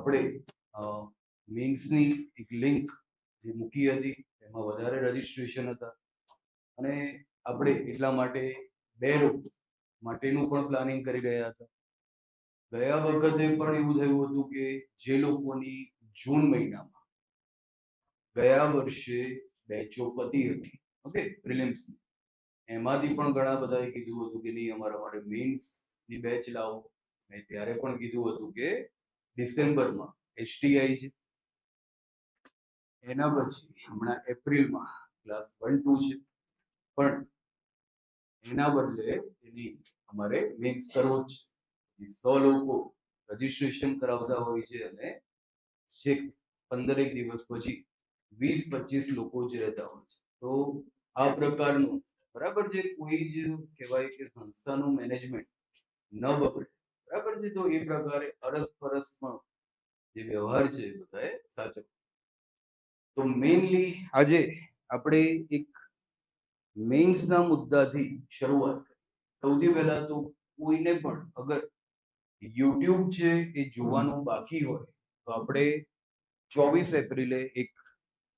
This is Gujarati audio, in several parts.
આપણે મેન્સની એક લિંક જે મૂકી હતી એમાં વધારે રજીસ્ટ્રેશન હતા અને આપણે એટલા માટે 2 રોજ માટેનું પણ પ્લાનિંગ કરી ગયા હતા. ગયા વખતે પણ એવું થયું હતું કે જે લોકોની જૂન મહિનામાં ગયા વર્ષે બેચો પતી હતી, ઓકે, પ્રિલિમ્સ, એમાંથી પણ ઘણા બધાએ કીધું હતું કે નહીં અમારા માટે મેઇન્સની બેચ લાવો. મેં ત્યારે પણ કીધું હતું કે ડિસેમ્બરમાં એસટીઆઈ છે, એના પછી હમણાં એપ્રિલમાં ક્લાસ 1-2 છે, પણ એના બદલે એની અમારે મેઇન્સ કરવો જ છે. 100 લોકો રજીસ્ટ્રેશન કરાવતા હોય છે અને છેક 15 દિવસ પછી 20-25 લોકો જ રહેતા હોય છે. તો આ પ્રકારનું બરાબર છે, કોઈ જ કહેવાય કે સંસ્થાનું મેનેજમેન્ટ ન બગડે, બરાબર છે. તો એ પ્રકારે અરસપરસમાં જે વ્યવહાર છે એ બધાએ સાચો. તો મેઇનલી આજે આપણે એક મેઇન્સના મુદ્દાથી શરૂઆત કરી. સૌથી પહેલા તો કોઈને પણ અગર યુટ્યુબ છે એ જોવાનું બાકી હોય તો આપણે 24 એપ્રિલે એક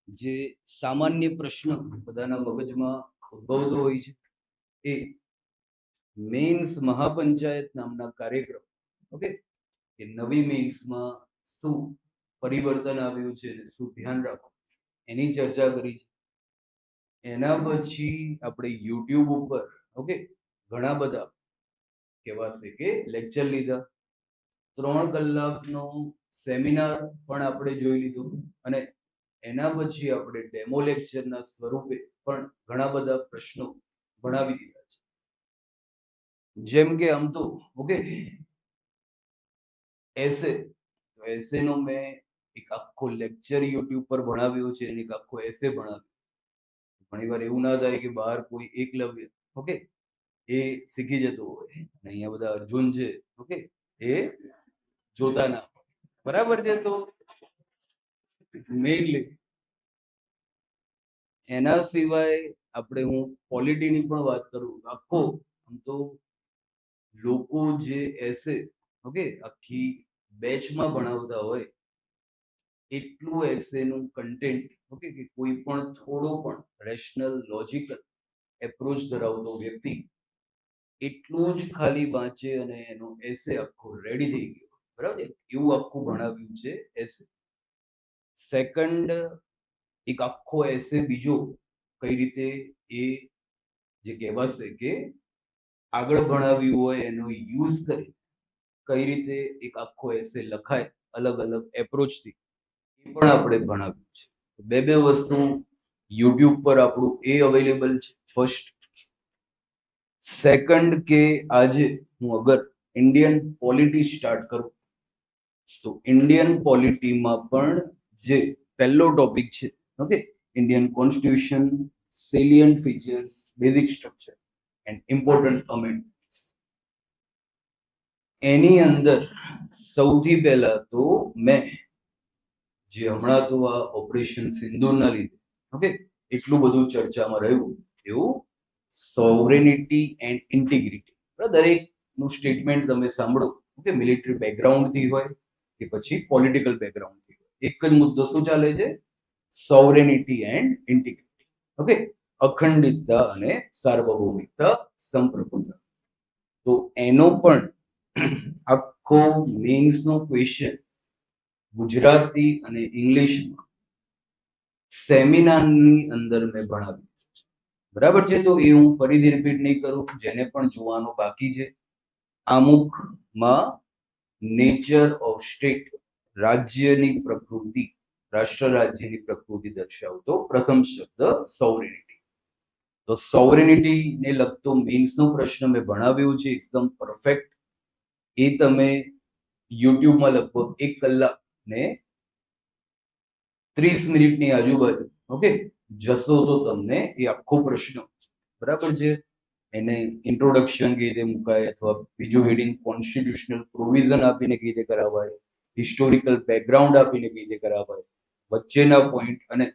જે સામાન્ય પ્રશ્ન બધાના મગજમાં ઉદ્ભવતો હોય છે એ મેઇન્સ મહાપંચાયત નામના કાર્યક્રમ, ઓકે, કે નવી મેઇન્સમાં શું પરિવર્તન આવ્યું છે અને શું ધ્યાન રાખવું એની ચર્ચા કરી છે. એના પછી આપણે યુટ્યુબ ઉપર, ઓકે, ઘણા બધા કહેવાશે કે લેક્ચર લીધા. 3 કલાકનો સેમિનાર પણ આપણે જોઈ લીધું અને એના પછી આપણે ડેમો લેક્ચરના સ્વરૂપે પણ ઘણા બધા પ્રશ્નો ભણાવી દીધા છે. જેમ કે આમ તો ઓકે એસે નો મેં એક આખો લેક્ચર યુટ્યુબ પર ભણાવ્યો છે અને એક આખો એસે ભણાવ્યો. ઘણીવાર એવું ના થાય કે બહાર કોઈ એકલવ્ય, ઓકે, એ શીખી જતો હોય અને અહીંયા બધા અર્જુન છે, ઓકે, એ જોતા ના, બરાબર છે. તો મેઇનલી એના સિવાય આપણે હું ક્વોલિટીની પણ વાત કરું, આખો આમ તો લોકો જે એસે, ઓકે, આખી બેચમાં ભણાવતા હોય એટલું એસેનું કન્ટેન્ટ, ઓકે, કે કોઈ પણ થોડો પણ રેશનલ લોજિકલ એપ્રોચ ધરાવતો વ્યક્તિ એટલું જ ખાલી વાંચે અને એનો એસે આખો રેડી થઈ ગયો, બરાબર, એવું આખું ભણાવ્યું છે એસે. સેકન્ડ, એક આખો એસે બીજો કઈ રીતે એ જે કહેવાશે કે આગળ ભણાવ્યું હોય એનો યુઝ કરી કઈ રીતે એક આખો એસે લખાય અલગ અલગ એપ્રોચથી, એ પણ આપણે ભણાવ્યું છે. બે વસ્તુ યુટ્યુબ પર આપણું એ અવેલેબલ છે, ફર્સ્ટ. સેકન્ડ, કે આજે હું અગર ઇન્ડિયન પોલિટી સ્ટાર્ટ કરું તો ઇન્ડિયન પોલિટીમાં પણ જે પહેલો ટોપિક છે, okay, Indian constitution, salient features, basic structure and important amendments, એની અંદર સૌથી પહેલા તો મેં જે હમણાં તો આ ઓપરેશન સિંદૂરના લીધે, ઓકે, એટલું બધું ચર્ચામાં રહ્યું એવું સોવરેનિટી એન્ડ ઇન્ટિગ્રિટી. દરેકનું સ્ટેટમેન્ટ તમે સાંભળો, ઓકે, મિલિટરી બેકગ્રાઉન્ડથી હોય કે પછી પોલિટિકલ બેકગ્રાઉન્ડથી હોય, એક જ મુદ્દો શું ચાલે છે? સોવરેનિટી એન્ડ ઇન્ટિગ્રિટી, ઓકે, અખંડિતતા અને સાર્વભૌમિકતા, સંપ્રભુતા. તો એનો પણ આખો મેઇન્સનો ક્વેશ્ચન ગુજરાતી અને ઇંગ્લિશમાં સેમિનારની અંદર મેં ભણાવ્યું છે, બરાબર છે. તો એ હું ફરીથી રિપીટ નહીં કરું, જેને પણ જોવાનું બાકી છે. આમુખમાં નેચર ઓફ સ્ટેટ, રાજ્યની પ્રકૃતિ, રાષ્ટ્ર રાજ્યની પ્રકૃતિ દર્શાવતો પ્રથમ શબ્દ સોવરેનિટી. તો સોવરેનિટીને લગતો મેઇન્સનો પ્રશ્ન મેં ભણાવ્યો છે એકદમ પરફેક્ટ. એ તમે યુટ્યુબમાં લગભગ 1 કલાક ને 30 મિનિટની આજુબાજુ, ઓકે, જશો તો તમને એ આખો પ્રશ્ન, બરાબર છે, એને ઇન્ટ્રોડક્શન કેવી રીતે મુકાય અથવા બીજું હેડિંગ કોન્સ્ટિટ્યુશનલ પ્રોવિઝન આપીને કેવી રીતે કરાવાય, હિસ્ટોરિકલ બેકગ્રાઉન્ડ આપીને કેવી રીતે કરાવાય, વચ્ચેના પોઈન્ટ અને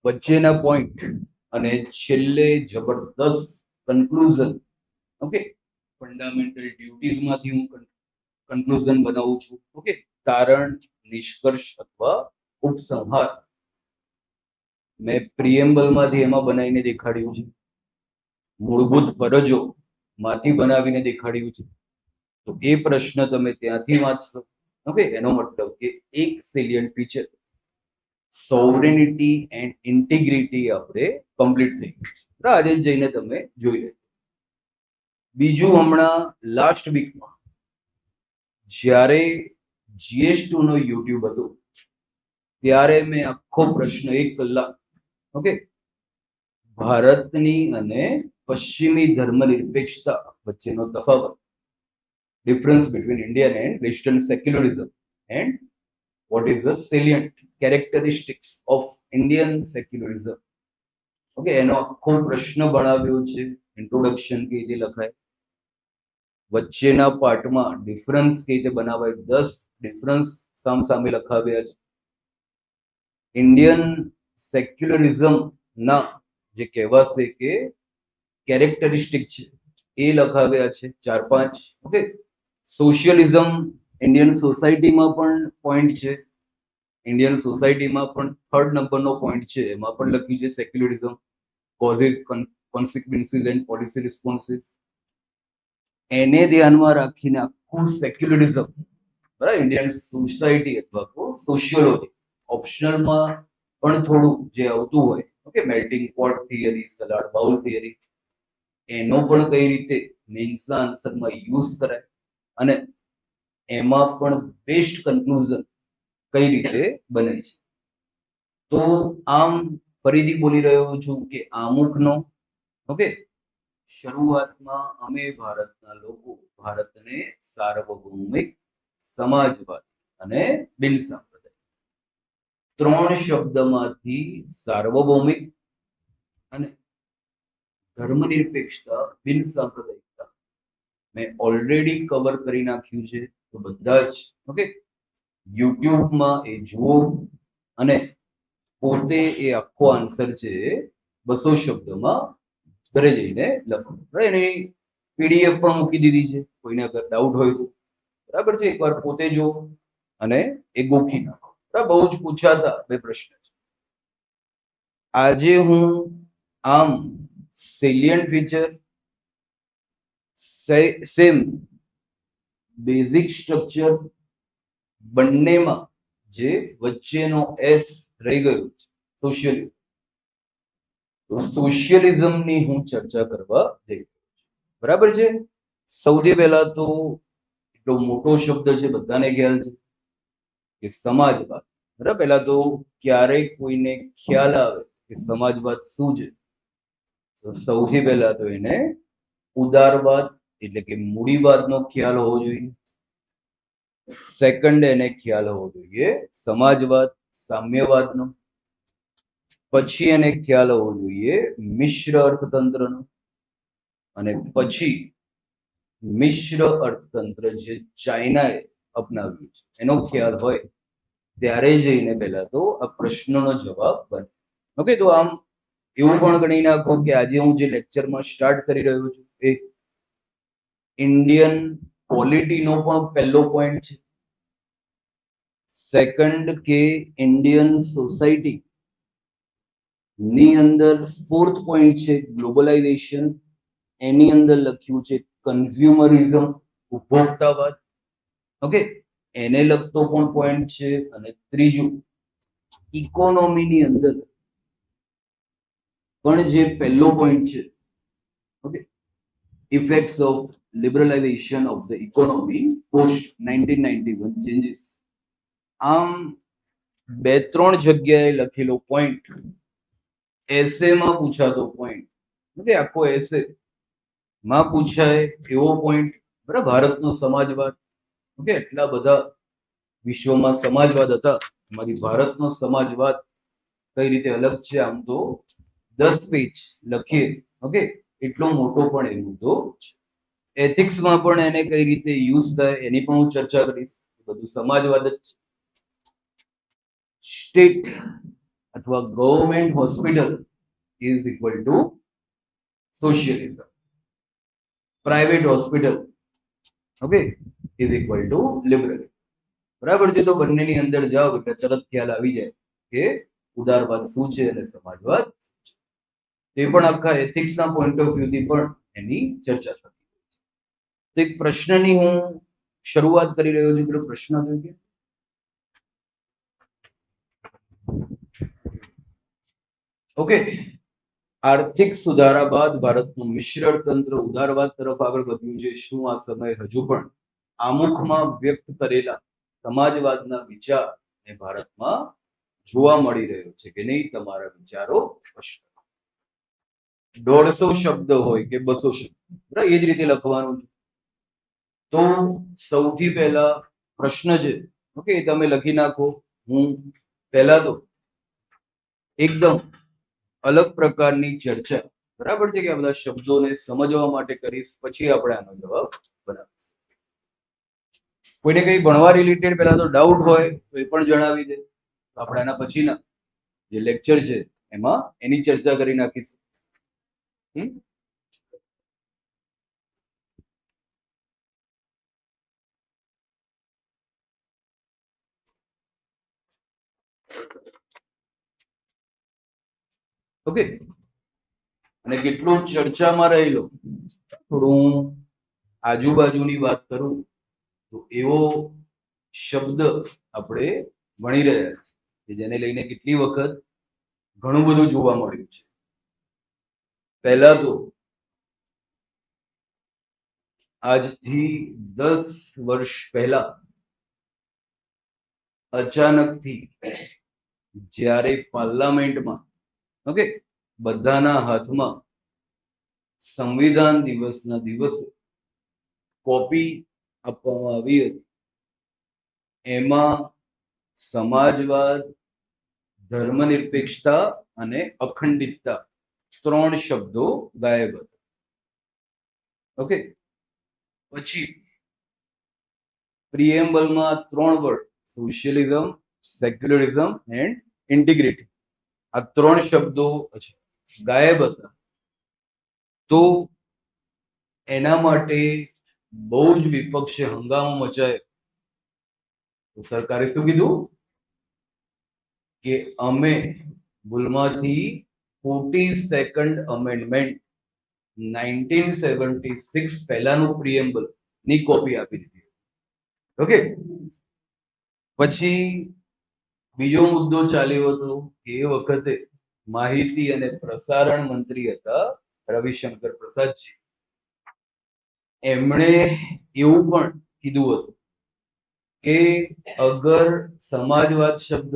વચ્ચેના પોઈન્ટ અને છેલ્લે જબરદસ્ત કન્ક્લુઝન. ઓકે, ફંડામેન્ટલ ડ્યુટીઝ માંથી હું કન્ક્લુઝન બનાવું છું. ઓકે, તારણ, નિષ્કર્ષ અથવા ઉપસંહાર મેં પ્રિએમ્બલ માંથી એમાં બનાવીને દેખાડ્યું છે. મૂળભૂત ફરજો માંથી બનાવીને દેખાડ્યું છે. તો એ પ્રશ્ન તમે ત્યાંથી વાંચશો. ઓકે, એનો મતલબ કે એક સેલિયન્ટ ફીચર સોવરેનિટી એન્ડ ઇન્ટિગ્રિટી આપણે કમ્પ્લીટ થઈ ગયું છે. આજે જઈને તમે જોઈ લેજો. બીજું, હમણાં લાસ્ટ વીકમાં જ્યારે GS2 નો યુટ્યુબ હતો ત્યારે મેં આખો પ્રશ્ન 1 કલાક, ઓકે, ભારતની અને પશ્ચિમી ધર્મનિરપેક્ષતા વચ્ચેનો તફાવત, difference between Indian and Western secularism and what is the salient characteristics of Indian secularism. Okay, એનો આખો પ્રશ્ન બનાવ્યો છે. ઇન્ટ્રોડક્શન કે રીતે લખાય, વચ્ચેના પાર્ટમાં ડિફરન્સ કે રીતે બનાવાય, 10 ડિફરન્સ સામસામે લખાવ્યા છે. ઇન્ડિયન સેક્યુલરિઝમ ના જે કહેવાશે કે કેરેક્ટરિસ્ટિક છે એ લખાવ્યા છે 4-5. ઓકે, સોશિયલિઝમ ઇન્ડિયન સોસાયટીમાં પણ પોઈન્ટ છે. ઇન્ડિયન સોસાયટીમાં પણ 3rd નંબરનો પોઈન્ટ છે, એમાં પણ લખ્યું છે secularism, causes, consequences and policy responses. એને ધ્યાનમાં રાખીને આખું સેક્યુલરિઝમ, બરાબર, ઇન્ડિયન સોસાયટી અથવા સોશિયોલોજી, ઓપ્શનલમાં પણ થોડું જે આવતું હોય, okay, melting pot theory, salad bowl theory, એનો પણ કઈ રીતે મેન્સના આન્સરમાં યુઝ કરાય અને એમાં પણ બેસ્ટ કન્ક્લુઝન કઈ રીતે બને છે. તો આમ ફરીથી બોલી રહ્યો છું કે આમુખનો, ઓકે, શરૂઆતમાં અમે ભારતના લોકો ભારતને સાર્વભૌમિક, સમાજવાદી અને બિન સાંપ્રદાયિક 3 શબ્દમાંથી સાર્વભૌમિક અને ધર્મનિરપેક્ષતા, બિન સાંપ્રદાયિકતા મેં ઓલરેડી કવર કરી નાખ્યું છે. તો બધા જ, ઓકે, યુટ્યુબમાં એ જુઓ અને પોતે એ આખો આન્સર છે 200 શબ્દમાં ઘરે જઈને લખો. એની PDF પણ મૂકી દીધી છે, કોઈને અગર ડાઉટ હોય તો, બરાબર છે, એકવાર પોતે જો અને એ ગોખી નાખો. બહુ જ પૂછાતા 2 પ્રશ્ન છે. આજે હું આમ સેલિયન્ટ ફીચર, સેમ બેઝિક સ્ટ્રક્ચર, બંનેમાં જે વચ્ચેનો S રહી ગયો છે સોશિયલિઝમ, તો સોશિયલિઝમની હું ચર્ચા કરવા જઈ રહ્યો છું. બરાબર છે. સૌથી પહેલા તો એટલો મોટો શબ્દ છે, બધાને ખ્યાલ છે કે સમાજવાદ. બરાબર, પહેલા તો ક્યારેક કોઈને ખ્યાલ આવે કે સમાજવાદ શું છે, તો સૌથી પહેલા તો એને ઉદારવાદ એટલે કે મૂડીવાદનો ખ્યાલ હોવો જોઈએ. સેકન્ડ, એને ખ્યાલ હોવો જોઈએ સમાજવાદ, સામ્યવાદનો. પછી એને ખ્યાલ હોવો જોઈએ મિશ્ર અર્થતંત્રનો. અને પછી મિશ્ર અર્થતંત્ર જે ચાઇનાએ અપનાવ્યું છે એનો ખ્યાલ હોય, ત્યારે જઈને પહેલા તો આ પ્રશ્નનો જવાબ બને. ઓકે, તો આમ એવું પણ ગણી નાખો કે આજે હું જે લેક્ચરમાં સ્ટાર્ટ કરી રહ્યો છું એ ઇન્ડિયન પોલિટીનો પણ પહેલો પોઈન્ટ છે. સેકન્ડ કે ઇન્ડિયન સોસાયટી ની અંદર 4th પોઈન્ટ છે ગ્લોબલાઇઝેશન, એની અંદર લખ્યું છે કન્ઝ્યુમરિઝમ, ઉપભોક્તાવાદ. ઓકે, એને લગતો પણ પોઈન્ટ છે. અને ત્રીજું, ઇકોનોમીની અંદર પણ જે પહેલો પોઈન્ટ છે, okay, effects of liberalisation of the economy post 1991 changes. આમ 2-3 જગ્યાએ લખેલો પોઈન્ટ, એસેમાં પૂછાતો પોઈન્ટ, ઓકે, આખો એસે માં પૂછાય એવો પોઈન્ટ. બરાબર, ભારતનો સમાજવાદ, ઓકે, એટલા બધા વિશ્વમાં સમાજવાદ હતા, એમાંથી ભારતનો સમાજવાદ કઈ રીતે અલગ છે, આમ તો 10 પેજ લખીએ, ઓકે, એટલો મોટો પણ એ મુદ્દો છે. એથિક્સમાં પણ એને કઈ રીતે યુઝ થાય એની પણ હું ચર્ચા કરીશ. બધું સમાજવાદ જ છે. સ્ટેટ અથવા government hospital is equal to socialism. Private hospital okay is equal to liberalism. બરાબર છે. તો બંનેની અંદર જાઓ એટલે તરત ખ્યાલ આવી જાય કે ઉદારવાદ શું છે અને સમાજવાદ શું છે. તે પણ આખા એથિક્સના પોઈન્ટ ઓફ વ્યૂથી પણ એની ચર્ચા થતી હોય છે. તો એક પ્રશ્નની હું શરૂઆત કરી રહ્યો છું. પેલો પ્રશ્ન હતો કે ઓકે આર્થિક સુધારા બાદ ભારતનું મિશ્ર તંત્ર ઉદારવાદ તરફ આગળ વધ્યું છે. શું આ સમય હજુ પણ આમુખમાં વ્યક્ત કરેલા સમાજવાદના વિચાર એ ભારતમાં જોવા મળી રહ્યો છે કે નહીં? તમારા વિચારો સ્પષ્ટ. 150 શબ્દ હોય કે 200 શબ્દ એ જ રીતે લખવાનું છે. તો સૌથી પહેલા પ્રશ્ન છે ઓકે તમે લખી નાખો. હું પહેલા તો એકદમ અલગ પ્રકારની ચર્ચા બરાબર છે કે આ બધા શબ્દોને સમજવા માટે કરીશ, પછી આપણે આનો જવાબ બનાવીશું. કોઈને કઈ ભણવા રિલેટેડ પહેલા તો ડાઉટ હોય તો એ પણ જણાવી દે. આપણે આના પછીના જે લેક્ચર છે એમાં એની ચર્ચા કરી નાખીશું. ઓકે અને કેટલું ચર્ચામાં રહેલો થોડું આજુબાજુની વાત કરું તો એવો શબ્દ આપણે ભણી રહ્યા છે જેને લઈને કેટલી વખત ઘણું બધું જોવા મળ્યું છે. પહેલા તો આજથી 10 વર્ષ પહેલા અચાનકથી જ્યારે પાર્લામેન્ટમાં ઓકે બધાના હાથમાં સંવિધાન દિવસના દિવસે કોપી આપવામાં આવી હતી, એમાં સમાજવાદ, ધર્મનિરપેક્ષતા અને અખંડિતતા 3 શબ્દો ગાયબ હતા. ઓકે પછી પ્રિએમ્બલમાં 3 વર્ડ સોશિયલિઝમ, સેક્યુલરિઝમ એન્ડ ઇન્ટિગ્રિટી આ 3 શબ્દો ગાયબ હતા. તો એના માટે બહુ જ વિપક્ષે હંગામો મચાયો. તો સરકારે શું કીધું કે અમે ભૂલમાંથી 42nd અમેન્ડમેન્ટ 1976 પહેલાનું પ્રિએમ્બલ ની કોપી આપી દીધી. ઓકે પછી બીજો મુદ્દો ચાલ્યો હતો કે એ વખતે માહિતી અને પ્રસારણ મંત્રી હતા રવિશંકર પ્રસાદજી. એમણે એવું પણ કીધું હતું કે અગર સમાજવાદ શબ્દ,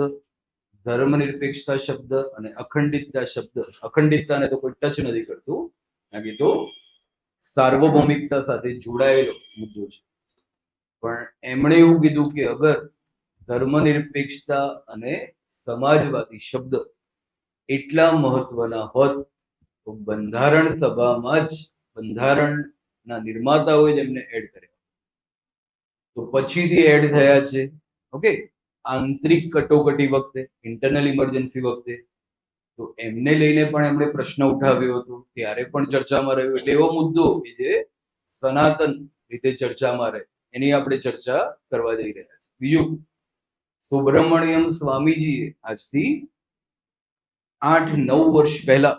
ધર્મનિરપેક્ષતા શબ્દ અને અખંડિતતા શબ્દ, અખંડિતતાને તો કોઈ ટચ નથી કરતું, બાકી તો સાર્વભૌમિકતા સાથે જોડાયેલો મુદ્દો છે. પણ એમણે એવું કીધું કે અગર ધર્મનિરપેક્ષતા અને સમાજવાદી શબ્દ એટલા મહત્વના હોત તો બંધારણ સભામાં જ બંધારણના નિર્માતાઓએ જ એમને એડ કર્યા. તો પછીથી એડ થયા છે ઓકે આંતરિક કટોકટી વખતે, ઇન્ટરનલ ઇમરજન્સી વખતે. તો એમને લઈને પણ એમણે પ્રશ્ન ઉઠાવ્યો હતો, ત્યારે પણ ચર્ચામાં રહ્યો. એટલે એવો મુદ્દો કે જે સનાતન રીતે ચર્ચામાં રહે એની આપણે ચર્ચા કરવા જઈ રહ્યા છીએ. બીજું, સુબ્રમણ્યમ સ્વામીજીએ આજથી 8-9 વર્ષ પહેલા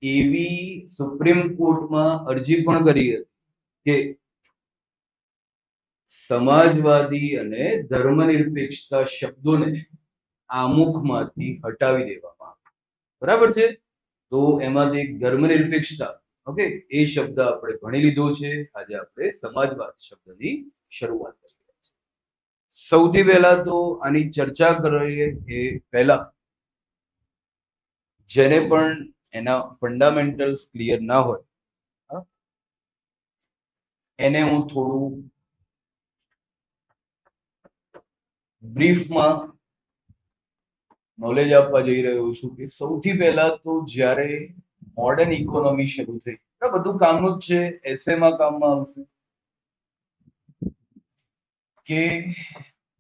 એવી સુપ્રીમ કોર્ટમાં અરજી પણ કરી હતી કે સમાજવાદી અને ધર્મનિરપેક્ષતા શબ્દોને આમુખમાંથી હટાવી દેવામાં આવે. બરાબર છે. તો એમાંથી ધર્મનિરપેક્ષતા ઓકે એ શબ્દ આપણે ભણી લીધો છે. આજે આપણે સમાજવાદ શબ્દની શરૂઆત કરી રહ્યા છીએ. સૌથી પહેલા તો આની ચર્ચા કરીએ એ પહેલા જેને પણ એના ફંડામેન્ટલ્સ ક્લિયર ના હોય એને હું થોડું બ્રીફમાં નોલેજ આપવા જઈ રહ્યો છું કે સૌથી પહેલા તો જ્યારે મોડર્ન ઇકોનોમી શરૂ થઈ, બધું કામનું જ છે, એસેમાં કામમાં આવશે કે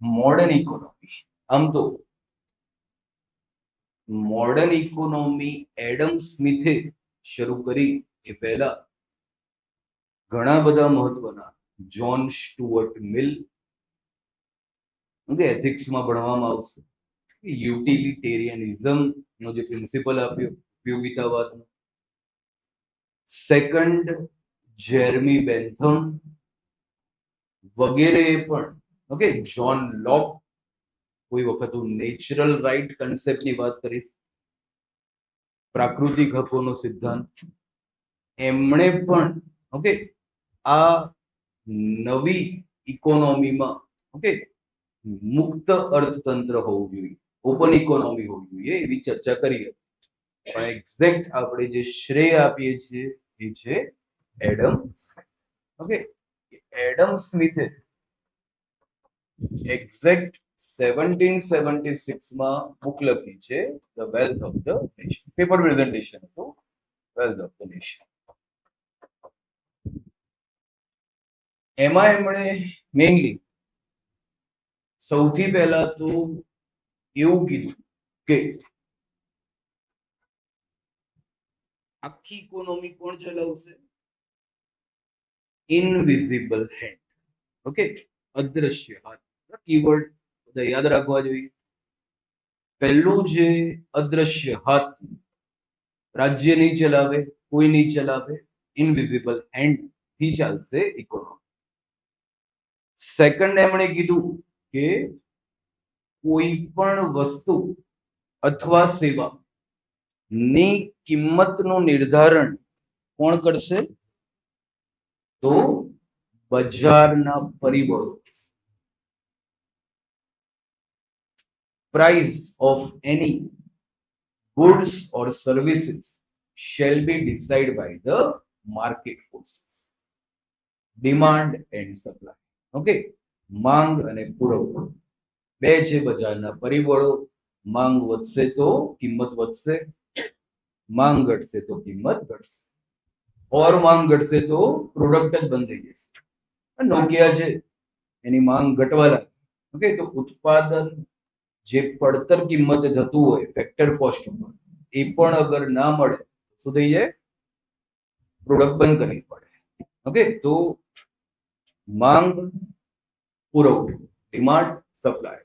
મોડર્ન ઇકોનોમી આમ તો મોડર્ન ઇકોનોમી એડમ સ્મિથે શરૂ કરી એ પહેલા ઘણા બધા મહત્વના જ્હોન સ્ટુઅર્ટ મિલ એથિક્સમાં ભણવામાં આવશે યુટિલિટેરિયનિઝમ નો જે પ્રિન્સિપલ આપ્યો ઉપયોગિતાવાદ, સેકન્ડ જેર્મી બેન્થમ વગેરે પણ જ્હોન લોક, કોઈ વખત હું નેચરલ રાઇટ કન્સેપ્ટની વાત કરીશ, પ્રાકૃતિક હકોનો સિદ્ધાંત, એમણે પણ આ નવી ઇકોનોમીમાં મુક્ત અર્થતંત્ર હોવું જોઈએ, ઓપન ઇકોનોમી હોવી જોઈએ એવી ચર્ચા કરી હતી. પણ એક્ઝેક્ટ આપણે જે શ્રેય આપીએ છીએ એ છે એડમ સ્મિથ. એડમ સ્મિથે એક્ઝેક્ટ 1776 માં બુક લખી છે the wealth of the nation. Paper presentation હતું વેલ્થ ઓફ ધ નેશન. એમાં એમણે મેઇનલી સૌથી પહેલા તો એવું કીધું કે આખી ઇકોનોમી કોણ ચલાવશે? Invisible hand. અદ્રશ્ય હાથ. કીવર્ડ બધા યાદ રાખવા જોઈએ. પહેલું જે અદ્રશ્ય હાથ રાજ્ય નહીં ચલાવે, કોઈ નહીં ચલાવે, ઇનવિઝિબલ હેન્ડ થી ચાલશે ઇકોનોમી. સેકન્ડ એમણે કીધું કે કોઈ પણ વસ્તુ અથવા સેવા ની કિંમતનું નિર્ધારણ કોણ કરશે? તો બજારના પરિબળો. price of any goods or services shall be decided by the market forces. Demand and supply. માંગ અને પુરવઠો બે છે બજારના પરિબળો. માંગ વધશે તો કિંમત વધશે, માંગ ઘટશે તો કિંમત ઘટશે, ઓર માંગ ઘટશે તો પ્રોડક્ટ જ બંધ થઈ જશે. નોકિયા છે એની માંગ ઘટવા લાગે તો ઉત્પાદન જે પડતર કિંમતે થતું હોય ફેક્ટર કોસ્ટ એ પણ અગર ના મળે શું થઈ જાય? પ્રોડક્ટ બંધ કરવી પડે. તો માંગ પુરવઠો, ડિમાન્ડ સપ્લાય.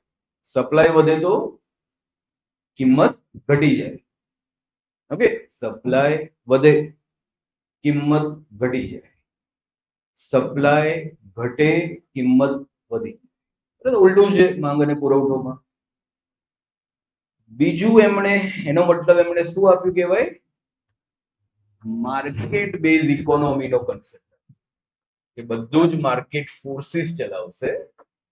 સપ્લાય વધે તો કિંમત ઘટી જાય. સપ્લાય વધે કિંમત ઘટી જાય, સપ્લાય ઘટે કિંમત વધી. ઉલટું છે માંગ અને પુરવઠોમાં. બીજું એમણે એનો મતલબ એમણે શું આપ્યું કહેવાય? માર્કેટ બેઝ ઇકોનોમીનો કન્સેપ્ટ કે બધું જ માર્કેટ ફોર્સિસ ચલાવશે,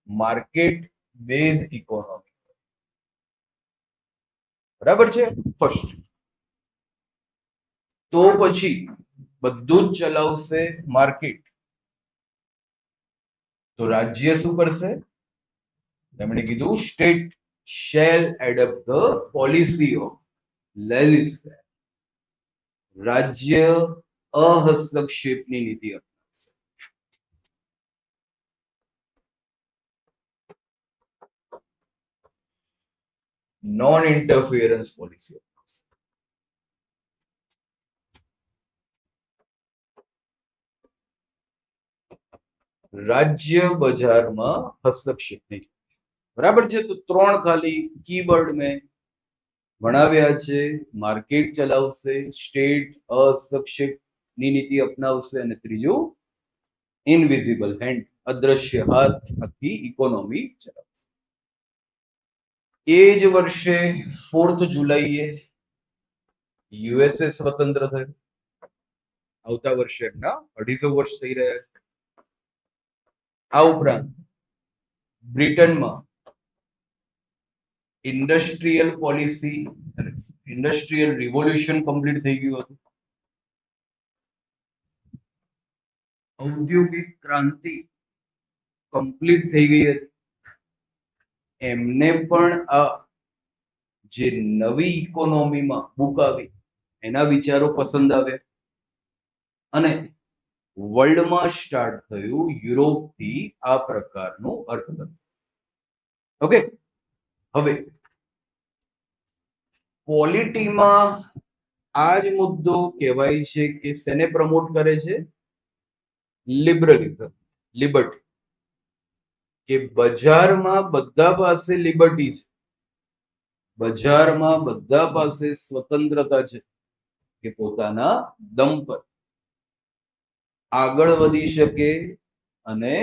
માર્કેટ બેઝ ઇકોનોમી. બરાબર છે? ફર્સ્ટ. તો પછી બધું જ ચલાવશે માર્કેટ, તો રાજ્ય શું કરશે? એમણે કીધું state shall adopt the policy of laissez-faire. રાજ્ય અહસ્તક્ષેપની નીતિ અપનાવશે. નોન ઇન્ટરફિયરન્સ પોલિસી અપનાવશે. રાજ્ય બજારમાં હસ્તક્ષેપ નહીં. બરાબર છે? તો ત્રણ ખાલી કીવર્ડ મેં ભણાવ્યા છે. માર્કેટ ચલાવશે, સ્ટેટ હસ્તક્ષેપની નીતિ અપનાવશે, અને ત્રીજું ઇનવિઝિબલ હેન્ડ, અદ્રશ્ય હાથ આખી ઇકોનોમી ચલાવશે. એ જ વર્ષે 4th જુલાઈએ યુએસએ સ્વતંત્ર થયું. આવતા વર્ષે એમના 250 વર્ષ થઈ રહ્યા છે. આ ઉપરાંત બ્રિટનમાં industrial policy, industrial revolution complete થઈ ગયું હતું. ઔદ્યોગિક ક્રાંતિ કમ્પ્લીટ થઈ ગઈ હતી. એમને પણ આ જે નવી ઇકોનોમીમાં બુક આવી એના વિચારો પસંદ આવ્યા અને વર્લ્ડમાં સ્ટાર્ટ થયું યુરોપથી આ પ્રકારનું અર્થતંત્ર. હવે પોલિટીમાં આ જ મુદ્દો કહેવાય છે કે શેને પ્રમોટ કરે છે? લિબરલિઝમ, લિબર્ટી. કે બજારમાં બધા પાસે લિબર્ટી છે, બજારમાં બધા પાસે સ્વતંત્રતા છે કે પોતાના દમ પર આગળ વધી શકે અને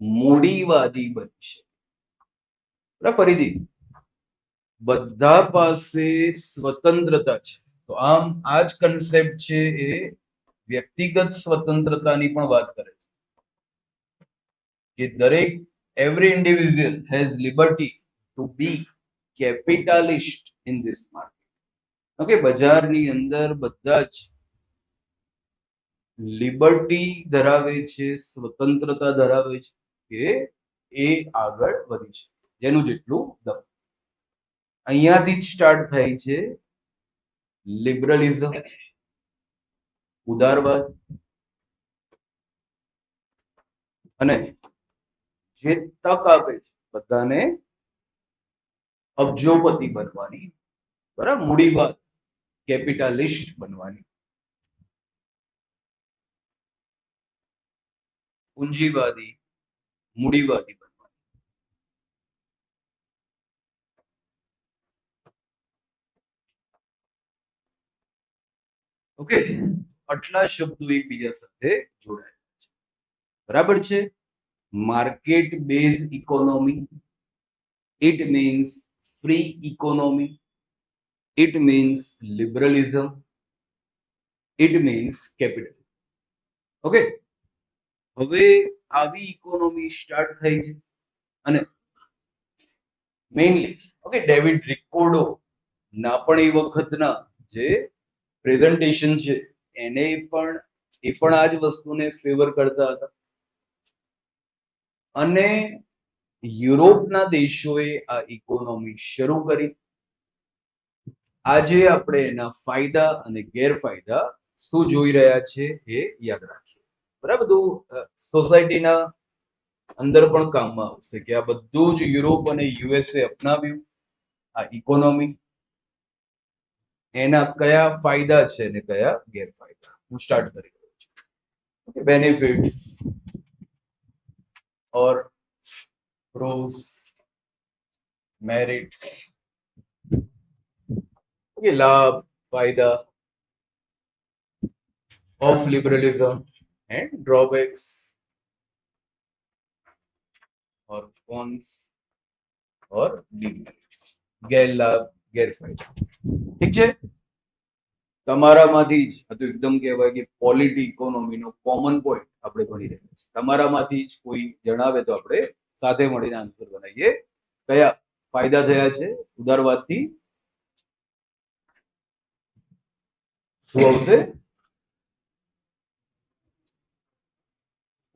મૂડીવાદી બની શકે. ફરીથી, બધા પાસે સ્વતંત્રતા છે. તો આમ આ જ કન્સેપ્ટ છે એ વ્યક્તિગત સ્વતંત્રતાની પણ વાત કરે છે કે દરેક every individual has liberty to be capitalist in this market. Okay, બજારની અંદર બધા જ લિબર્ટી ધરાવે છે, સ્વતંત્રતા ધરાવે છે કે એ આગળ વધી શકે જેનું જેટલું દમ. અહીંયાથી જ સ્ટાર્ટ થાય છે લિબરલિઝમ, ઉદારવાદ, અને જે તક આપે છે બધાને અબજોપતિ બનવાની, બરાબર, મૂડીવાદ, કેપિટાલિસ્ટ બનવાની, પૂંજીવાદી, મૂડીવાદી બનવાની. ઓકે, આટલા શબ્દો એકબીજા સાથે જોડાયેલા છે, બરાબર છે. Market base economy, it means free economy, it means liberalism, it means capital. Okay, હવે આવી ઇકોનોમી સ્ટાર્ટ થઈ છે અને મેઇનલી ઓકે ડેવિડ રિકોર્ડો ના પણ એ વખતના જે પ્રેઝન્ટેશન છે એને પણ આ જ વસ્તુને ફેવર કરતા હતા અને યુરોપના દેશોએ આ ઇકોનોમી શરૂ કરી. આજે આપણે એના ફાયદા અને ગેરફાયદા શું જોઈ રહ્યા છે એ યાદ રાખીએ. બરાબર, બધું સોસાયટીના અંદર પણ કામમાં આવશે કે આ બધું જ યુરોપ અને યુએસએ અપનાવ્યું આ ઇકોનોમી, એના કયા ફાયદા છે અને કયા ગેરફાયદા. હું સ્ટાર્ટ કરી રહ્યો છું. બેનિફિટ્સ ઓર પ્રોસ, મેરિટ્સ, લાભ, ફાયદા of liberalism and drawbacks or cons or demerits, ગેરલાભ, ગેરફાયદા. ઠીક છે, તમારામાંથી જ આ તો એકદમ કહેવાય કે પોલિટી ઇકોનોમીનો કોમન પોઈન્ટ આપણે ભણી રહ્યા છીએ. તમારામાંથી જ કોઈ જણાવે તો આપણે સાથે મળીને આન્સર બનાવીએ. કયા ફાયદા થયા છે ઉદારવાદથી? શું આવશે?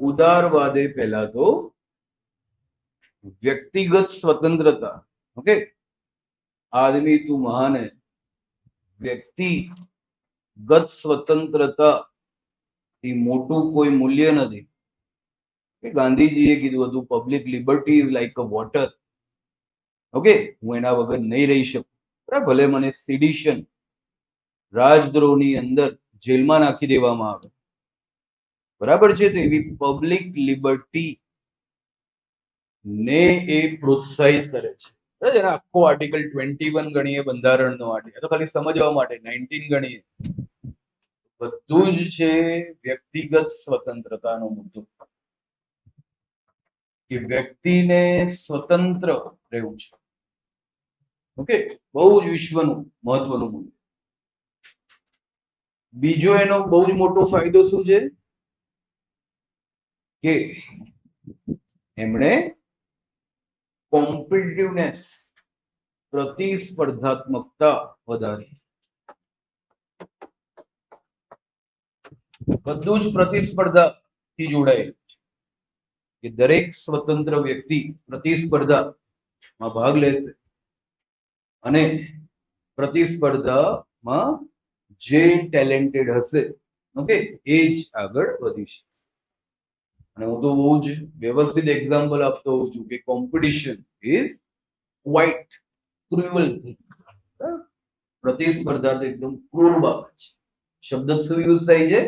ઉદારવાદે પહેલા તો व्यक्तिगत स्वतंत्रता, ओके, आदमी तू महान है, व्यक्तिगत स्वतंत्रता થી મોટું કોઈ મૂલ્ય નથી. ગાંધીજીએ કીધું હતું public liberty is like a water. Okay, હું એના વગર નહીં રહી શકું. બરાબર, ભલે મને સિડિશન, રાજદ્રોહની અંદર જેલમાં નાખી દેવામાં આવે, બરાબર છે, તો એવી પબ્લિક લિબર્ટી ને એ પ્રોત્સાહિત કરે છે. એના આખો આર્ટિકલ 21 ગણીએ બંધારણનો આર્ટિકલ, તો ખાલી સમજવા માટે 19 ગણીએ, બધું જ છે વ્યક્તિગત સ્વતંત્રતાનો મુદ્દો કે વ્યક્તિને સ્વતંત્ર રહેવું છે. ઓકે, બહુ જ વિશ્વનું મહત્વનું મુદ્દો. બીજો એનો બહુ જ મોટો ફાયદો શું છે કે એમણે કોમ્પિટિટિવનેસ, પ્રતિસ્પર્ધાત્મકતા વધારી. બધું જ પ્રતિસ્પર્ધાથી જોડાયેલું છે કે દરેક સ્વતંત્ર વ્યક્તિ પ્રતિસ્પર્ધામાં ભાગ લેશે અને પ્રતિસ્પર્ધામાં જે ટેલેન્ટેડ હશે, ઓકે, એ જ આગળ વધી શકશે. અને હું તો બહુ જ વ્યવસ્થિત એક્ઝામ્પલ આપતો હોઉં છું કે competition is quite cruel thing. પ્રતિસ્પર્ધા તો એકદમ ક્રૂર બાબત છે. શબ્દ શું યુઝ થાય છે?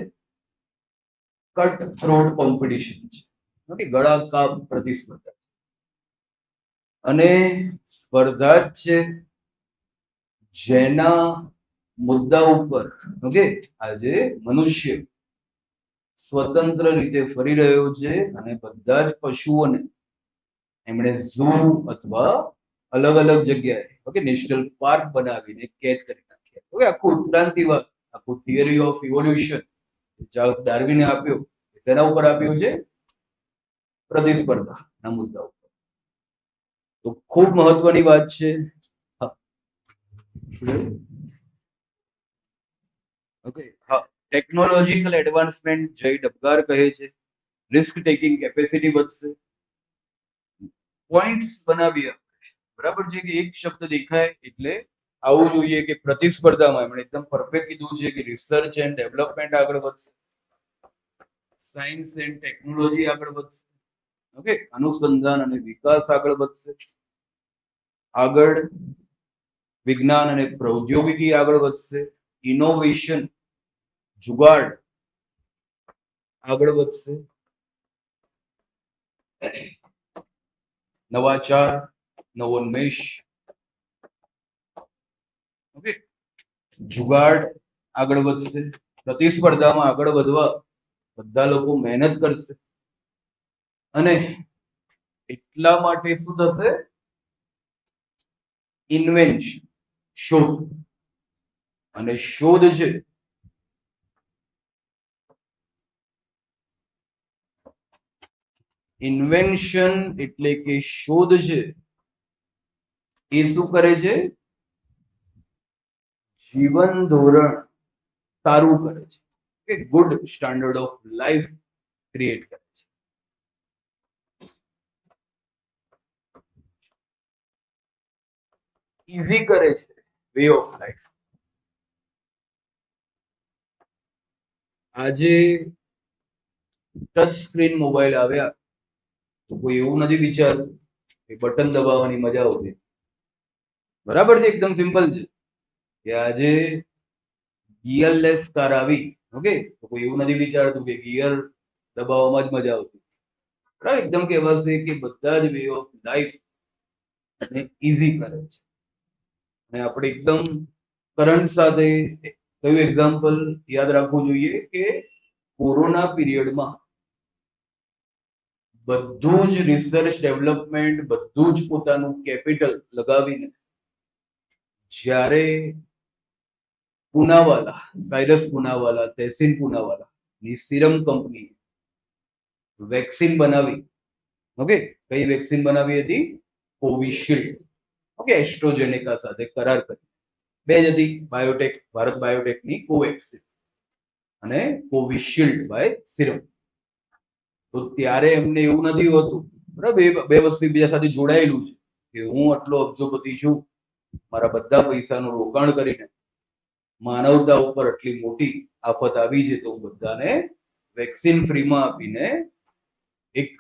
કટ થ્રોટ કોમ્પિટિશન છે. ઓકે, ગળા કાપ પ્રતિસ્પર્ધા. અને સ્પર્ધા જ છે જેના મુદ્દા ઉપર ઓકે આજે મનુષ્ય સ્વતંત્ર રીતે ફરી રહ્યો છે અને બધા જ પશુઓને એમણે ઝૂ અથવા અલગ અલગ જગ્યાએ ઓકે નેશનલ પાર્ક બનાવીને કેદ કરી નાખ્યા. ઓકે, આખું ઉત્ક્રાંતિવાદ, આખું થિયરી ઓફ ઇવોલ્યુશન ચાર્લ્સ ડાર્વિને આપ્યો. શેના ઉપર આપ્યું છે? પ્રતિસ્પર્ધાના મુદ્દા ઉપર. તો ખૂબ મહત્વની વાત છે. ઓકે, હા, ટેકનોલોજીકલ એડવાન્સમેન્ટ જય ડબગાર કહે છે. રિસ્ક ટેકિંગ કેપેસિટી વધશે. પોઈન્ટ્સ બનાવીએ બરાબર છે કે એક શબ્દ દેખાય એટલે આવું જોઈએ કે પ્રતિસ્પર્ધામાં એમણે એકદમ પરફેક્ટ કીધું છે કે રિસર્ચ એન્ડ ડેવલપમેન્ટ આગળ વધશે, સાયન્સ એન્ડ ટેકનોલોજી આગળ વધશે, ઓકે, અનુસંધાન અને વિકાસ આગળ વધશે, આગળ વિજ્ઞાન અને પ્રૌદ્યોગિકી આગળ વધશે, ઇનોવેશન જુગાડ આગળ વધશે, નવાચાર નવોન્મેષ ઓકે જુગાડ આગળ વધશે. પ્રતિસ્પર્ધામાં આગળ વધવા બધા લોકો મહેનત કરશે અને એટલા માટે શું થશે? ઇન્વેન્શન શોધ. અને શોધ છે ઇન્વેન્શન એટલે કે શોધ છે એ શું કરે છે? જીવન ધોરણ સારું કરે છે કે good standard of life create કરે છે. ઈઝી કરે છે વે ઓફ લાઈફ. આજે ટચ સ્ક્રીન મોબાઈલ આવ્યા તો કોઈ એવું નથી વિચારતું કે બટન દબાવવાની મજા આવતી. બરાબર છે, એકદમ સિમ્પલ છે કે આજે ગિયરલેસ કાર આવી ઓકે તો કોઈ એવું નથી વિચારતું કે ગિયર દબાવવામાં જ મજા આવતી. બરાબર, એકદમ કહેવાશે કે બધા જ વે ઓફ લાઈફ ને ઈઝી કરે છે. અને આપણે એકદમ કરંટ સાથે કયું એક્ઝામ્પલ યાદ રાખવું જોઈએ કે કોરોના પીરિયડમાં બધું જ રિસર્ચ ડેવલપમેન્ટ બધું જ પોતાનું કેપિટલ લગાવીને જ્યારે પૂનાવાલા સાયરસ પૂનાવાલા તહેસીન પૂનાવાલા ની સિરમ કંપની વેક્સિન બનાવી. ઓકે, કઈ વેક્સિન બનાવી હતી? કોવિશિલ્ડ. ઓકે, એસ્ટ્રોજેનેકા સાથે કરાર કરી. બે જ હતી, બાયોટેક ભારત બાયોટેકની કોવેક્સિન અને કોવિશિલ્ડ બાય સિરમ. તો ત્યારે એમને એવું નથી હોતું બરાબર, બે વસ્તુ બીજા સાથે જોડાયેલું છે કે હું આટલો અબજોપતિ છું, મારા બધા પૈસાનું રોકાણ કરીને માનવતા ઉપર આટલી મોટી આફત આવી છે તો હું બધાને વેક્સિન ફ્રીમાં આપીને એક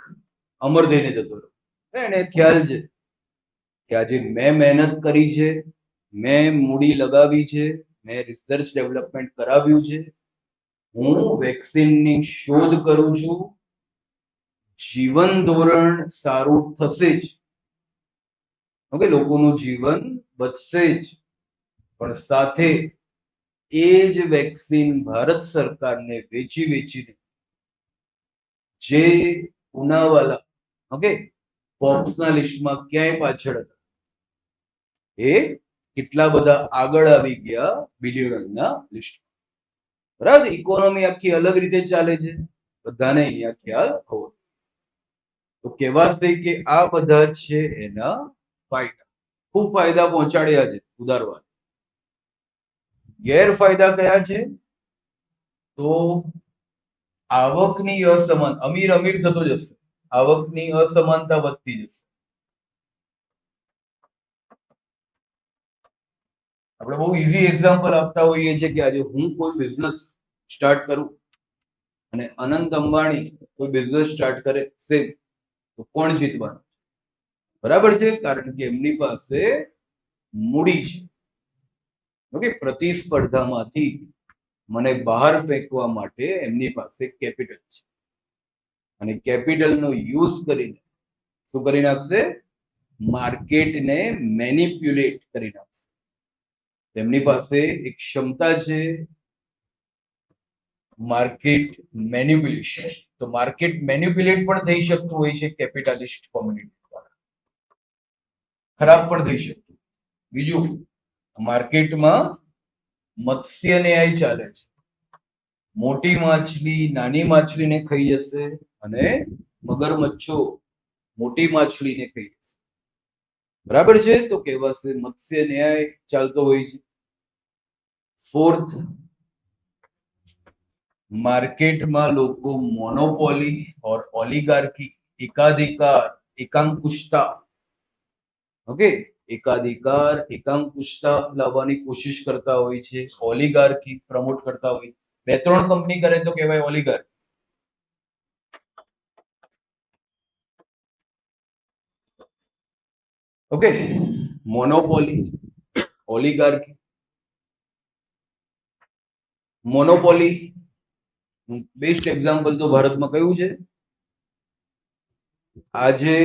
અમર થઈને જતો રહ્યો. એને ખ્યાલ છે કે આજે મેં મહેનત કરી છે, મેં મૂડી લગાવી છે, મેં રિસર્ચ ડેવલપમેન્ટ કરાવ્યું છે, હું વેક્સિનની શોધ કરું છું, જીવન ધોરણ સારું થશે જ ઓકે લોકોનું જીવન બચશે જ, પણ સાથે એ જ વેક્સિન ભારત સરકારને વેચીને જે પૂનાવાલા ઓકે ફોર્બ્સના લિસ્ટમાં ક્યાંય પાછળ હતા એ કેટલા બધા આગળ આવી ગયા બિલિયનરના લિસ્ટ. બરાબર, ઇકોનોમી આખી અલગ રીતે ચાલે છે, બધાને અહીંયા ખ્યાલ હોવો. તો કહેવાશે કે આ બધા છે એના ફાયદા. ખૂબ ફાયદા પહોંચાડ્યા છે ઉદારવાદ. ગેરફાયદા કયા છે? તો આવકની અસમાન, અમીર અમીર થતો જશે, આવકની અસમાનતા વધતી જશે. આપણે બહુ ઈઝી એક્ઝામ્પલ આપતા હોઈએ છીએ કે આજે હું કોઈ બિઝનેસ સ્ટાર્ટ કરું અને અનંત અંબાણી કોઈ બિઝનેસ સ્ટાર્ટ કરે સેમ, તો કોણ જીતવાનું? બરાબર છે, કારણ કે એમની પાસે મૂડી છે. ઓકે, પ્રતિસ્પર્ધામાંથી મને બહાર ફેંકવા માટે એમની પાસે કેપિટલ છે અને કેપિટલનો યુઝ કરીને શું કરી નાખશે? માર્કેટને મેનિપ્યુલેટ કરી નાખશે. તેમની પાસે એક ક્ષમતા છે માર્કેટ મેનિપ્યુલેશન. તો માર્કેટ મેનિપ્યુલેટ પણ થઈ શકતું હોય છે કેપિટાલિસ્ટ કોમ્યુનિટી દ્વારા, ખરાબ પણ થઈ શકતું. બીજું, માર્કેટમાં મત્સ્ય ન્યાય ચાલે છે. મોટી માછલી નાની માછલીને ખાઈ જશે અને મગરમચ્છો મોટી માછલીને ખાઈ જશે. બરાબર છે, તો કહેવાશે મત્સ્ય ન્યાય ચાલતો હોય છે. ફોર્થ, માર્કેટમાં લોકો મોનોપોલી ઓર ઓલિગાર્કી, એકાધિકાર, એકાંકુશતા, ઓકે, એકાધિકાર એકાંકુશતા લાવવાની કોશિશ કરતા હોય છે. ઓલિગાર્કી પ્રમોટ કરતા હોય. 2-3 કંપની કરે તો કહેવાય oligarchy. Okay, monopoly, oligarchy. Monopoly best example તો ભારતમાં કયું છે? આજે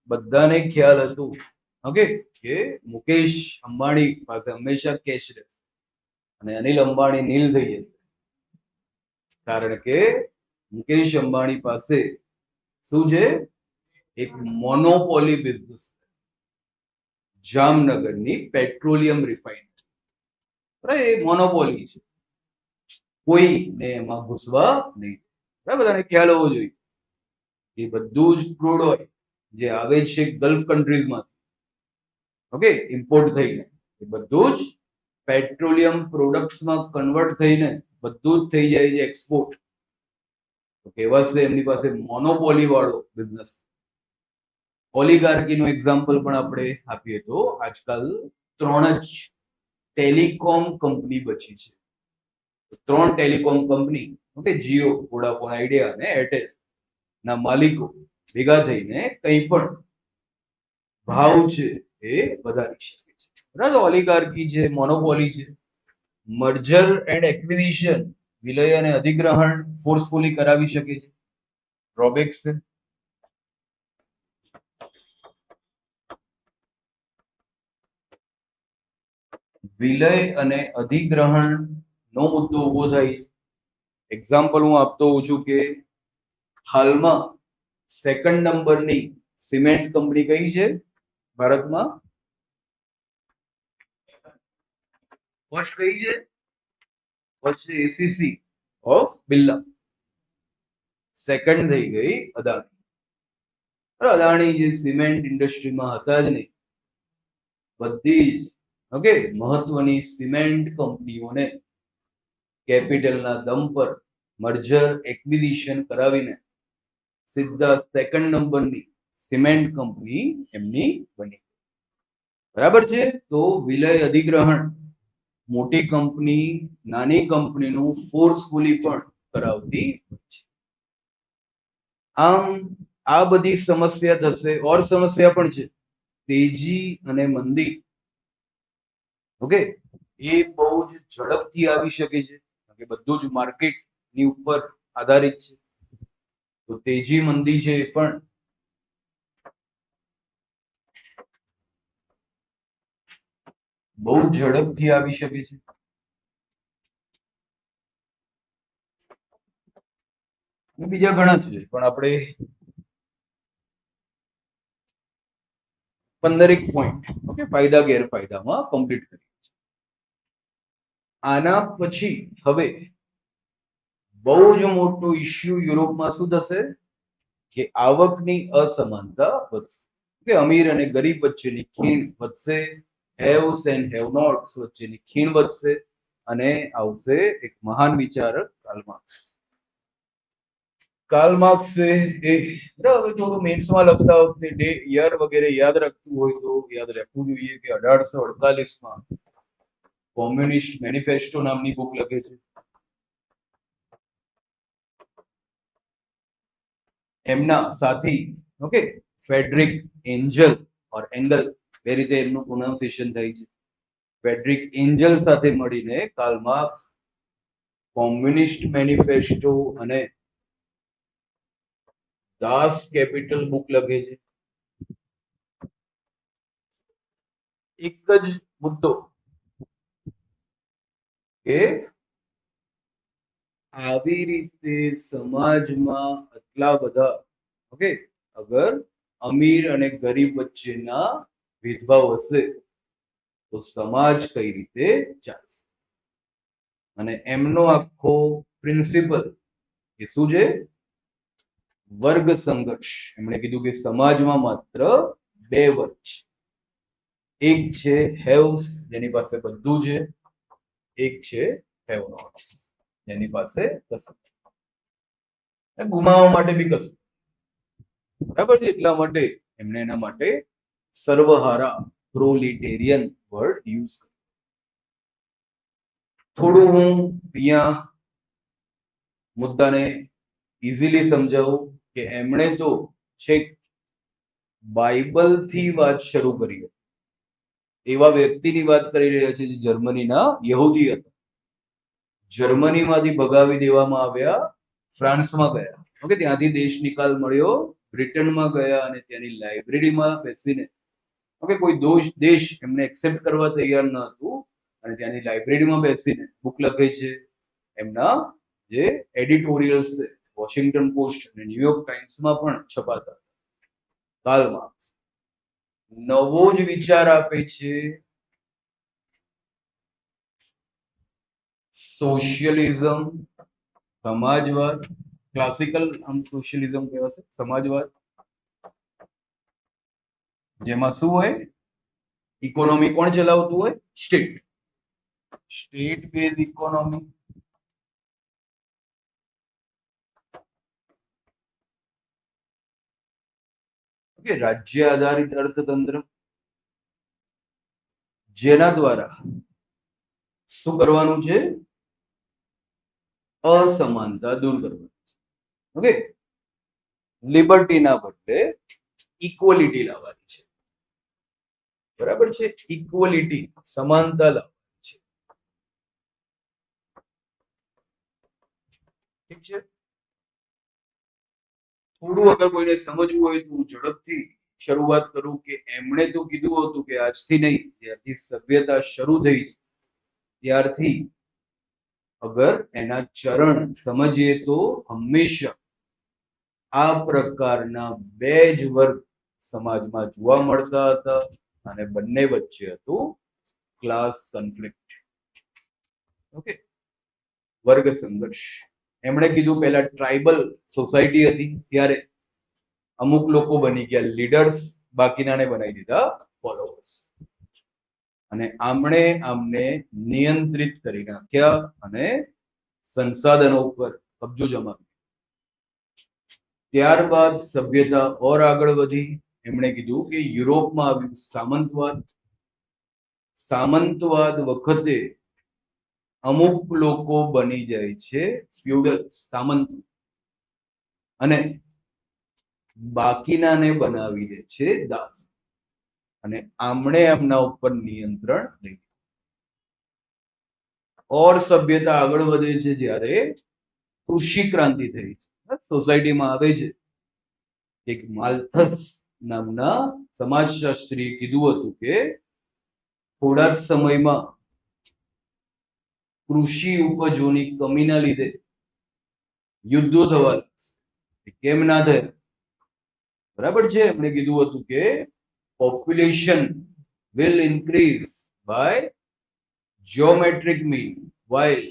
બધાને ખ્યાલ હતું, ઓકે, કે મુકેશ અંબાણી પાસે હંમેશા કેશ રહેશે અને અનિલ અંબાણી નીલ થઈ જશે, કારણ કે મુકેશ અંબાણી પાસે શું છે? એક મોનોપોલી બિઝનેસ, જામનગરની પેટ્રોલિયમ રિફાઇનરી. એ મોનોપોલી છે, કોઈને એમાં ઘૂસવા નહીં. બધાને ખ્યાલ હોવો જોઈએ એ બધું જ ક્રૂડ ઓઇલ જે આવે છે ગલ્ફ કન્ટ્રીઝમાંથી, ઓકે, ઇમ્પોર્ટ થઈને, એ બધું જ પેટ્રોલિયમ પ્રોડક્ટ્સમાં કન્વર્ટ થઈને બધું જ થઈ જાય છે એક્સપોર્ટ. તો કહેવાશે એમની પાસે મોનોપોલી વાળો બિઝનેસ. ઓલિગાર્કીનું એક્ઝામ્પલ પણ આપણે આપીએ તો આજકાલ 3 જ ટેલિકોમ કંપની બચી છે. 3 telecom company, okay, Jio, Vodafone idea અને એરટેલ ના માલિકો ભેગા થઈને કંઈ પણ ભાવ છે એ વધારી શકે છે. બરાબર, ઓલિગાર્કી છે, મોનોપોલી છે. મર્જર એન્ડ એક્વિઝિશન, વિલય અને અધિગ્રહણ ફોર્સફુલી કરાવી શકે છે. ડ્રોબેક્સ છે. વિલય અને અધિગ્રહણ નો મુદ્દો ઉભો થાય છે. એક્ઝામ્પલ હું આપતો હોઉં છું કે હાલમાં 2nd નંબરની સિમેન્ટ કંપની કઈ છે ભારતમાં? ફર્સ્ટ કઈ છે? First ACC of Birla. 2nd થઈ ગઈ અદાણી. અદાણી જે સિમેન્ટ ઇન્ડસ્ટ્રીમાં હતા જ નહીં, બધી જ, ઓકે, મહત્વની સિમેન્ટ કંપનીઓને કેપિટલના દમ પર મર્જર એક્વિઝિશન કરાવીને સીધા 2nd નંબરની સિમેન્ટ કંપની એમની બની. બરાબર છે, તો વિલય અધિગ્રહણ મોટી કંપની નાની કંપનીનું ફોર્સફુલી પણ કરાવતી છે. આમ આ બધી સમસ્યા થશે. ઓર સમસ્યા પણ છે, તેજી અને મંદી. ઓકે, એ બહુ જ ઝડપથી આવી શકે છે, કે બધું જ માર્કેટની ઉપર આધારિત છે. તો તેજી મંદી છે એ પણ બહુ ઝડપથી આવી શકે છે. બીજા ઘણા છે, પણ આપણે 15 પોઈન્ટ, ઓકે, ફાયદા ગેરફાયદામાં કમ્પ્લીટ કરીએ છીએ. આના પછી હવે બહુ જ મોટો ઇશ્યુ યુરોપમાં શું થશે કે આવકની અસમાનતા વધશે, કે અમીર અને ગરીબ વચ્ચેની ખીણ વધશે, હેવ્સ એન્ડ હેવ નોટ્સ વચ્ચેની ખીણ વધશે અને આવશે એક મહાન વિચારક કાર્લ માર્ક્સ એ બરાબર, થોડું મેન્સમાં લખતા વખતે ડે યર વગેરે યાદ રાખતું હોય તો યાદ રાખવું જોઈએ કે 1848માં કોમ્યુનિસ્ટ મેનિફેસ્ટો નામની બુક લખે છે. એમના સાથી, ઓકે, ફેડરિક એન્જલ ઓર એંગલ બે રીતે એમનું પ્રોનાઉન્સિએશન થાય છે. ફ્રેડરિક એન્જલ સાથે મળીને કાર્લ માર્ક્સ કોમ્યુનિસ્ટ મેનિફેસ્ટો અને દાસ કેપિટલ બુક લખે છે. એક જ મુદ્દો કે આવી રીતે સમાજમાં આટલા બધા ઓકે અગર અમીર અને ગરીબ વચ્ચેના ભેદભાવ હશે તો સમાજ કઈ રીતે ચાલશે. અને એમનો આખો પ્રિન્સિપલ એ શું છે? વર્ગ સંઘર્ષ. એમણે કીધું કે સમાજમાં માત્ર બે વર્ગ છે. એક છે હેવ્સ જેની પાસે બધું છે, એક છે હેવ નોટ્સ જેની પાસે કશું ગુમાવવા માટે બી કશું. બરાબર છે. એટલા માટે એમણે એના માટે સર્વહારા પ્રોલિટેરિયન વર્ડ યુઝ કર્યો. થોડું હું અહીંયા મુદ્દાને ઇઝીલી સમજાવું કે એમણે તો છેક બાઇબલ થી વાત શરૂ કરી. એવા વ્યક્તિની વાત કરી રહ્યા છે જે જર્મનીના યહૂદી હતા. જર્મનીમાંથી ભગાવી દેવામાં આવ્યા, ફ્રાન્સમાં ગયા. ઓકે, ત્યાંથી દેશ નિકાલ મળ્યો, બ્રિટનમાં ગયા અને ત્યાંની લાઇબ્રેરીમાં બેસીને ઓકે કોઈ દેશ એમને એક્સેપ્ટ કરવા તૈયાર ન હતું અને ત્યાંની લાઇબ્રેરીમાં બેસીને બુક લખે છે. એમના જે એડિટોરિયલ્સ છે વોશિંગ્ટન પોસ્ટ અને ન્યુયોર્ક ટાઈમ્સમાં પણ છપાતા. કાર્લ માર્ક્સ નવો જ વિચાર આપે છે. સોશિયલિઝમ, સમાજવાદ, ક્લાસિકલ આમ સોશિયલિઝમ કહેવાશે, સમાજવાદ, જેમાં શું હોય? ઇકોનોમી કોણ ચલાવતું હોય? State. State base economy. Okay, રાજ્ય આધારિત અર્થતંત્ર જેના દ્વારા શું કરવાનું છે? અસમાનતા દૂર કરવાની છે. ઓકે, લિબર્ટીના બદલે ઇક્વલિટી લાવવાની છે. બરાબર છે? ઇક્વલિટી, સમાનતા લાવવાની છે. ઠીક છે. થોડું અગર કોઈને સમજવું હોય તો ઝડપથી શરૂઆત કરું કે એમણે તો કીધું હતું કે આજથી નહીં, જ્યારથી સભ્યતા શરૂ થઈ ત્યારથી અગર એના ચરણ સમજીએ તો હંમેશા આ પ્રકારના બે જ વર્ગ સમાજમાં જોવા મળતા હતા અને બંને વચ્ચે હતું ક્લાસ કોન્ફ્લિક્ટ. ઓકે, વર્ગ સંઘર્ષ. એમણે કીધું પહેલા ટ્રાઇબલ સોસાયટી હતી ત્યારે અમુક લોકો બની ગયા લીડર્સ, બાકીનાને બનાવી દીધા ફોલોઅર્સ. અને આમને નિયંત્રિત કરી નાખ્યા અને સંસાધનો ઉપર કબજો જમાવ્યો. ત્યારબાદ સભ્યતા ઓર આગળ વધી. એમણે કીધું કે યુરોપમાં આવ્યું સામંતવાદ. સામંતવાદ વખતે અમુક લોકો બની જાય છે ફ્યુડલ સામંત અને બાકીનાને બનાવી દે છે દાસ. અને આમણે એમના ઉપર નિયંત્રણ લઈ. ઓર સભ્યતા આગળ વધે છે જ્યારે કૃષિ ક્રાંતિ થઈ. સોસાયટીમાં આવે છે એક માલ્થસ નામના સમાજશાસ્ત્રીએ કીધું હતું કે થોડાક સમયમાં કૃષિ ઉપજોની કમીના લીધે યુદ્ધો થવા લાગશે. કેમ ના થાય? બરાબર છે. એમણે કીધું હતું કે population will increase by geometric mean while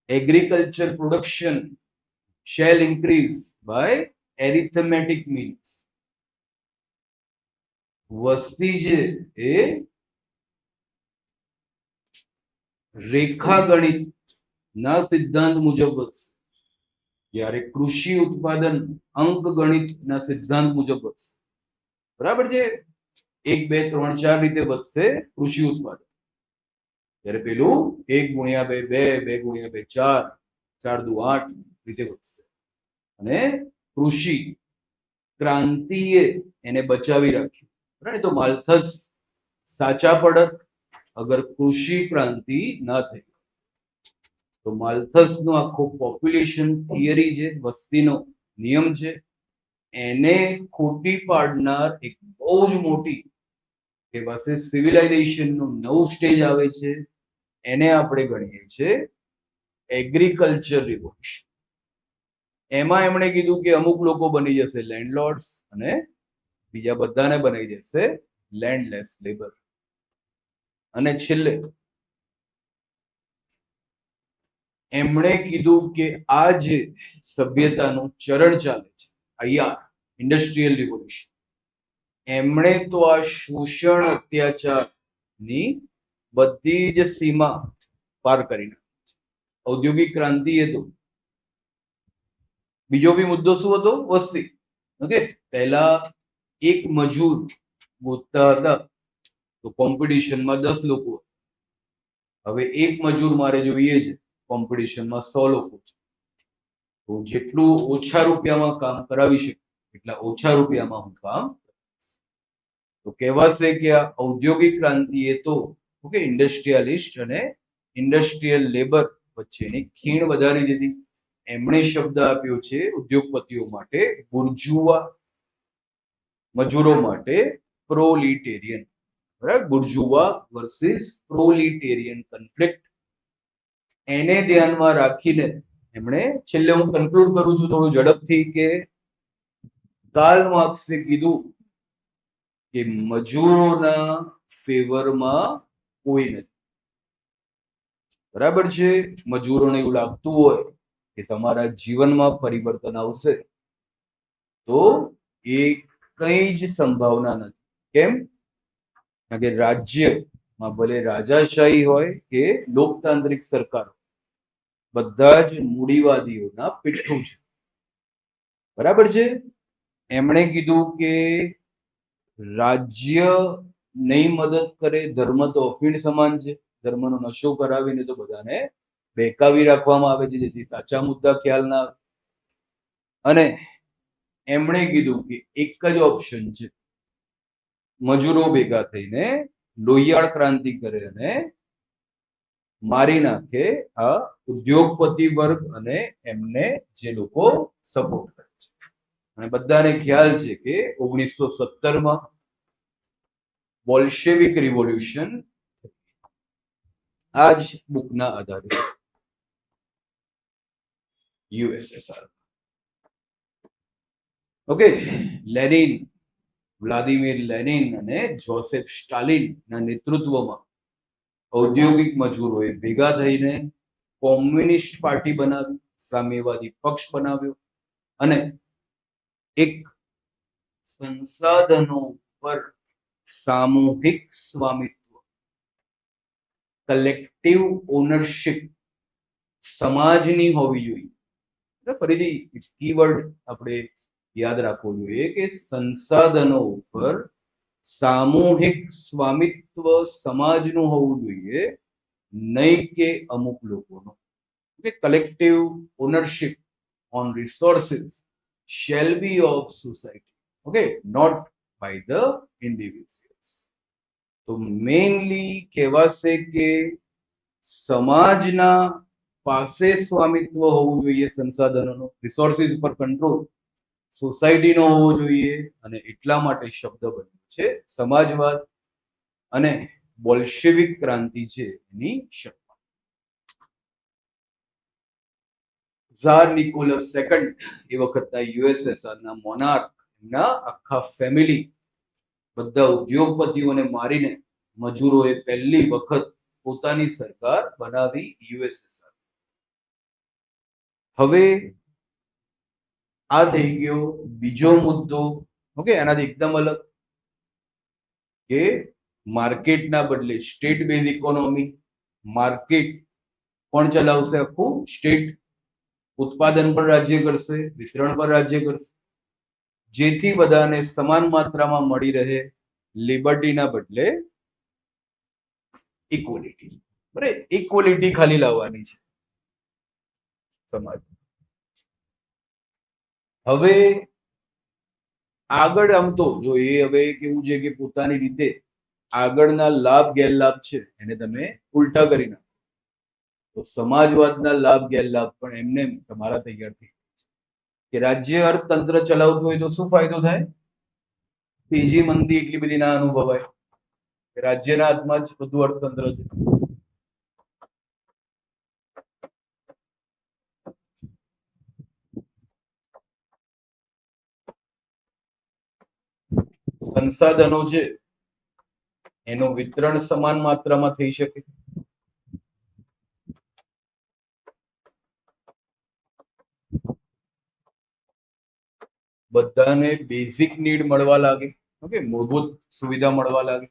agriculture production shall increase by arithmetic means. વસ્તી છે એ રેખાગણિત ના સિદ્ધાંત મુજબ વધશે, જ્યારે કૃષિ ઉત્પાદન અંકગણિત ના સિદ્ધાંત મુજબ વધશે. બરાબર છે. 1 2 3 4 રીતે વધશે કૃષિ ઉત્પાદન, ત્યારે પેલું 1 ગુણ્યા 2 2 2 ગુણ્યા 2 4 4 દુ 8 રીતે વધશે. અને કૃષિ ક્રાંતિએ એને બચાવી રાખ્યું. બરાબર, તો માલથસ સાચા પડત અગર કૃષિ ક્રાંતિ ના થઈ. તો માલથસ નો આખો પોપ્યુલેશન થિયરી છે, વસ્તીનો નિયમ છે, એને ખોટી પાડનાર એક બહુ જ મોટી કે પાસે સિવિલાઇઝેશન નું નવું સ્ટેજ આવે છે, એને આપણે ગણીએ છીએ એગ્રીકલ્ચર રિવોલ્યુશન. એમાં એમણે કીધું કે અમુક લોકો બની જશે લેન્ડલોર્ડ્સ અને બીજા બધાને બનાવી દેશે લેન્ડલેસ લેબર. અને છેલ્લે એમણે કીધું કે આ જે સભ્યતાનું ચરણ ચાલે છે આઈઆર ઇન્ડસ્ટ્રીયલ રિવોલ્યુશન, એમણે તો આ શોષણ અત્યાચારની બધી જ સીમા પાર કરી નાખી છે. ઔદ્યોગિક ક્રાંતિ એ તો બીજો બી મુદ્દો શું હતો? વસ્તી. ઓકે, પહેલા એક મજૂર ગોતતા હતા તો કોમ્પિટિશનમાં 10 લોકો, હવે એક મજૂર મારે જોઈએ છે, કોમ્પિટિશનમાં 100 લોકો છે. તો જેટલું ઓછા રૂપિયામાં કામ કરાવી શકે એટલા ઓછા રૂપિયામાં હું કામ. તો કહેવાશે કે આ ઔદ્યોગિક ક્રાંતિ એ તો ઓકે ઇન્ડસ્ટ્રીયાલિસ્ટ અને ઇન્ડસ્ટ્રીયલ લેબર વચ્ચેની ખીણ વધારી દીધી. એમણે શબ્દ આપ્યો છે ઉદ્યોગપતિઓ માટે બુર્જુઆ, મજૂરો માટે પ્રોલિટેરિયન. બરાબર, બુર્જુઆ વર્સિસ પ્રોલિટેરિયન કોન્ફ્લિક્ટ. એને ધ્યાનમાં રાખીને એમણે છેલ્લે હું કન્ક્લુડ કરું છું થોડું ઝડપથી કે કાર્લ માર્ક્સે કીધું કે મજૂરોના ફેવરમાં કોઈ નથી. બરાબર છે, મજૂરોને એવું લાગતું હોય કે તમારા જીવનમાં પરિવર્તન આવશે તો એ કઈ જ સંભાવના નથી. કેમ? કારણ કે રાજ્યમાં ભલે રાજાશાહી હોય કે લોકતાંત્રિક સરકાર, બધા જ મૂડીવાદીઓના પીઠું છે. બરાબર છે. એમણે કીધું કે રાજ્ય નહીં મદદ કરે, ધર્મ તો અફીણ સમાન છે, ધર્મનો નશો કરાવીને તો બધાને બેકાવી રાખવામાં આવે છે જેથી સાચા મુદ્દા ખ્યાલ ના આવે. અને એમણે કીધું કે એક જ ઓપ્શન છે, મજૂરો ભેગા થઈને લોહિયાળ ક્રાંતિ કરે અને મારી નાખે આ ઉદ્યોગપતિ વર્ગ અને એમને જે લોકો સપોર્ટ કરે છે. અને બધાને ખ્યાલ છે કે 1917માં બોલ્શેવિક રિવોલ્યુશન આ જ બુકના આધારે USSR. Okay, Lenin, Vladimir Lenin અને જોસેફ સ્ટાલિનના નેતૃત્વમાં ઔદ્યોગિક મજૂરોએ ભેગા થઈને કોમ્યુનિસ્ટ પાર્ટી બનાવી, સામ્યવાદી પક્ષ બનાવ્યો અને એક સંસાધનો પર સામૂહિક સ્વામિત્વ, કલેક્ટિવ ઓનરશિપ સમાજની હોવી જોઈએ. ફરીથી કીવર્ડ આપણે યાદ રાખવો જોઈએ કે સંસાધનો ઉપર સામૂહિક સ્વામિત્વ સમાજનું હોવું જોઈએ, નહીં કે અમુક લોકોનું. Collective ownership on resources shall be of society, okay, not by the individuals. તો મેઇનલી કહેવાશે કે સમાજના પાસે સ્વામિત્વ હોવું જોઈએ, સંસાધનોનો, રિસોર્સિસ પર કંટ્રોલ સોસાયટીનો હોવો જોઈએ. અને એટલા માટે શબ્દ બન્યો છે સમાજવાદ અને બોલ્શેવિક ક્રાંતિ છે એની શરૂઆત. ઝાર નિકોલસ સેકન્ડ એ વખતના યુએસએસઆરના મોનાર્ક, ના આખા ફેમિલી બધા ઉદ્યોગપતિઓને મારીને મજૂરોએ પહેલી વખત પોતાની સરકાર બનાવી યુએસએસઆર. હવે આ થઈ ગયો બીજો મુદ્દો. ઓકે, આનાથી એકદમ અલગ કે માર્કેટના બદલે સ્ટેટ બેઝ ઇકોનોમી. માર્કેટ કોણ ચલાવશે? આખું સ્ટેટ. ઉત્પાદન પર રાજ્ય કરશે, વિતરણ પર રાજ્ય કરશે, જેથી બધાને સમાન માત્રામાં મળી રહે. લિબર્ટીના બદલે ઇક્વલિટી. બરાબર, ઇક્વલિટી ખાલી લાવવાની છે સમાજ. હવે આગળ આમ તો જો એ હવે કેવું છે કે પોતાની રીતે આગળના લાભ ગેરલાભ છે એને તમે ઉલટા કરી નાખો, તો સમાજવાદના લાભ ગેરલાભ પણ એમને તમારા તૈયાર થઈ કે રાજ્ય અર્થતંત્ર ચલાવતું હોય તો શું ફાયદો થાય? ત્રીજી મંદી એટલી બધી ના અનુભવાય, રાજ્યના હાથમાં જ બધું અર્થતંત્ર છે. સંસાધનો છે એનું વિતરણ સમાન માત્રામાં થઈ શકે, બધાને બેઝિક નીડ મળવા લાગે, ઓકે, મૂળભૂત સુવિધા મળવા લાગે,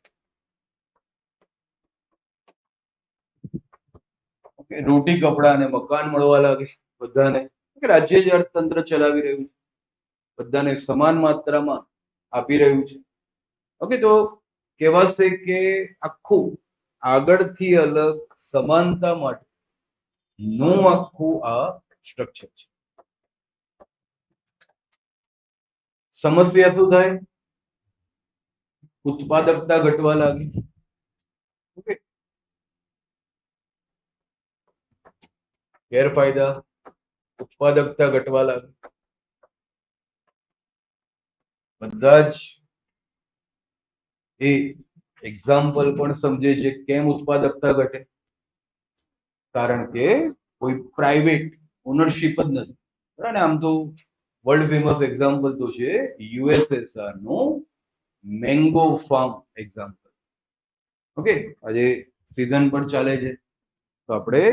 ઓકે, રોટી કપડા અને મકાન મળવા લાગે બધાને, રાજ્ય જ અર્થતંત્ર ચલાવી રહ્યું છે, બધાને સમાન માત્રામાં આપી રહ્યું છે. ઓકે, તો કહેવાશે કે આખું આગળથી અલગ સમાનતા માટે નું આખું આ સ્ટ્રક્ચર છે. સમસ્યા શું થાય? ઉત્પાદકતા ઘટવા લાગી. ઓકે, ગેરફાયદા, ઉત્પાદકતા ઘટવા લાગી. બધા જ એ એક્ઝામ્પલ પણ સમજે છે કેમ ઉત્પાદકતા ઘટે, કારણ કે કોઈ પ્રાઇવેટ ઓનરશિપ જ નથી. બરાબર ને? આમ તો વર્લ્ડ ફેમસ એક્ઝામ્પલ તો છે યુએસએસઆર નું મેંગો ફાર્મ એક્ઝામ્પલ. ઓકે, આજે સીઝન પણ ચાલે છે તો આપણે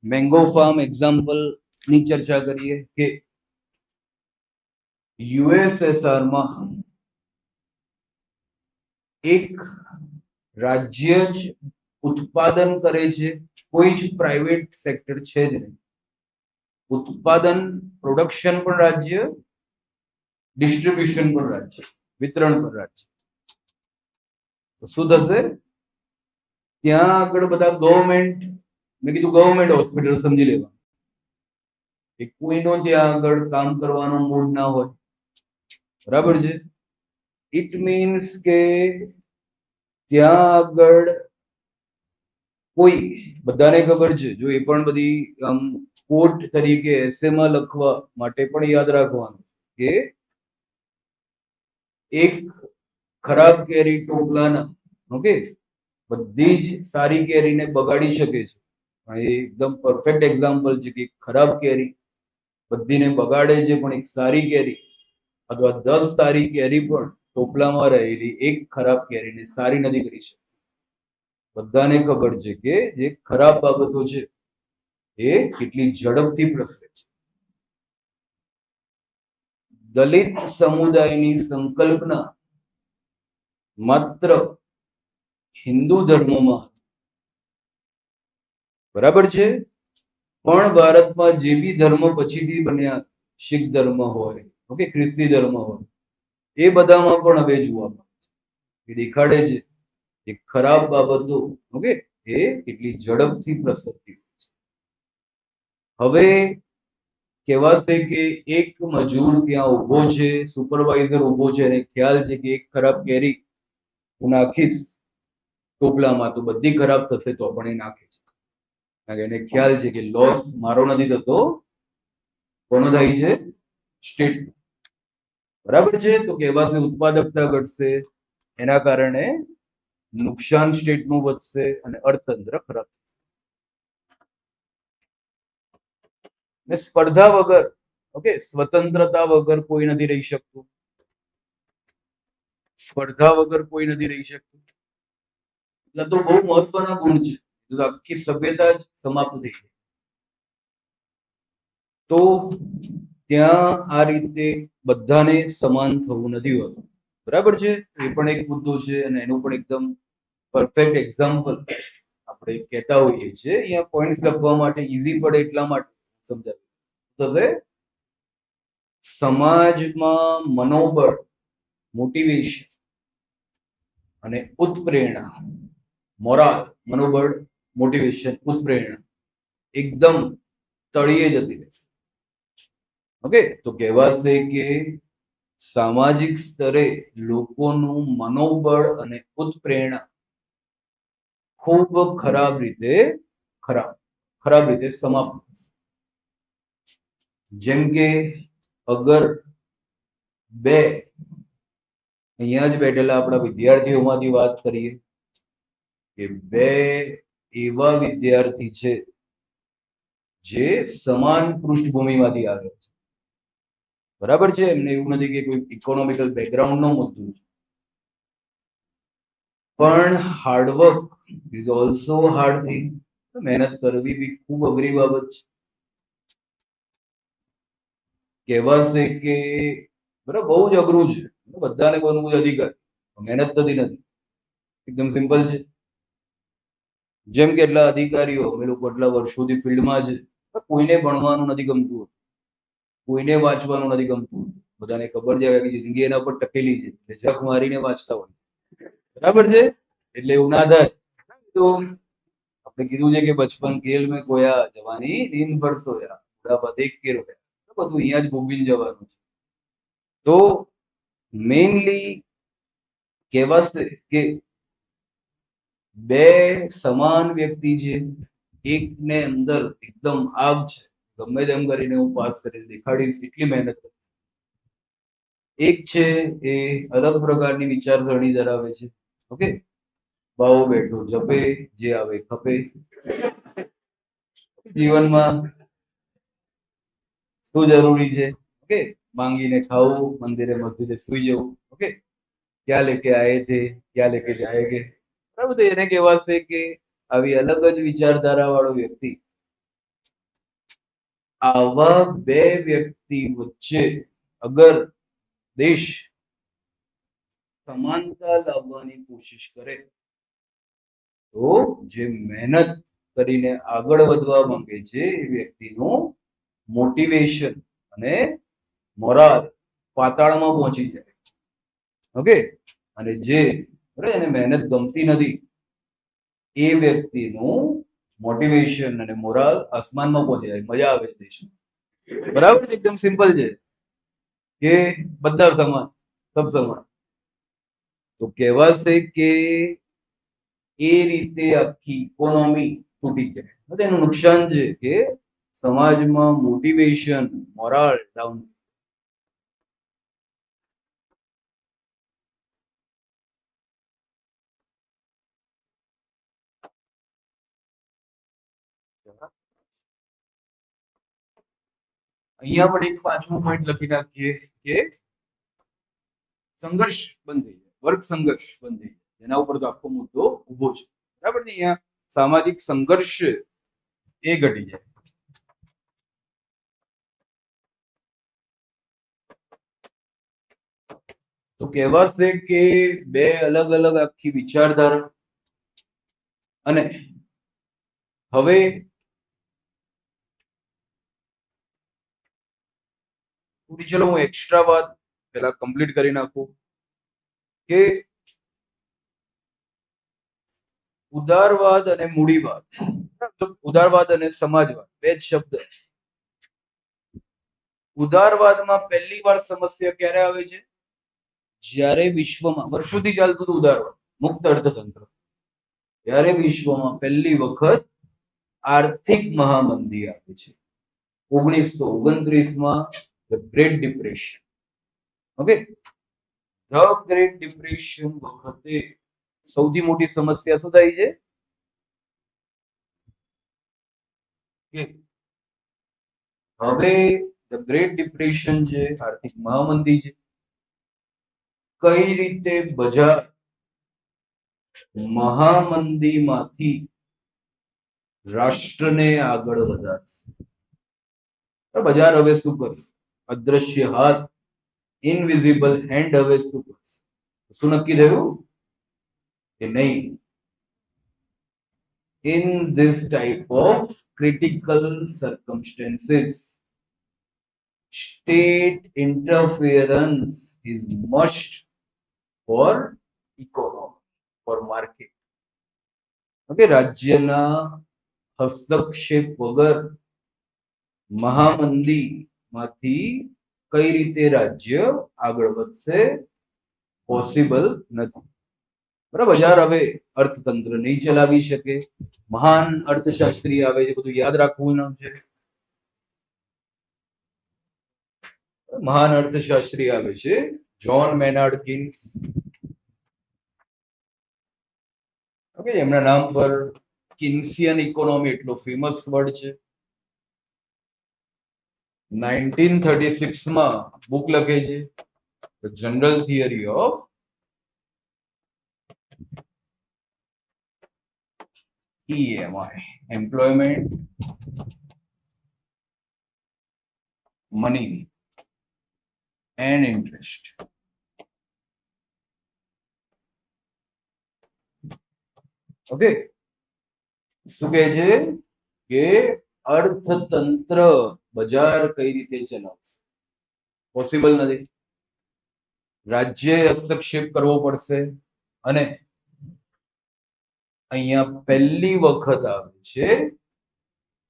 મેંગો ફાર્મ એક્ઝામ્પલ ની ચર્ચા કરીએ કે યુએસએસઆર માં એક રાજ્ય જ ઉત્પાદન કરે છે, કોઈ જ પ્રાઇવેટ સેક્ટર છે જ નહીં. ઉત્પાદન પ્રોડક્શન પણ રાજ્ય, ડિસ્ટ્રીબ્યુશન પણ રાજ્ય, વિતરણ પણ રાજ્ય. શું થશે? ત્યાં આગળ બધા ગવર્મેન્ટ, મેં કીધું ગવર્મેન્ટ હોસ્પિટલ સમજી લેવા, કોઈનો ત્યાં આગળ કામ કરવાનો મૂડ ના હોય, બરાબર છે? ઇટ મીન્સ કે ત્યાં આગળ કોઈ, બધાને ખબર છે, જો એ પણ બધી આમ કોટ તરીકે એસેમાં લખવા માટે પણ યાદ રાખવાનું કે એક ખરાબ કેરી ટોપલાના, ઓકે, બધી જ સારી કેરીને બગાડી શકે છે. એકદમ પરફેક્ટ એક્ઝામ્પલ છે કે ખરાબ કેરી બધીને બગાડે છે, પણ એક સારી કેરી અથવા 10 સારી કેરી પણ ટોપલામાં રહેલી એક ખરાબ કેરીને સારી નથી કરી શકતી. બધાને ખબર છે કે જે ખરાબ બાબતો છે એ કેટલી ઝડપથી પ્રસરે છે. દલિત સમુદાયની સંકલ્પના માત્ર હિન્દુ ધર્મમાં, બરાબર છે, પણ ભારતમાં જે બી ધર્મ પછીથી બન્યા, શીખ ધર્મ હોય, ઓકે, ખ્રિસ્તી ધર્મ હોય, એ બધામાં પણ હવે જોવા મળે છે. એ દેખાડે છે કે ખરાબ બાબતો, ઓકે, એ કેટલી ઝડપથી પ્રસરતી હોય છે. હવે કહેવાશે કે એક મજૂર ત્યાં ઉભો છે, સુપરવાઇઝર ઉભો છે, અને ખ્યાલ છે કે એક ખરાબ કેરી હું નાખીશ ટોપલામાં તો બધી ખરાબ થશે, તો પણ એ નાખે છે, કારણ કે એને ખ્યાલ છે કે લોસ મારો નથી થતો, કોનો થાય છે? સ્ટેટ. બરાબર છે? તો કહેવાશે ઉત્પાદકતા ઘટશે, એના કારણે નુકસાન સ્ટેટનું વધશે અને અર્થતંત્ર ખરાબ થશે. ને સ્પર્ધા વગર, ઓકે, સ્વતંત્રતા વગર કોઈ નથી રહી શકતું, સ્પર્ધા વગર કોઈ નથી રહી શકતું. એટલે તો બહુ મહત્વના ગુણ છે, તો આખી સભ્યતા જ સમાપ્ત થઈ ગઈ. તો ત્યાં આ રીતે બધાને સમાન થવું નથી હોતું, બરાબર છે? એ પણ એક મુદ્દો છે અને એનું પણ એકદમ પરફેક્ટ એક્ઝામ્પલ આપણે કહેતા હોઈએ છીએ. અહીંયા પોઈન્ટ્સ લખવા માટે ઈઝી પડે એટલા માટે સમજાવ્યું થશે. સમાજમાં મનોબળ, મોટિવેશન અને ઉત્પ્રેરણા, મોરાલ, મનોબળ, મોટિવેશન, ઉત્પ્રેરણા એકદમ તળિયે જતી રહેશે. ઓકે, તો કહેવાશે કે સામાજિક સ્તરે લોકોનું મનોબળ અને ઉત્પ્રેરણા ખૂબ ખરાબ રીતે સમાપ્ત થશે. જેમ કે અગર બે અહીંયા જ બેઠેલા આપણા વિદ્યાર્થીઓમાંથી વાત કરીએ કે બે એવા વિદ્યાર્થી છે જે સમાન પૃષ્ઠભૂમિમાંથી આવે છે, બરાબર છે, એમને એવું નથી કે કોઈ ઇકોનોમિકલ બેકગ્રાઉન્ડ નો મુદ્દો છે, પણ hard work is also hard thing. મહેનત કરવી બી ખૂબ અઘરી બાબત છે. કહેવાશે કે બરાબર બહુ જ અઘરું છે, બધાને બનવું જ અધિકાર, મહેનત થતી નથી. એકદમ સિમ્પલ છે. જેમ કે એટલા અધિકારીઓ અમે લોકો એટલા વર્ષોથી ફિલ્ડમાં છે, કોઈને ભણવાનું નથી ગમતું, કોઈને વાંચવાનું નથી ગમતું, બધાને ખબર છે કે જિંદગી એના પર ટકેલી છે, જખ મારીને વાંચતા હોય, બરાબર છે. એટલે એવું ના થાય. તો આપણે કીધું છે કે બચપન ખેલ મેં ખોયા, જવાની નીંદ પર સોયા, બુઢાપા દેખ કે રોયા. બધું અહીંયા જ ભોગવીને જવાનું છે. તો મેઇનલી કહેવાશે કે બે સમાન વ્યક્તિ છે, એકને અંદર એકદમ આગ છે, ગમે તેમ કરીને હું પાસ કરી દેખાડીશ એટલી મહેનત કરીશ. એક છે એ અલગ પ્રકારની વિચારસરણી ધરાવે છે. ઓકે, બાવો બેઠો જપે, જે આવે ખપે. જીવનમાં શું જરૂરી છે? ઓકે, માંગીને ખાવું, મંદિરે મસ્જિદે સુઈ જવું. ઓકે, ક્યાં લેકે આયે થે, ક્યાં લેકે જાયેંગે. બરાબર, તો એને કહેવાશે કે આવી અલગ જ વિચારધારા વાળો વ્યક્તિ. આવા બે વ્યક્તિ વચ્ચે અગર દેશ સમાનતા લાવવાની કોશિશ કરે તો જે મહેનત કરીને આગળ વધવા માંગે છે એ વ્યક્તિનું મોટિવેશન અને મોરાલ પાતાળમાં પહોંચી જાય. ઓકે, અને જે એને મહેનત ગમતી નથી એ વ્યક્તિનું મોટિવેશન અને મોરાલ આસમાનમાં પહોંચી જાય, મજા આવે છે દેશમાં. બરાબર, એકદમ સિમ્પલ છે કે બધા સમાન, સબ સમાન. તો કહેવાશે કે એ રીતે આખી ઇકોનોમી તૂટી જાય. એનું નુકસાન છે કે સમાજમાં મોટિવેશન, મોરાલ ડાઉન. અહીંયા પણ એક પાછું પોઈન્ટ લખી નાખીએ કે સંઘર્ષ બંધ થઈ જાય, વર્ગ સંઘર્ષ બંધ થઈ જાય, એના ઉપર તો આખો મુદ્દો ઉભો છે. બરાબર ને, અહીંયા સામાજિક સંઘર્ષ એ ઘટી જાય. તો કહેવાશે કે બે અલગ અલગ આખી વિચારધારા, અને હવે ચલો હું એક્સ્ટ્રા વાત પેલા કમ્પ્લીટ કરી નાખું કે ઉદારવાદ અને મૂડીવાદ, ઉદારવાદ અને સમાજવાદ બે જ શબ્દ. ઉદારવાદમાં પહેલી વાર સમસ્યા ક્યારે આવે છે? જ્યારે વિશ્વમાં વર્ષોથી ચાલતું હતું ઉદારવાદ, મુક્ત અર્થતંત્ર, ત્યારે વિશ્વમાં પહેલી વખત આર્થિક મહામંદી આવે છે 1929માં, the Great Depression. Okay, the Great Depression વખતે સૌથી મોટી સમસ્યા શું થાય છે કે હવે ધ ગ્રેટ ડિપ્રેશન છે, આર્થિક મહામંદી છે, કઈ રીતે બજાર મહામંદીમાંથી રાષ્ટ્રને આગળ વધારશે. બજાર હવે શું કરશે? અદ્રશ્ય હાથ, ઇનવિઝિબલ હેન્ડ હવે શું કરશે? શું નક્કી થયું કે નહીં, in this type of critical circumstances, state interference is must for economy, for market. Okay, રાજ્યના હસ્તક્ષેપ વગર મહામંદીમાંથી કઈ રીતે રાજ્ય આગળ વધશે પોસિબલ નથી. બરાબર, બજાર હવે અર્થતંત્ર નહીં ચલાવી શકે. મહાન અર્થશાસ્ત્રી આવે છે, બધું યાદ રાખવું નામ છે. મહાન અર્થશાસ્ત્રી આવે છે જ્હોન મેનાર્ડ કિન્સ. ઓકે, એમના નામ પર કિન્સિયન ઇકોનોમી એટલો ફેમસ વર્ડ છે. 1936 માં બુક લખે છે general theory of EMI, employment, money and interest. Okay, શું કહે છે કે અર્થતંત્ર બજાર કઈ રીતે ચલાવશે પોસિબલ નથી. રાજ્ય હસ્તક્ષેપ કરવો પડશે. અને અહીંયા પહેલી વખત આવે છે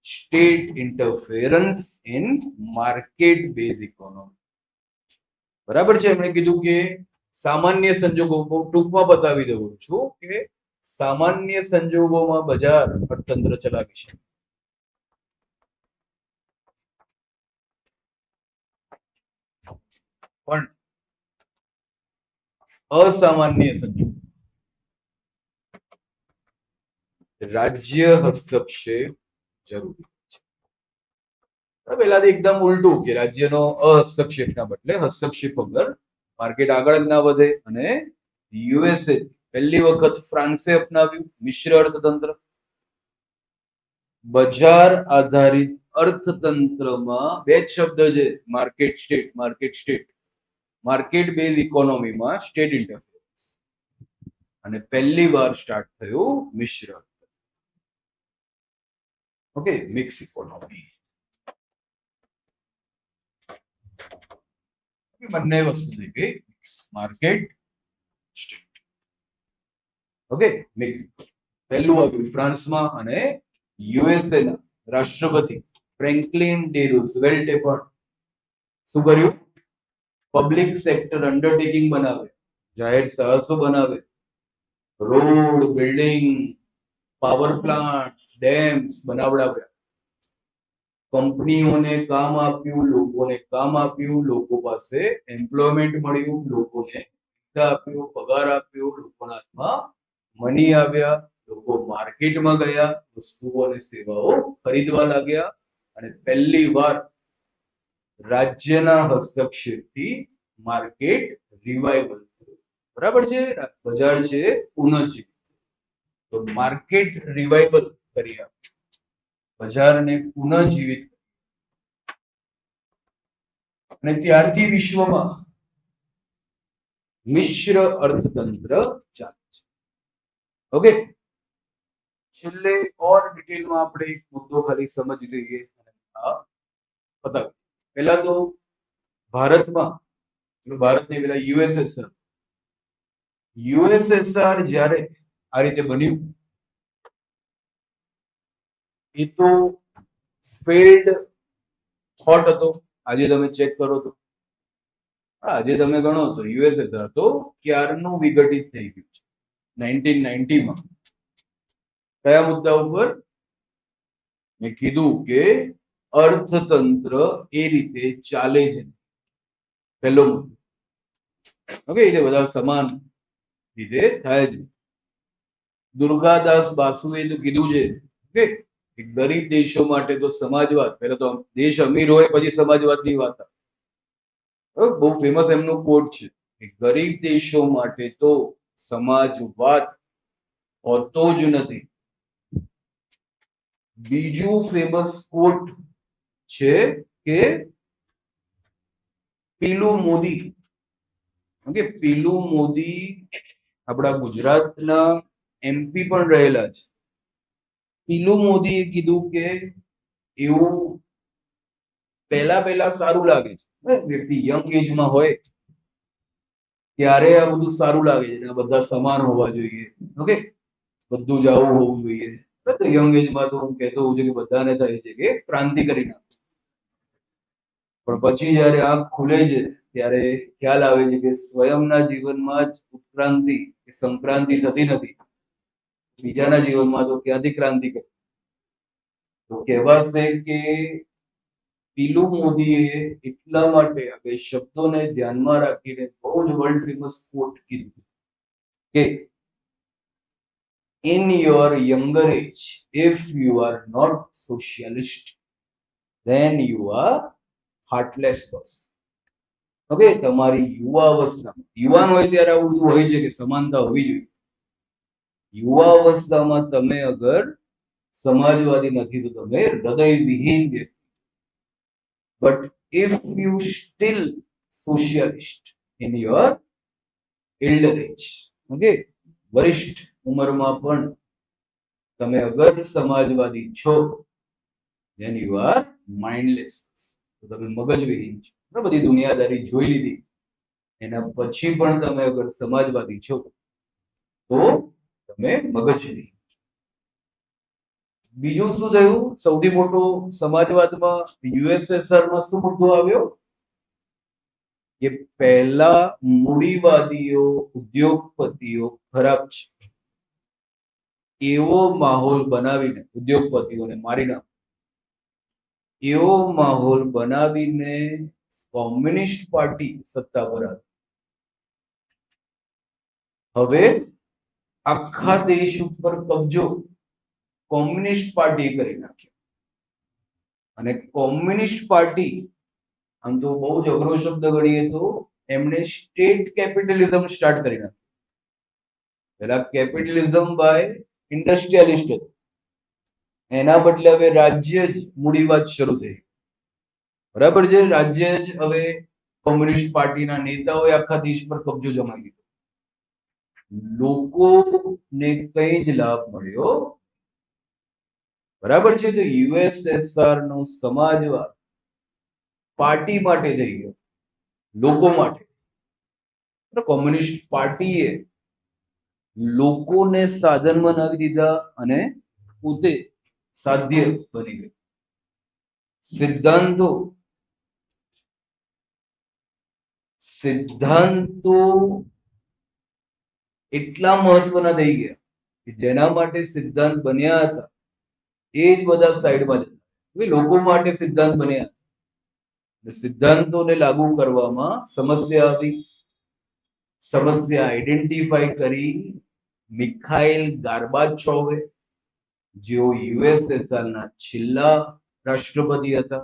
state interference in market base economy. બરાબર છે, એમણે કીધું કે સામાન્ય સંજોગો, બહુ ટૂંકમાં બતાવી દઉં છું કે સામાન્ય સંજોગોમાં બજાર અર્થતંત્ર ચલાવી છે. પણ અસામાન્ય સંજોગો રાજ્ય હસ્તક્ષેપ જરૂરી છે. પહેલાથી એકદમ ઉલટું કે રાજ્યનો અહસ્તક્ષેપના બદલે હસ્તક્ષેપ વગર માર્કેટ આગળ જ ના વધે. અને યુએસએ પહેલી વખત ફ્રાન્સે અપનાવ્યું મિશ્ર અર્થતંત્ર. બજાર આધારિત અર્થતંત્રમાં બે જ શબ્દ છે, માર્કેટ સ્ટેટ. માર્કેટ બેઝ ઇકોનોમીમાં સ્ટેટ ઇન્ટરફેરન્સ. અને પહેલી વાર સ્ટાર્ટ થયું મિશ્ર. Okay, mix economy. બંને વસ્તુ થઈ ગઈ, માર્કેટ સ્ટેટ. Okay, mix. પહેલું આવ્યું ફ્રાન્સમાં અને યુએસએ ના રાષ્ટ્રપતિ ફ્રેન્કલિન ડી રૂઝવેલ્ટે પણ શું કર્યું? પબ્લિક સેક્ટર અંડરટેકિંગ બનાવે, જાહેર સાહસો બનાવે, road, building, power plants, dams બનાવડાવ્યા. કંપનીઓને કામ આપ્યું, લોકોને કામ આપ્યું, લોકો પાસે એમ્પ્લોયમેન્ટ મળ્યું, લોકોને આપ્યું, પગાર આપ્યો, લોકોના હાથમાં મની આવ્યા, લોકો માર્કેટમાં ગયા, વસ્તુઓ અને સેવાઓ ખરીદવા લાગ્યા. અને પહેલી વાર રાજ્યના હસ્તક્ષેપથી માર્કેટ રિવાઇવલ થયું. બરાબર છે, બજાર છે પુનઃજીવિત. તો માર્કેટ રિવાઇવલ કરી આપ્યું, બજારને પુનઃજીવિત. અને ત્યારથી વિશ્વમાં મિશ્ર અર્થતંત્ર ચાલે છે. ઓકે, છેલ્લે ઓર ડિટેલમાં આપણે એક મુદ્દો ખાલી સમજી લઈએ. પહેલા તો ભારતમાં, ભારતની પેલા યુએસએસઆર જ્યારે આ રીતે બન્યું, એ તો ફેલ્ડ થોટ હતો. આજે તમે ચેક કરો તો, આજે તમે ગણો તો યુએસએસઆર તો ક્યારનું વિઘટિત થઈ ગયું છે. 1990 માં કયા મુદ્દા ઉપર? મેં કીધું કે અર્થતંત્ર એ રીતે ચાલે છે. પહેલો મુદ્દો. ઓકે, એ બધા સમાન રીતે થાય છે. દુર્ગાદાસ બાસુએ તો કીધું છે કે ગરીબ દેશો માટે તો સમાજવાદ, પહેલા તો દેશ અમીર હોય પછી સમાજવાદની વાત. બહુ ફેમસ એમનું કોટ છે કે ગરીબ દેશો માટે તો સમાજવાદ હોતો જ નથી. બીજું ફેમસ કોટ છે કે પીલું મોદી. ઓકે, પીલું મોદી આપણા ગુજરાતના એમપી પણ રહેલા છે. પીલું મોદીએ કીધું કે એવું પહેલા સારું લાગે છે, વ્યક્તિ યંગ એજમાં હોય ત્યારે આ બધું સારું લાગે છે, આ બધા સમાન હોવા જોઈએ. ઓકે, બધું જ આવું હોવું જોઈએ. યંગ એજમાં તો હું કહેતો હોઉં છું કે બધાને થાય છે કે ક્રાંતિ કરી નાખે. પણ પછી જ્યારે આંખ ખુલે છે ત્યારે ખ્યાલ આવે છે કે સ્વયંના જીવનમાં જ ઉત્ક્રાંતિ કે સંક્રાંતિ થતી નથી, બીજાના જીવનમાં તો ક્યાંથી ક્રાંતિ કરી. તો કહેવાશે કે પીલુ મોદીએ એટલા માટે આ બે શબ્દોને ધ્યાનમાં રાખીને બહુ જ વર્લ્ડ ફેમસ કોટ કીધું કે in your younger age, if you are not socialist, then you are heartless person. Okay, તમારી યુવા અવસ્થામાં, યુવાન હોય ત્યારે આવું બધું હોય છે કે સમાનતા હોવી જોઈએ. યુવા અવસ્થામાં તમે અગર સમાજવાદી નથી તો તમે હૃદયવિહીન વ્યક્તિ. But if you still socialist in your elder age, okay, વરિષ્ઠ ઉંમરમાં પણ તમે અગર સમાજવાદી છો, then you are mindless. તો તમે મગજવિહીન છો. બધી દુનિયાદારી જોઈ લીધી, એના પછી પણ તમે અગર સમાજવાદી છો તો તમે મગજવિહીન. બીજું શું થયું? સૌથી મોટો સમાજવાદમાં યુએસએસઆરમાં શું મુદ્દો આવ્યો કે પહેલા મૂડીવાદીઓ, ઉદ્યોગપતિઓ ખરાબ છે એવો માહોલ બનાવીને ઉદ્યોગપતિઓને મારી નાખો, એવો માહોલ બનાવીને કોમ્યુનિસ્ટ પાર્ટી સત્તા પર આવી. હવે આખા દેશ ઉપર કબજો કોમ્યુનિસ્ટ પાર્ટી કરી નાખ્યો. અને કોમ્યુનિસ્ટ પાર્ટી, આમ તો બહુ જ અઘરો શબ્દ ગણીએ તો, એમણે સ્ટેટ કેપિટલિઝમ સ્ટાર્ટ કરી નાખ્યું. પેલા કેપિટલિઝમ બાય ઇન્ડસ્ટ્રીયલિસ્ટ હતું, એના બદલે હવે રાજ્ય જ મૂડીવાદ શરૂ થઈ. બરાબર છે, રાજ્ય જ હવે કોમ્યુનિસ્ટ પાર્ટીના નેતાઓએ આખા દેશ પર કબજો જમાવી દીધો. લોકોને કઈ જ લાભ મળ્યો. બરાબર છે, તો યુએસએસઆર નો સમાજવાદ પાર્ટી માટે થઈ ગયો, લોકો માટે. કોમ્યુનિસ્ટ પાર્ટીએ લોકોને સાધન બનાવી દીધા અને પોતે સાધ્ય બની ગયું. સિદ્ધાંતો એટલા મહત્વના થઈ ગયા કે જેના માટે સિદ્ધાંત બન્યા હતા એ જ બધા સાઈડમાં જતા. લોકો માટે સિદ્ધાંત બન્યા, સિદ્ધાંતોને લાગુ કરવામાં સમસ્યા આવી. સમસ્યા આઈડેન્ટિફાઈ કરી મિખાઇલ ગોર્બાચોવે, જેઓ યુએસએસઆરના છેલ્લા રાષ્ટ્રપતિ હતા.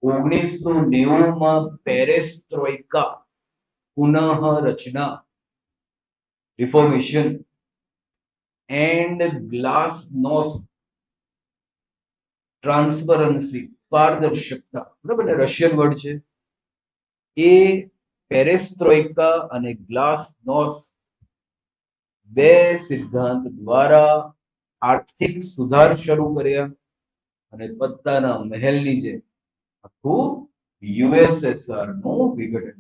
1990માં પેરેસ્ટ્રોઇકા પુનઃ રચના, રિફોર્મેશન એન્ડ ગ્લાસનોસ્ટ, ટ્રાન્સપરન્સી, પારદર્શકતા, બરાબર ને, રશિયન વર્ડ છે. એ પેરેસ્ટ્રોઇકા અને ગ્લાસનોસ્ટ બે સિદ્ધાંત દ્વારા આર્થિક સુધાર શરૂ કર્યા અને પત્તાના મહેલની જેમ આખું યુએસએસઆર નું વિઘટન,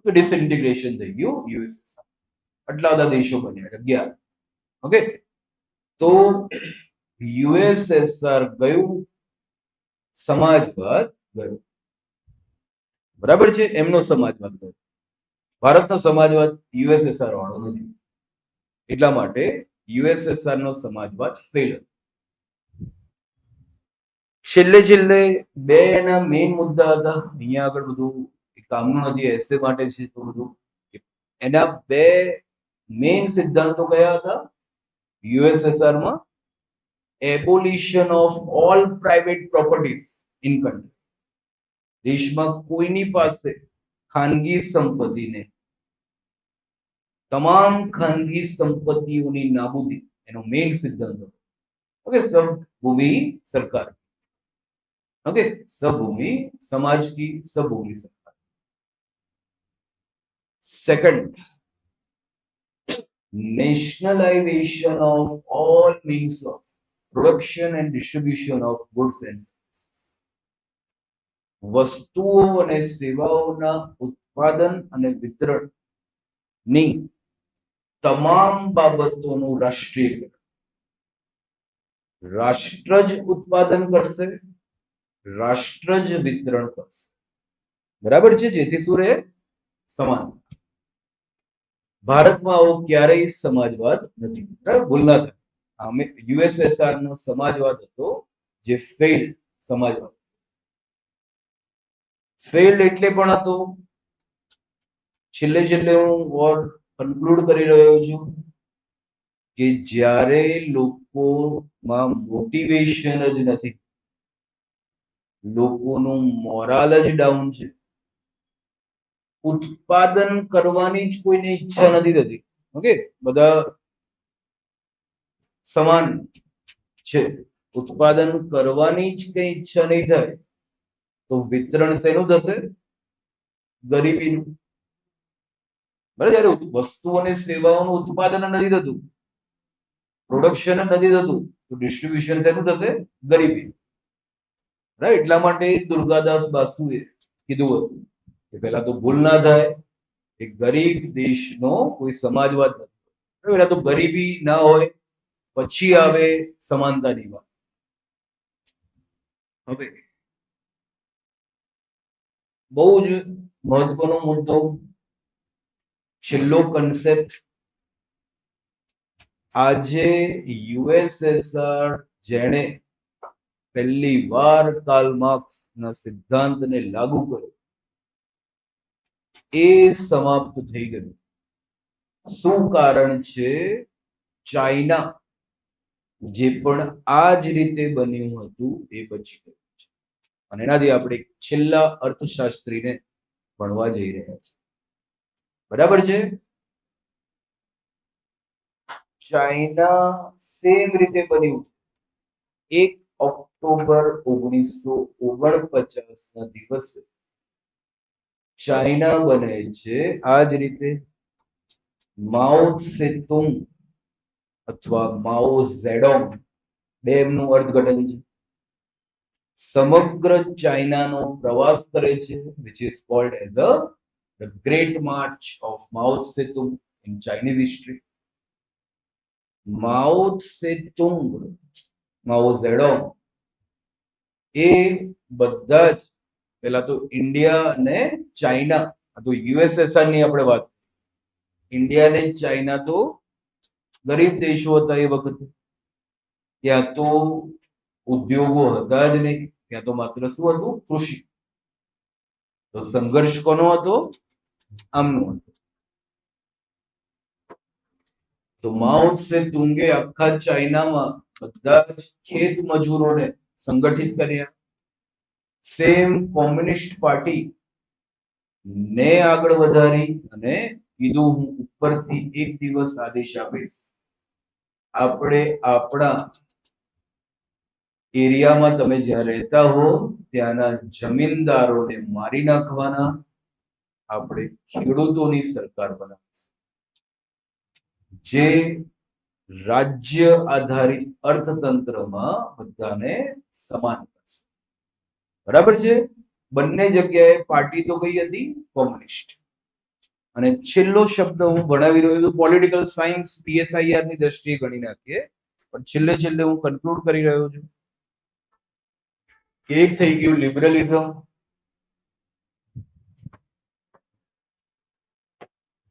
ડિસઇન્ટિગ્રેશન થઈ ગયું યુએસએસઆર. આટલા બધા દેશો બન્યા, 11. ઓકે, તો યુએસએસઆર ગયું, સમાજવાદ ગયો. બરાબર છે, એમનો સમાજવાદ ગયો. ભારતનો સમાજવાદ યુએસએસઆર વાળો નથી, એટલા માટે યુએસએસઆર નો સમાજવાદ ફેલ. છેલ્લે બે એના મેઇન મુદ્દા હતા. અહીંયા આગળ બધું કામનું નથી, એસે માટે છે તો બધું. એના બે મેઇન સિદ્ધાંતો કયા હતા યુએસએસઆર માં? Abolition of all private properties in country. દેશમાં કોઈની પાસે ખાનગી સંપત્તિને, તમામ ખાનગી સંપત્તિઓની નાબૂદી, એનો મેઇન સિદ્ધાંત હતો. ઓકે, સબ ભૂમિ સરકાર, ओके, सब भूमि समाज की, सब भूमि सरकार. Second, nationalisation of all means of production and distribution of goods and services. वस्तुओं અને સેવાઓના ઉત્પાદન અને વિતરણની તમામ બાબતોનું રાષ્ટ્રીયકરણ. રાષ્ટ્ર જ ઉત્પાદન કરશે, રાષ્ટ્ર જ વિતરણ કરશે, બરાબર છે, જેથી શું રહે? સમાન. ભારતમાં આવો ક્યારેય સમાજવાદ નથી, બરાબર? ભૂલ ના થાય. અમે યુએસએસઆર નો સમાજવાદ હતો જે ફેઇલ્ડ સમાજવાદ. ફેઇલ્ડ એટલે પણ હતો, છેલ્લે હું વોર કન્ક્લુડ કરી રહ્યો છું કે જ્યારે લોકોમાં મોટિવેશન જ નથી, લોકોનું મોરાલ જ ડાઉન છે, ઉત્પાદન કરવાની જ કોઈને ઈચ્છા નથી થતી. ઓકે, બધા સમાન છે, ઉત્પાદન કરવાની જ કઈ ઈચ્છા નહીં થાય તો વિતરણ શેનું થશે? ગરીબીનું. બરાબર, જયારે વસ્તુ અને સેવાઓનું ઉત્પાદન નથી થતું, પ્રોડક્શન નથી થતું, તો ડિસ્ટ્રીબ્યુશન શેનું થશે? ગરીબી. રાઈટ, એટલા માટે દુર્ગાદાસ બાસુએ કીધું હતું કે પહેલા તો ભૂલ ના થાય કે ગરીબ દેશનો કોઈ સમાજવાદ નથી. પહેલા તો ગરીબી ના હોય, પછી આવે સમાનતાની વાત. હવે બહુ જ મહત્વનો મુદ્દો, છેલ્લો કન્સેપ્ટ. આજે યુએસએસઆર જેણે પહેલી વાર કાર્લ માર્ક્સના સિદ્ધાંતને લાગુ કર્યો એ સમાપ્ત થઈ ગયું. શું કારણ છે? ચાઇના જે પણ આ જ રીતે બન્યું હતું એ પછી ગયું છે. અને એનાથી આપણે છેલ્લા અર્થશાસ્ત્રીને ભણવા જઈ રહ્યા છીએ, બરાબર છે? ચાઇના સેમ રીતે બન્યું. 1 ઓક્ટોબર 1949 ના દિવસે ચાઇના બને છે આ જ રીતે. માઓ સેતુંગ અથવા માઓ ઝેડોંગ, બે એમનું અર્થઘટન છે. સમગ્ર ચાઇનાનો પ્રવાસ કરે છે, which is called as the Great March of Mao Zedong in Chinese history. Mao સેતુંગ, Mao ઝેડોંગ એ બધા જ પેલા તો ઇન્ડિયા અને ચાઇના, તો યુએસએસઆર ની આપણે વાત, ઇન્ડિયા અને ચાઇના તો ગરીબ દેશો હતા એ વખતે. ત્યાં તો ઉદ્યોગો હતા જ નહીં, ત્યાં તો માત્ર શું હતું? કૃષિ. તો સંઘર્ષ કોનો હતો? આમનો હતો. તો માઓ સેતુંગે આખા ચાઇનામાં બધા જ ખેત મજૂરોને સંગઠિત કર્યા. સેમ કોમ્યુનિસ્ટ પાર્ટી ને આગળ વધારી અને કીધું હું ઉપરથી એક દિવસ આદેશ આપીશ, આપણે આપણા એરિયામાં તમે જ્યાં રહેતા હો ત્યાંના જમીનદારોને મારી નાખવાના, આપણે ખેડૂતોની સરકાર બનાવીશું જે રાજ્ય આધારિત અર્થતંત્રમાં બધાને સમાન કરશે, બરાબર છે? બંને જગ્યાએ પાર્ટી તો કઈ હતી? કોમ્યુનિસ્ટ. અને છેલ્લો શબ્દ હું ભણાવી રહ્યો છું, પોલિટિકલ સાયન્સ પીએસઆઈઆર ની દ્રષ્ટિએ ગણી નાખીએ, પણ છેલ્લે હું કન્ક્લુડ કરી રહ્યો છું. એક થઈ ગયું લિબરલિઝમ,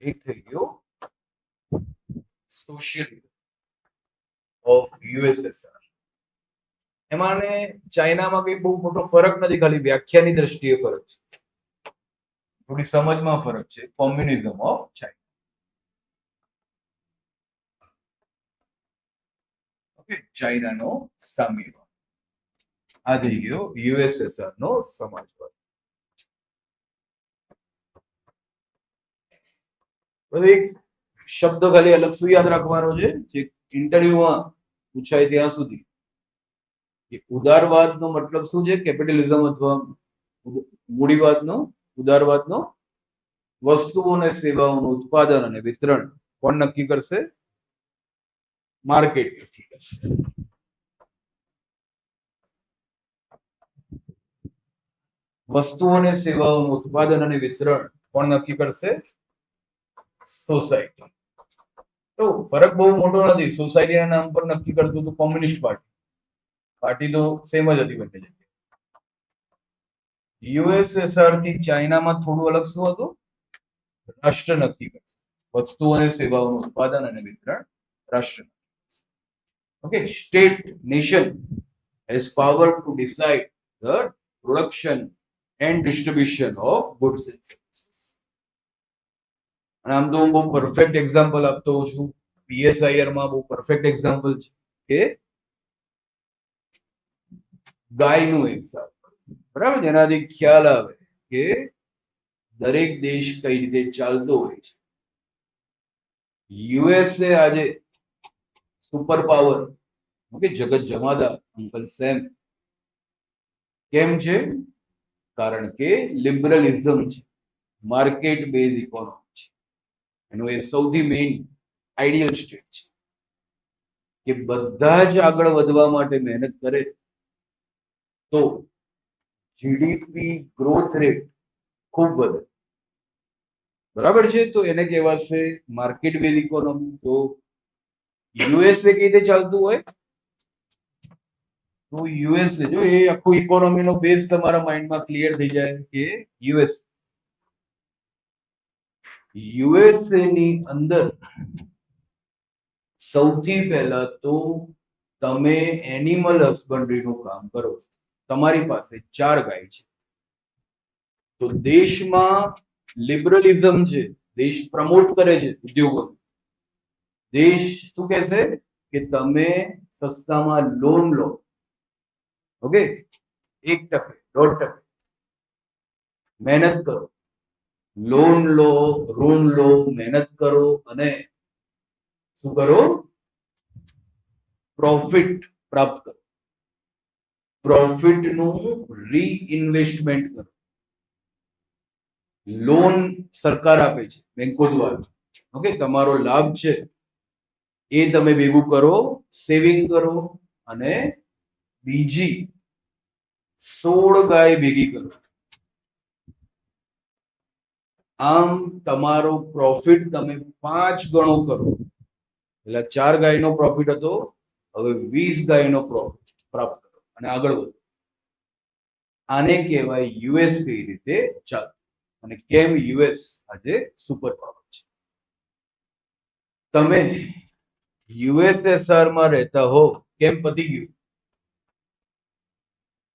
એક થઈ ગયો સોશિયલિઝમ ઓફ યુએસએસઆર. એમાં ચાઇનામાં કઈ બહુ મોટો ફરક નથી, ખાલી વ્યાખ્યાની દ્રષ્ટિએ ફરક છે, થોડી સમજમાં ફરક છે. કોમ્યુનિઝમ ઓફ ચાઇના. ઓકે, ચાઇનાનો સામ્યવાદ. આ થઈ ગયો યુએસએસઆર નો સમાજવાદ. એક શબ્દ ખાલી અલગ શું યાદ રાખવાનો છે, જે ઇન્ટરવ્યુમાં પૂછાય ત્યાં સુધી, કે ઉદારવાદનો મતલબ શું છે? કેપિટલિઝમ અથવા મૂડીવાદનો, ઉદારવાદનો વસ્તુઓ અને સેવાઓનું ઉત્પાદન અને વિતરણ કોણ નક્કી કરશે? માર્કેટ નક્કી કરશે. વસ્તુઓ અને સેવાઓનું ઉત્પાદન અને વિતરણ કોણ નક્કી કરશે? સોસાયટી. તો ફરક બહુ મોટો નથી. સોસાયટીના નામ પર નક્કી કરતું હતું કોમ્યુનિસ્ટ પાર્ટી. પાર્ટી તો સેમ જ હતી બંને જગ્યાએ. યુએસએસઆર થી ચાઇનામાં થોડું અલગ શું હતું? રાષ્ટ્ર નક્કી કરશે વસ્તુ અને સેવાઓનું ઉત્પાદન અને વિતરણ રાષ્ટ્ર. Okay, state nation has power to decide the production and distribution of goods and services. અને આમ તો હું બહુ પરફેક્ટ એક્ઝામ્પલ આપતો હોઉં છું. પીએસઆઈઆર માં બહુ પરફેક્ટ એક્ઝામ્પલ છે કે ગાયનું એક્ઝામ્પલ, બરાબર, જેનાથી ખ્યાલ આવે કે દરેક દેશ કઈ રીતે ચાલતો હોય છે. યુએસએ આજે સુપર પાવર, ઓકે, જગત જમાદાર, અંકલ સેમ. કેમ છે? કારણ કે લિબરલિઝમ છે, માર્કેટ બેઝ ઇકોનોમી છે. એનો એ સૌથી મેઇન આઈડિયલ સ્ટેટ છે કે બધા જ આગળ વધવા માટે મહેનત કરે તો જીડીપી ગ્રોથ રેટ ખૂબ વધે, બરાબર છે. તો એને કહેવાશે માર્કેટ બેઝ ઇકોનોમી. તો યુએસએ કઈ રીતે ચાલતું હોય? તો યુએસએ, જો એ આખું ઇકોનોમીનો બેઝ તમારા માઇન્ડમાં ક્લિયર થઈ જાય કે યુએસએ ની અંદર સૌથી પહેલા તો તમે એનિમલ હસબન્ડરીનું કામ કરો છો. તમારી પાસે 4 ગાય છે, તો દેશમાં લિબરલિઝમ છે, દેશ પ્રમોટ કરે છે ઉદ્યોગો. દેશ શું કહેશે કે તમે સસ્તામાં લોન લો, ઓકે, 1%, 1.5%, મહેનત કરો, લોન લો, ઋણ લો, મહેનત કરો અને શું કરો? પ્રોફિટ પ્રાપ્ત કરો. પ્રોફિટનું રીઇન્વેસ્ટમેન્ટ કરો. લોન સરકાર આપે છે બેંકો દ્વારા, ઓકે, તમારો લાભ છે એ તમે ભેગું કરો, સેવિંગ કરો અને બીજી 16 ગાય ભેગી કરો. આમ તમારો પ્રોફિટ તમે 5 ગણો કરો. એટલે 4 ગાયનો પ્રોફિટ હતો, હવે 20 ગાયનો પ્રોફિટ પ્રાપ્ત કરો અને આગળ વધો. આને કહેવાય યુએસ કઈ રીતે ચાલે અને કેમ યુએસ આજે સુપર પાવર છે. તમે યુએસએસઆર માં રહેતા હો, કેમ પતી ગયું?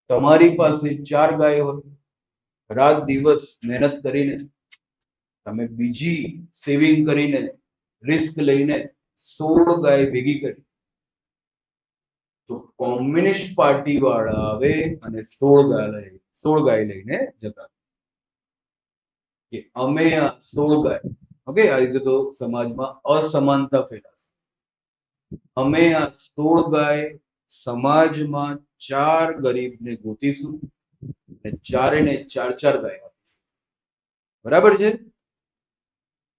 તમારી પાસે 4 ગાય હોય, રાત દિવસ મહેનત કરીને તમે બીજી સેવિંગ કરીને રિસ્ક લઈને 16 ગાય ભેગી કરી. તો કોમ્યુનિસ્ટ પાર્ટી વાળા આવે અને 16 ગાય લઈને જતા કે અમે આ 16 ગાય, ઓકે, આ રીતે તો સમાજમાં અસમાનતા ફેલાશે. અમે આ 16 ગાય સમાજમાં 4 ગરીબને ગોતીશું અને 4 ને 4 ગાય આપીશું. બરાબર છે?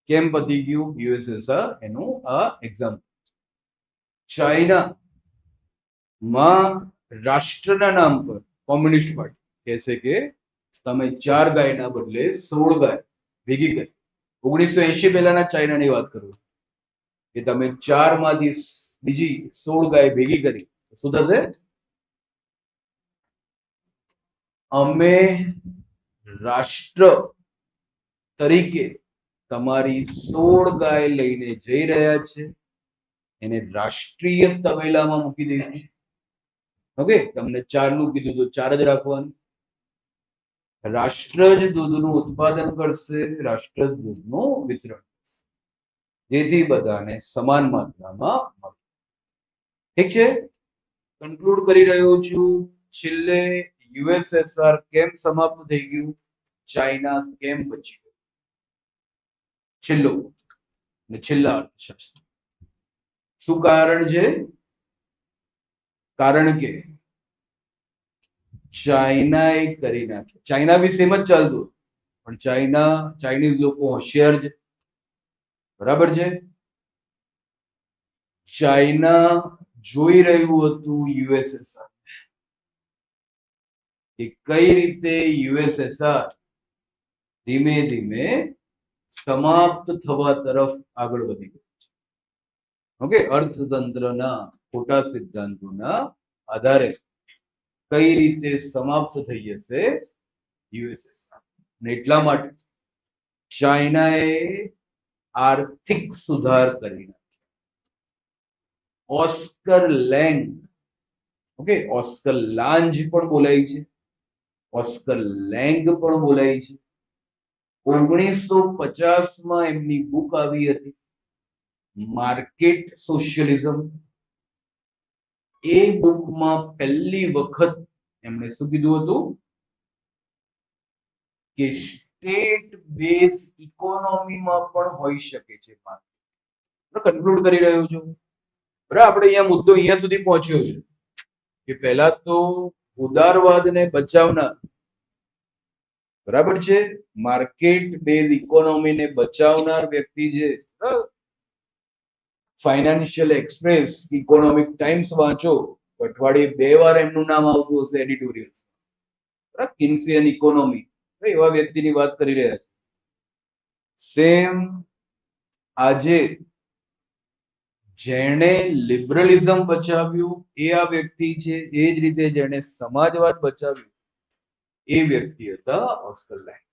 કેમ પતી ગયું યુએસએસઆર? એનું આ એક્ઝામ્પલ. ચાઇના માં રાષ્ટ્રના નામ પર કોમ્યુનિસ્ટ પાર્ટી કહેશે કે તમે 4 ગાયના બદલે 16 ગાય ભેગી કરી. 1980 પહેલાના ચાઇનાની વાત કરું કે તમે 4 માંથી બીજી 16 ગાય ભેગી કરી, શું થશે? અમે રાષ્ટ્ર તરીકે તમારી 16 ગાય લઈને જઈ રહ્યા છે, એને રાષ્ટ્રીય તબેલામાં મૂકી દઈશું. ઓકે, તમને 4 નું કીધું તો 4 જ રાખવાનું. રાષ્ટ્ર જ દૂધનું ઉત્પાદન કરશે, રાષ્ટ્ર જ દૂધનું વિતરણ કરશે, જેથી બધાને સમાન માત્રામાં મળે. ઠીક છે? કન્ક્લુડ કરી રહ્યો છું. છેલ્લે યુએસએસઆર કેમ સમાપ્ત થઈ ગયું? ચાઇના કેમ બચી ગયું? છેલ્લા અર્થશાસ્ત્ર. શું કારણ છે? કારણ કે ચાઇનાએ કરી નાખ્યું. ચાઇના બી સેમ જ ચાલતું, પણ ચાઇનીઝ લોકો હોશિયાર છે, બરાબર છે. ચાઇના જોઈ રહ્યું હતું યુએસએસઆર કે કઈ રીતે યુએસએસઆર ધીમે ધીમે સમાપ્ત થવા તરફ આગળ વધી ગયું છે. ઓકે, અર્થતંત્રના ખોટા સિદ્ધાંતોના આધારે કઈ રીતે સમાપ્ત થઈ જશે યુએસએસઆર. અને એટલા માટે ચાઇનાએ આર્થિક સુધાર કરી નાખ્યો. ઓસ્કર લેંગ, ઓકે, ઓસ્કર લાંજ પણ બોલાય છે, ઓસ્કર લેંગ પણ બોલાય છે. 1950 એમની બુક આવી હતી માર્કેટ સોશિયલિઝમ. એ બુકમાં પહેલી વખત એમણે શું કીધું હતું કે સ્ટેટ બેઝ ઇકોનોમીમાં પણ હોઈ શકે છે માર્કેટ. કન્ક્લુડ કરી રહ્યો છું. બરાબર, આપણે અહીંયા મુદ્દો અહીંયા સુધી પહોંચ્યો છે કે પહેલા તો ઉદારવાદને બચાવનાર, બરાબર છે, માર્કેટ બેઝ ઇકોનોમીને બચાવનાર વ્યક્તિ છે. ફાઇનાન્શિયલ એક્સપ્રેસ, ઇકોનોમિક ટાઈમ્સ વાંચો, અઠવાડિયે 2 વાર એમનું નામ આવતું હશે એડિટોરિયલ. કિન્સિયન ઇકોનોમી, એવા વ્યક્તિની વાત કરી રહ્યા છે. સેમ આજે જેણે લિબરલિઝમ બચાવ્યું એ આ વ્યક્તિ છે. એ જ રીતે જેણે સમાજવાદ બચાવ્યું એ વ્યક્તિ હતા ઓસ્કર લેંગ.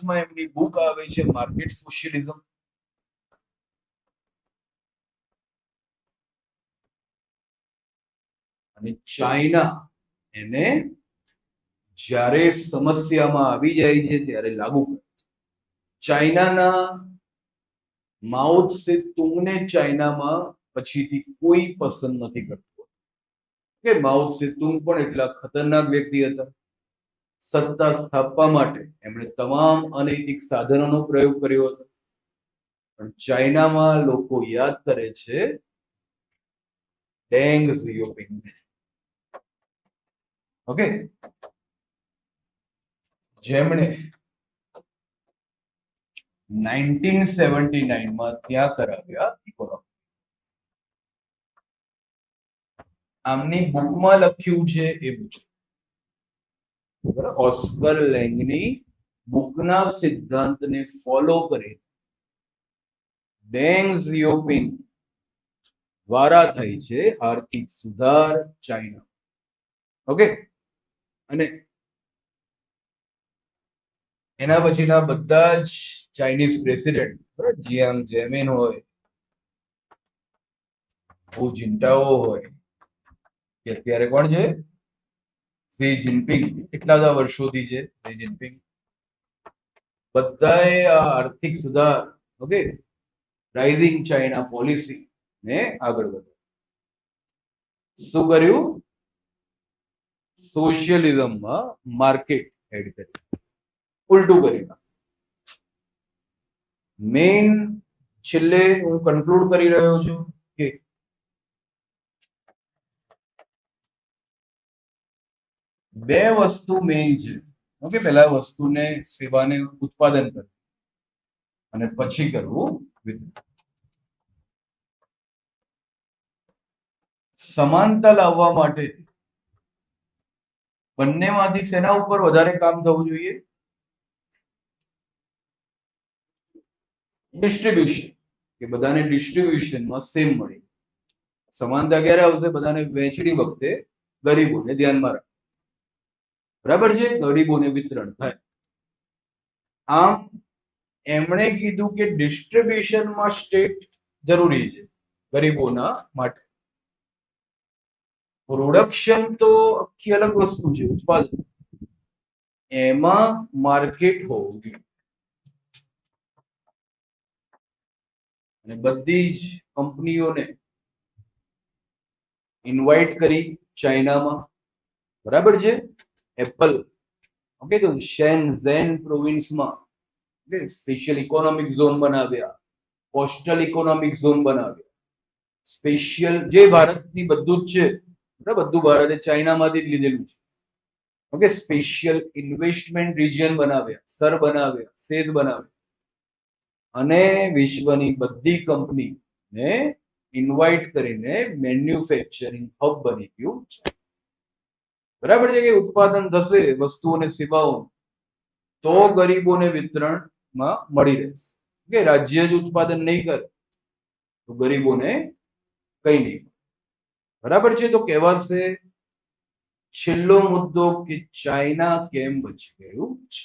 માં એમની બુક આવે છે માર્કેટ સોશિયલિઝમ. અને ચાઇના એને જ્યારે સમસ્યામાં આવી જાય છે ત્યારે લાગુ કરે છે. ચાઇનાના માઓ ત્સે-તુંગને ચાઇનામાં પછીથી કોઈ પસંદ નથી કરતું કે માઓ ત્સે-તુંગ પણ એટલા ખતરનાક વ્યક્તિ હતા. સત્તા સ્થાપવા માટે એમણે તમામ અનૈતિક સાધનોનો પ્રયોગ કર્યો હતો. પણ ચાઇનામાં લોકો યાદ કરે છે ડેંગ ઝિયોપિંગ. ઓકે, જેમણે 1979 ત્યાં કરાવ્યા ઇકોનોમી. આમની બુકમાં લખ્યું છે એ મુજબ, ઓસ્કર લેંગની બુકના સિદ્ધાંતને ફોલો કરી ડેંગ ઝિયોપિંગ દ્વારા થઈ છે આર્થિક સુધાર ચાઇના. ઓકે, અને એના પછીના બધા જ ચાઇનીઝ પ્રેસિડેન્ટ, જીયાંગ જેમિન હોય, હુ જિન્ટાઓ હોય, કે અત્યારે કોણ છે શી જિનપિંગ, કેટલા બધા વર્ષોથી છે શી જિનપિંગ, બધાએ આ આર્થિક સુધાર, ઓકે, રાઇઝિંગ ચાઇના પોલિસી ને આગળ વધારી. શું કર્યું? સોશિયલિઝમમાં માર્કેટ એડ કરી, ઉલટું કરી નાખ્યું. મેઇન છેલ્લે હું કન્ક્લુડ કરી રહ્યો છું કે બે વસ્તુ મેઇન છે. ઓકે, પહેલા વસ્તુને સેવાને ઉત્પાદન કરવું અને પછી કરવું વિતરણ. સમાનતા લાવવા માટે બંનેમાંથી શેના ઉપર વધારે કામ થવું જોઈએ? ડિસ્ટ્રીબ્યુશન, કે બધાને ડિસ્ટ્રીબ્યુશનમાં સેમ મળે. સમાનતા ક્યારે આવશે? બધાને વહેંચણી વખતે ગરીબોને ધ્યાનમાં રાખે, બરાબર છે, ગરીબોને વિતરણ થાય. આમ એમણે કીધું કે ડિસ્ટ્રીબ્યુશનમાં સ્ટેટ જરૂરી છે ગરીબોના માટે. પ્રોડક્શન તો આખી અલગ વસ્તુ છે, ઉત્પાદન, એમાં માર્કેટ હોવું જોઈએ. અને બધી જ કંપનીઓને ઇન્વાઇટ કરી ચાઇનામાં, બરાબર છે. એપલ, ઓકે, તો શેનઝેન પ્રોવિન્સમાં સ્પેશિયલ ઇકોનોમિક ઝોન બનાવ્યા, કોસ્ટલ ઇકોનોમિક ઝોન બનાવ્યા, સ્પેશિયલ, જે ભારતની બધું જ છે, બધું ભારતે ચાઇનામાંથી જ લીધેલું છે. ઓકે, સ્પેશિયલ ઇન્વેસ્ટમેન્ટ રિજિયન બનાવ્યા, સર બનાવ્યા, સેઝ બનાવ્યા, અને વિશ્વની બધી કંપનીને ઇન્વાઇટ કરીને મેન્યુફેક્ચરિંગ હબ બની ગયું. બરાબર છે, કે ઉત્પાદન થશે વસ્તુ અને સેવાઓ તો ગરીબોને વિતરણમાં મળી રહેશે. કે રાજ્ય જ ઉત્પાદન નહીં કરે તો ગરીબોને કઈ નહીં. બરાબર છે. તો કહેવાશે છેલ્લો મુદ્દો કે ચાઇના કેમ બચી ગયું છે.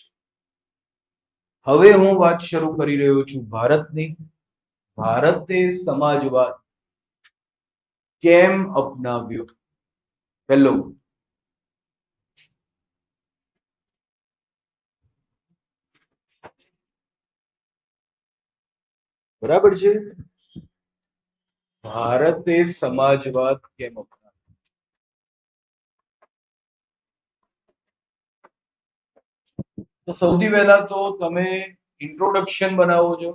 હવે હું વાત શરૂ કરી રહ્યો છું ભારતની. ભારતે સમાજવાદ કેમ અપનાવ્યો? પહેલો, બરાબર છે. ભારતે સમાજવાદ કેમ અપનાવ્યો? તો સૌથી પહેલા તો તમે ઇન્ટ્રોડક્શન બનાવો છો.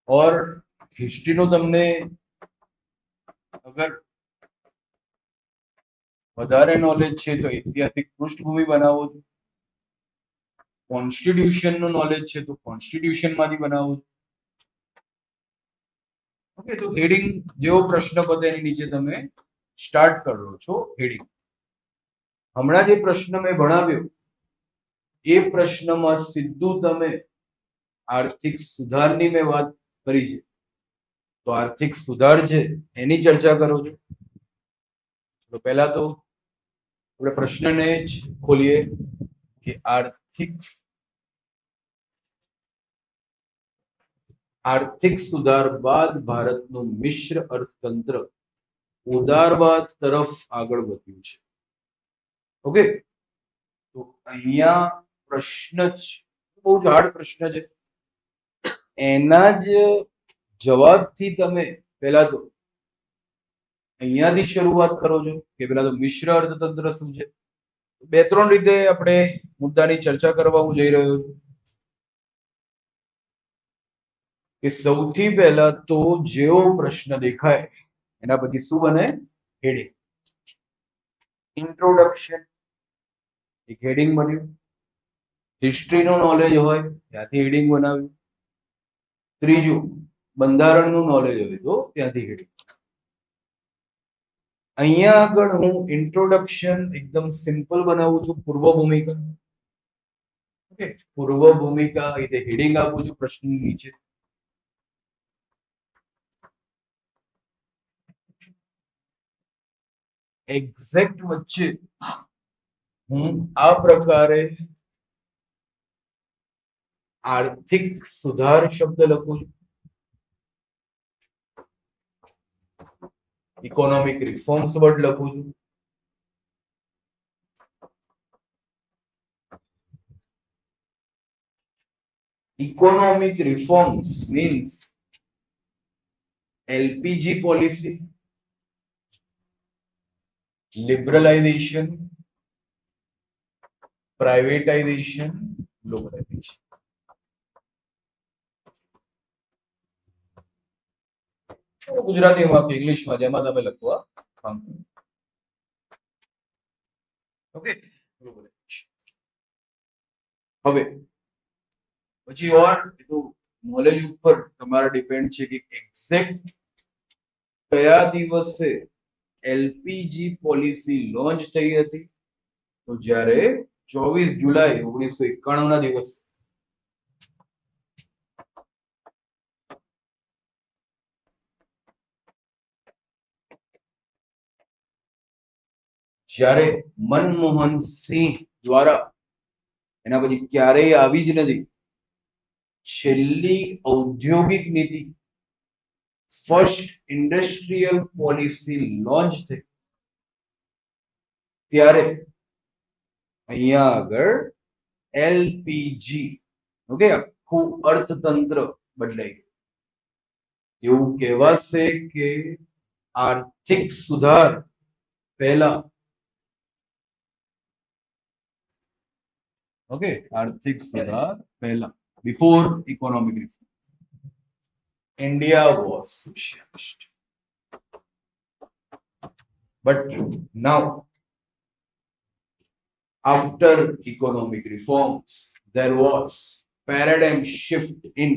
और हिस्ट्री નો તમને અગર વધારે નોલેજ છે તો ઐતિહાસિક પૃષ્ઠભૂમિ બનાવો છો. કોન્સ્ટિટ્યુશન નું નોલેજ છે તો કોન્સ્ટિટ્યુશન માંથી બનાવો છો. ઓકે, તો હેડિંગ જેવો પ્રશ્ન પતે એની નીચે તમે સ્ટાર્ટ કરો છો હેડિંગ. હમણાં જે પ્રશ્ન મેં ભણાવ્યો એ પ્રશ્નમાં સીધું તમે આર્થિક સુધારની મેં વાત કરી છે, તો આર્થિક સુધાર છે એની ચર્ચા કરો છો. તો પહેલા તો આપણે પ્રશ્નને જ ખોલીએ કે આર્થિક સુધાર બાદ ભારતનું મિશ્ર અર્થતંત્ર ઉદારવાદ તરફ આગળ વધ્યું છે. ઓકે, તો અહીંયા પ્રશ્ન જ બહુ જ હાર્ડ પ્રશ્ન છે. એના જ જવાબથી તમે પહેલા તો અહીંયાથી શરૂઆત કરો છો કે પેલા તો મિશ્ર અર્થતંત્ર શું છે. બે ત્રણ રીતે આપણે મુદ્દાની ચર્ચા કરવા હું જઈ રહ્યો છું. કે સૌથી પહેલા તો જેવો પ્રશ્ન દેખાય એના પછી શું બને? હેડિંગ. ઇન્ટ્રોડક્શન એક હેડિંગ બન્યું. હિસ્ટ્રીનું નોલેજ હોય ત્યાંથી હેડિંગ બનાવ્યું. ત્રીજું, બંધારણનું નોલેજ હોય તો ત્યાંથી હેડિંગ. અહીંયા આગળ હું ઇન્ટ્રોડક્શન એકદમ સિમ્પલ બનાવું છું, પૂર્વ ભૂમિકા. ઓકે, પૂર્વ ભૂમિકા એટલે હેડિંગ આપું છું પ્રશ્નની નીચે. એક્ઝેક્ટ વચ્ચે હું આ પ્રકારે આર્થિક સુધાર શબ્દ લખું છું. ઇકોનોમિક રિફોર્મ્સ વર્ડ લખું છું. Economic reforms means LPG policy, liberalization, privatization, globalization. ગુજરાતીમાં કે ઇંગ્લિશમાં જેમાં તમે લખવા માંગો. ઓકે, હવે પછી ઓર નોલેજ ઉપર તમારા ડિપેન્ડ છે કે એક્ઝેક્ટ કયા દિવસે એલપીજી પોલિસી લોન્ચ થઈ હતી. તો જ્યારે 24 જુલાઈ 1991 ના દિવસે. જ્યારે મનમોહન સિંહ દ્વારા, એના પછી ક્યારેય આવી જ નથી, છેલ્લી ઔદ્યોગિક નીતિ ફર્સ્ટ ઇન્ડસ્ટ્રીયલ પોલિસી લોન્ચ થઈ ત્યારે અહીંયા આગળ એલપીજી, ઓકે, આખું અર્થતંત્ર બદલાઈ ગયું. એવું કહેવાશે કે આર્થિક સુધાર પહેલા, ઓકે, આર્થિક સુધાર પહેલા, before economic reform, India was socialist. But now, after economic reforms, there was paradigm shift in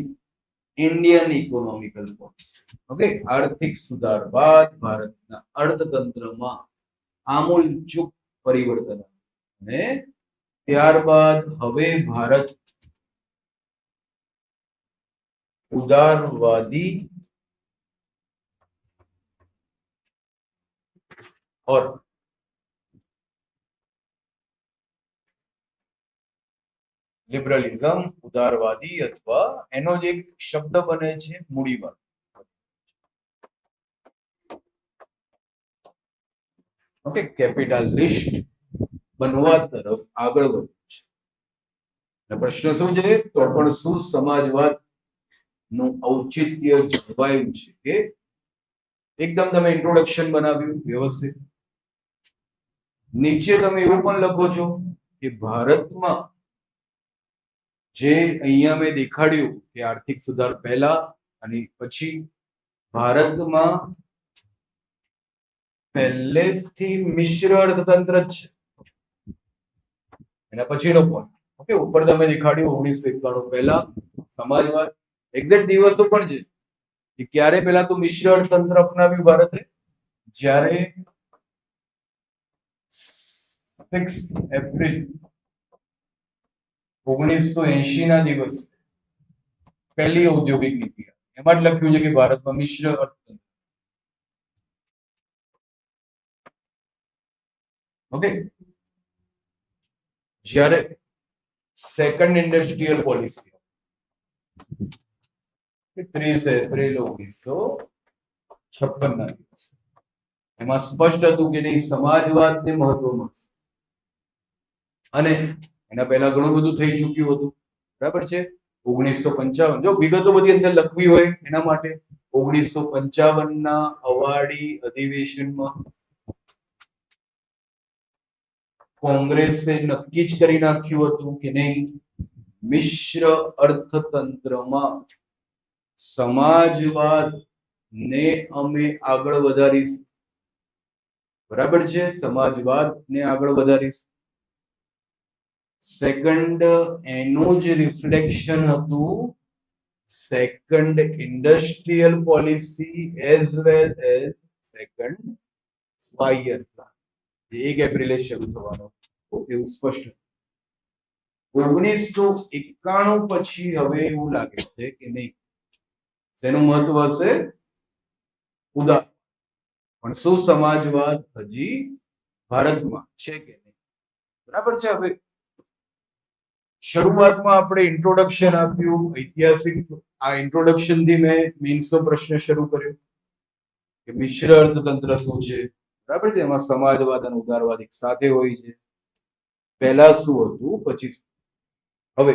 Indian economical policy. Okay, આર્થિક સુધાર બાદ ભારતના અર્થતંત્રમાં આમૂલચૂલ પરિવર્તન અને ત્યારબાદ હવે ભારત उदारवादी और लिबरलिज्म, उदारवादी अथवा एनो जे एक शब्द बने छे मूડીવાદ. ओके, कैपिटलिस्ट बनवा तरफ આગળ વધ્યું છે. પ્રશ્ન શું છે? તો પણ શું સમાજવાદ નું ઔચિત્ય જળવાયું છે કે એકદમ તમે ઇન્ટ્રોડક્શન બનાવ્યું વ્યવસ્થિત. નીચે તમે એવું પણ લખો છો કે ભારતમાં જે અહીંયા મેં દેખાડ્યું કે આર્થિક સુધાર પહેલા અને પછી ભારતમાં પહેલેથી મિશ્ર અર્થતંત્ર જ છે. એના પછીનો પોઈન્ટ, ઓકે, ઉપર તમે દેખાડ્યું 1991 પહેલા સમાજવાદ. એક્ઝેક્ટ દિવસો પણ છે કે ક્યારે પહેલા તો મિશ્ર અર્થતંત્ર અપનાવ્યું ભારતે, જ્યારે 6 એપ્રિલ 1980 ના દિવસે પહેલી ઔદ્યોગિક નીતિ, એમાં જ લખ્યું છે કે ભારતમાં મિશ્ર અર્થતંત્ર. ઓકે, જ્યારે સેકન્ડ ઇન્ડસ્ટ્રીયલ પોલિસી 30 એપ્રિલ 1956 ના દિવસે, એમાં સ્પષ્ટ હતું કે નહીં સમાજવાદને મહત્વ મળશે. અને એના પહેલા ઘણું બધું થઈ ચૂક્યું હતું, બરાબર છે. 1955, જો વિગતો બધી અંદર લખવી હોય એના માટે 1955 ના અવાડી અધિવેશનમાં કોંગ્રેસે નક્કી જ કરી નાખ્યું હતું કે નહીં મિશ્ર અર્થતંત્રમાં સમાજવાદ ને અમે આગળ વધારીશું. બરાબર છે, સમાજવાદ ને આગળ વધારીશું. સેકન્ડ એનું જ રિફ્લેક્શન હતું second industrial policy as well as second 5 year plan, 1 એપ્રિલે શરૂ થવાનો એવું સ્પષ્ટ. 1991 પછી હવે એવું લાગે છે કે નહીં શેનું મહત્વ હશે? ઉદાર. પણ શું સમાજવાદ હજી ભારતમાં છે કે નહીં? બરાબર છે. હવે શરૂઆતમાં આપણે ઇન્ટ્રોડક્શન આપ્યું ઐતિહાસિક. આ ઇન્ટ્રોડક્શન થી મેં મીન્સનો પ્રશ્ન શરૂ કર્યો કે મિશ્ર અર્થતંત્ર શું છે, બરાબર છે. એમાં સમાજવાદ અને ઉદારવાદ એક સાથે હોય છે. પહેલા શું હતું, પછી. હવે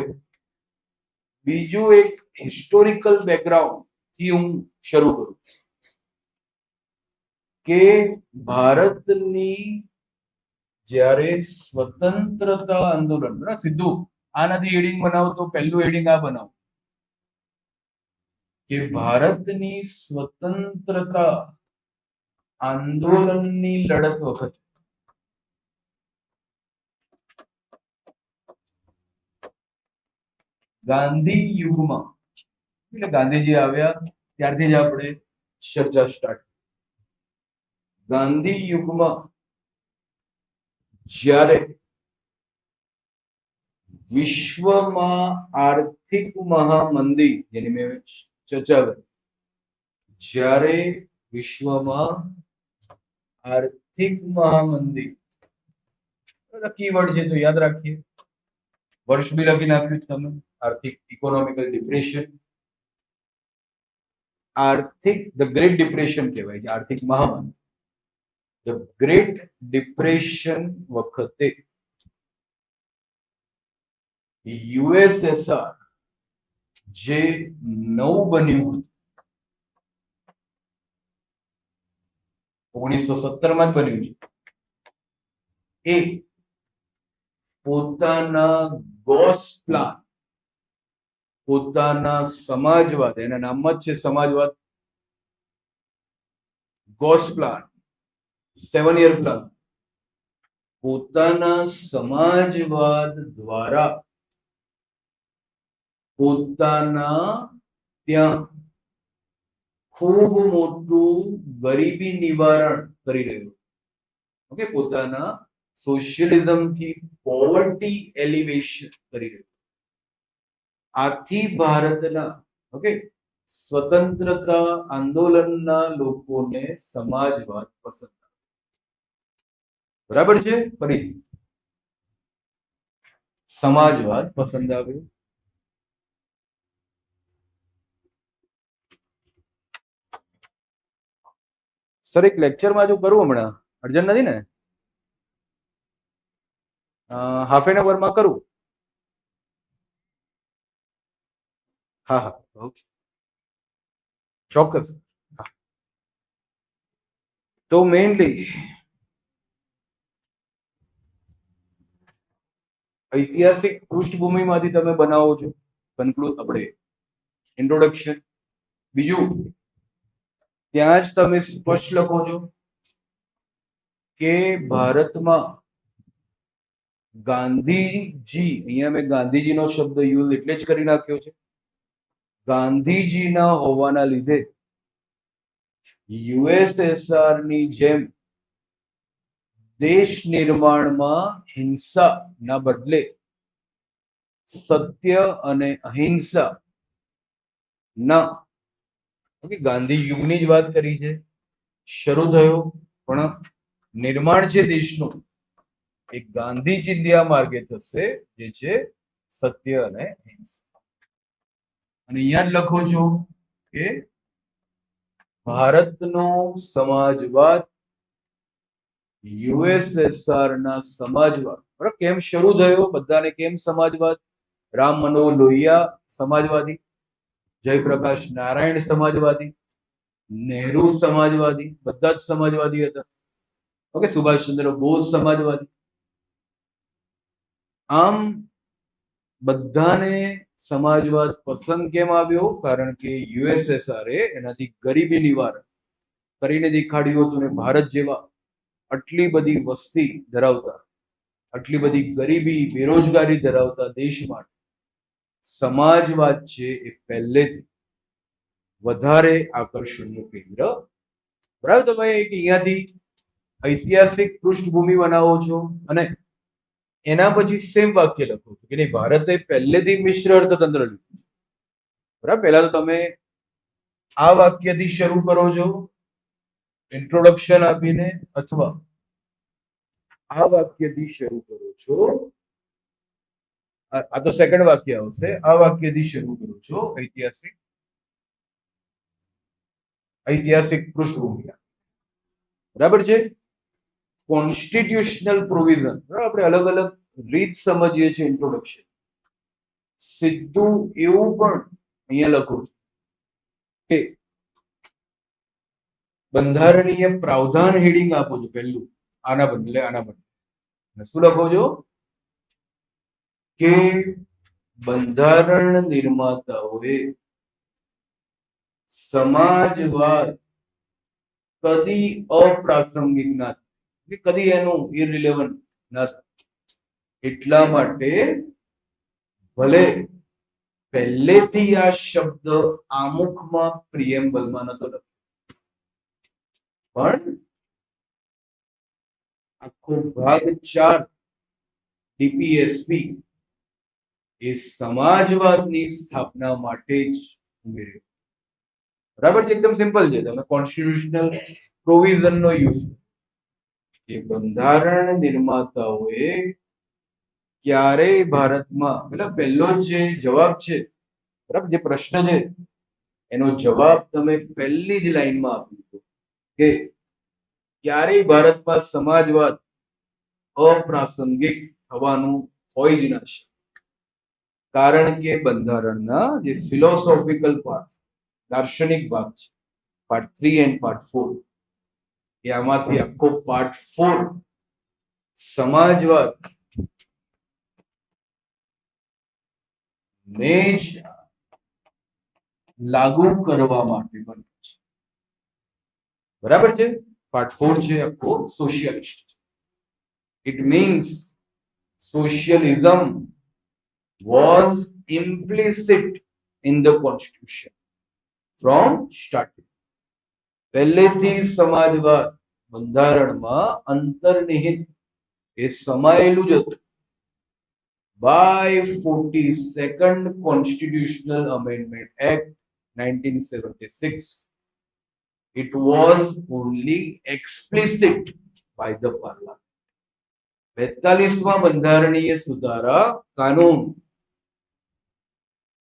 બીજું એક હિસ્ટોરિકલ બેકગ્રાઉન્ડ થી હું શરૂ કરું કે ભારતની જ્યારે સ્વતંત્રતા આંદોલન, સીધું આ નથી હેડિંગ બનાવતો, પહેલું હેડિંગ આ બનાવો કે ભારતની સ્વતંત્રતા આંદોલનની લડત વખતે ગાંધી યુગમાં, એટલે ગાંધીજી આવ્યા ત્યારથી જ આપણે ચર્ચા સ્ટાર્ટ. ગાંધી યુગમાં જ્યારે વિશ્વમાં આર્થિક મહામંદી, જેની મેં ચર્ચા કરી, જ્યારે વિશ્વમાં આર્થિક મહામંદી, કીવર્ડ છે તો યાદ રાખીએ, વર્ષ બી લખી નાખ્યું તમે, આર્થિક ઇકોનોમિકલ ડિપ્રેશન. આર્થિક ધ ગ્રેટ ડિપ્રેશન કહેવાય છે, આર્થિક મહામંદી. ધ ગ્રેટ ડિપ્રેશન વખતે યુએસએસઆર જે નવું બન્યું હતું, 1917 માં જ બન્યું છે, એ પોતાના ગોસ પ્લાન, પોતાના સમાજવાદ, એના નામમાં જ છે સમાજવાદ, ગોસ પ્લાન 7 યર પ્લાન, પોતાના સમાજવાદ દ્વારા પોતાના ત્યાં ખૂબ મોટું ગરીબી નિવારણ કરી રહ્યું. ઓકે, પોતાના સોશિયલિઝમ થી પોવર્ટી એલિવેશન કરી રહ્યું. આથી ભારતના, ઓકે, સ્વતંત્રતા આંદોલનના લોકોને સમાજવાદ પસંદ આવે. બરાબર છે? ફરીથી સમાજવાદ પસંદ આવ્યો. સર એક લેક્ચરમાં જો કરું હમણાં અર્જન્ટ નથી ને? હાફ એન અવરમાં કરું. હા હા ઓકે ચોક્કસ. તો મેઇનલી ઐતિહાસિક પૃષ્ઠભૂમિમાંથી તમે બનાવો છો કન્ક્લુડ આપણે ઇન્ટ્રોડક્શન. બીજું ત્યાં જ તમે સ્પષ્ટ લખો છો કે ભારતમાં ગાંધીજી, અહીંયા મેં ગાંધીજીનો શબ્દ યુઝ એટલે જ કરી નાખ્યો છે, ગાંધીજીના હોવાના લીધે યુએસએસઆર ની જેમ દેશ નિર્માણમાં હિંસાના બદલે સત્ય અને અહિંસા ના, ગાંધી યુગની જ વાત કરી છે, શરૂ થયો પણ નિર્માણ છે દેશનું એક ગાંધી ચિંધ્યા માર્ગે થશે, જે છે સત્ય અને અહિંસા. અને અહીંયા જ લખો છો કે ભારતનો સમાજવાદ યુએસએસઆર ના સમાજવાદ, બરાબર, કેમ શરૂ થયો, બધાને કેમ સમાજવાદ? રામ મનોહર લોહિયા સમાજવાદી, જયપ્રકાશ નારાયણ સમાજવાદી, નહેરુ સમાજવાદી, બધા જ સમાજવાદી હતા. ઓકે, સુભાષચંદ્ર બોઝ સમાજવાદી. આમ બધાને સમાજવાદ પસંદ કેમ આવ્યો? કારણ કે યુએસએસઆર એનાથી ગરીબી નિવારણ કરીને દેખાડ્યું હતું ને ભારત જેવા આટલી બધી વસ્તી ધરાવતા, આટલી બધી ગરીબી બેરોજગારી ધરાવતા દેશ માટે સમાજવાદ છે એ પહેલેથી વધારે આકર્ષણનું કેન્દ્ર. બરાબર? તમે અહીંયાથી ઐતિહાસિક પૃષ્ઠભૂમિ બનાવો છો અને એના પછી સેમ વાક્ય લખો છો કે નહીં, ભારતે પહેલેથી મિશ્ર અર્થતંત્ર લીધું. બરાબર? પહેલા તો તમે આ વાક્યથી શરૂ કરો છો ઇન્ટ્રોડક્શન આપીને, અથવા આ વાક્યથી શરૂ કરો છો, આ તો સેકન્ડ વાક્ય આવશે, આ વાક્યથી શરૂ કરો છો ઐતિહાસિક પૃષ્ઠભૂમિ. બરાબર છે? કોન્સ્ટિટ્યુશનલ પ્રોવિઝન, આપણે અલગ અલગ રીત સમજીએ છીએ ઇન્ટ્રોડક્શન. સીધું એવું પણ અહીંયા લખો કે બંધારણીય પ્રાવધાન હેડિંગ આપો છો પહેલું, આના બદલે શું લખો છો કે બંધારણ નિર્માતાઓએ સમાજવાદ કદી અપ્રાસંગિક ના, કદી એનું ઇરરિલેવન્ટ ના, એટલા માટે ભલે પહેલેથી આ શબ્દ આમુખમાં પ્રિએમ્બલમાં નતો લખ્યો, પણ આખો ભાગ 4 ડીપીએસપી એ સમાજવાદની સ્થાપના માટે જ ઉમેર્યો. બરાબર છે? એકદમ સિમ્પલ છે. તમે કોન્સ્ટિટ્યુશનલ પ્રોવિઝન નો યુઝ, કે બંધારણ નિર્માતાઓએ ક્યારેય ભારતમાં, એટલે પહેલો જે જવાબ છે, બરાબર, જે પ્રશ્ન છે એનો જવાબ તમે પહેલી જ લાઈનમાં આપી દીધો કે ક્યારેય ભારતમાં સમાજવાદ અપ્રાસંગિક થવાનું હોય જ ના શકે, કારણ કે બંધારણના જે ફિલોસોફિકલ પાર્ટ, દાર્શનિક ભાગ છે, પાર્ટ 3 એન્ડ પાર્ટ 4, એ આમાંથી આખો પાર્ટ 4 સમાજવાદ ને જ લાગુ કરવા માટે બન્યું છે. બરાબર છે? પાર્ટ 4 છે આખો socialist. It means socialism was implicit in the constitution from starting. પહેલેથી સમાજવાદ બંધારણમાં અંતર્નિહિત, એ સમાયેલું જ હતું. by 42nd Constitutional Amendment Act 1976. It was only explicit by the parliament. 42માં બંધારણીય સુધારા કાનૂન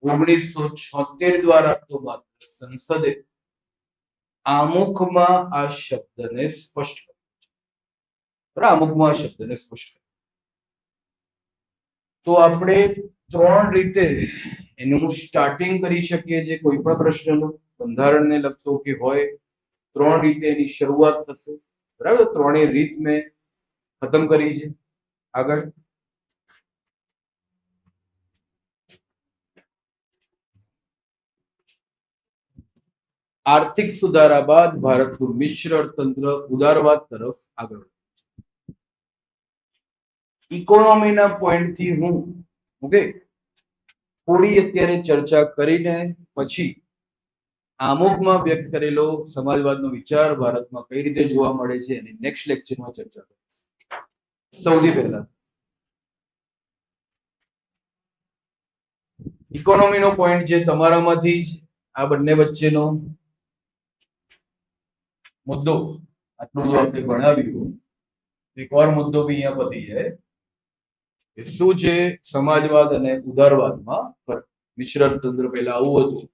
1976 દ્વારા તો માત્ર સંસદે આમુખમાં આ શબ્દને સ્પષ્ટ કર્યો. આમુખમાં આ શબ્દને સ્પષ્ટ કર્યો. તો આપણે ત્રણ રીતે એનું સ્ટાર્ટિંગ કરી શકીએ છીએ. કોઈ પણ પ્રશ્નનો બંધારણને લગતો કે હોય, ત્રણ રીતે એની શરૂઆત થશે. બરાબર, ત્રણેય રીત મેં ખતમ કરી છે. આગળ આર્થિક સુધારા બાદ ભારતનું મિશ્ર અર્થતંત્ર ઉદારવાદ તરફ આગળ. ઇકોનોમીના પોઈન્ટથી હું થોડી અત્યારે ચર્ચા કરીને પછી આમુખમાં વ્યક્ત કરેલો સમાજવાદનો વિચાર ભારતમાં કઈ રીતે જોવા મળે છે એની નેક્સ્ટ લેક્ચરમાં ચર્ચા કરીશ. સૌથી પહેલા ઇકોનોમીનો પોઈન્ટ જે તમારામાંથી જ આ બંને વચ્ચેનો મુદ્દો આટલું જો આપણે ભણાવ્યું, એક વાર મુદ્દો બી અહીંયા પતી જાય. શું છે સમાજવાદ અને ઉદારવાદમાં ફરક? મિશ્ર અર્થતંત્ર પહેલા આવું હતું,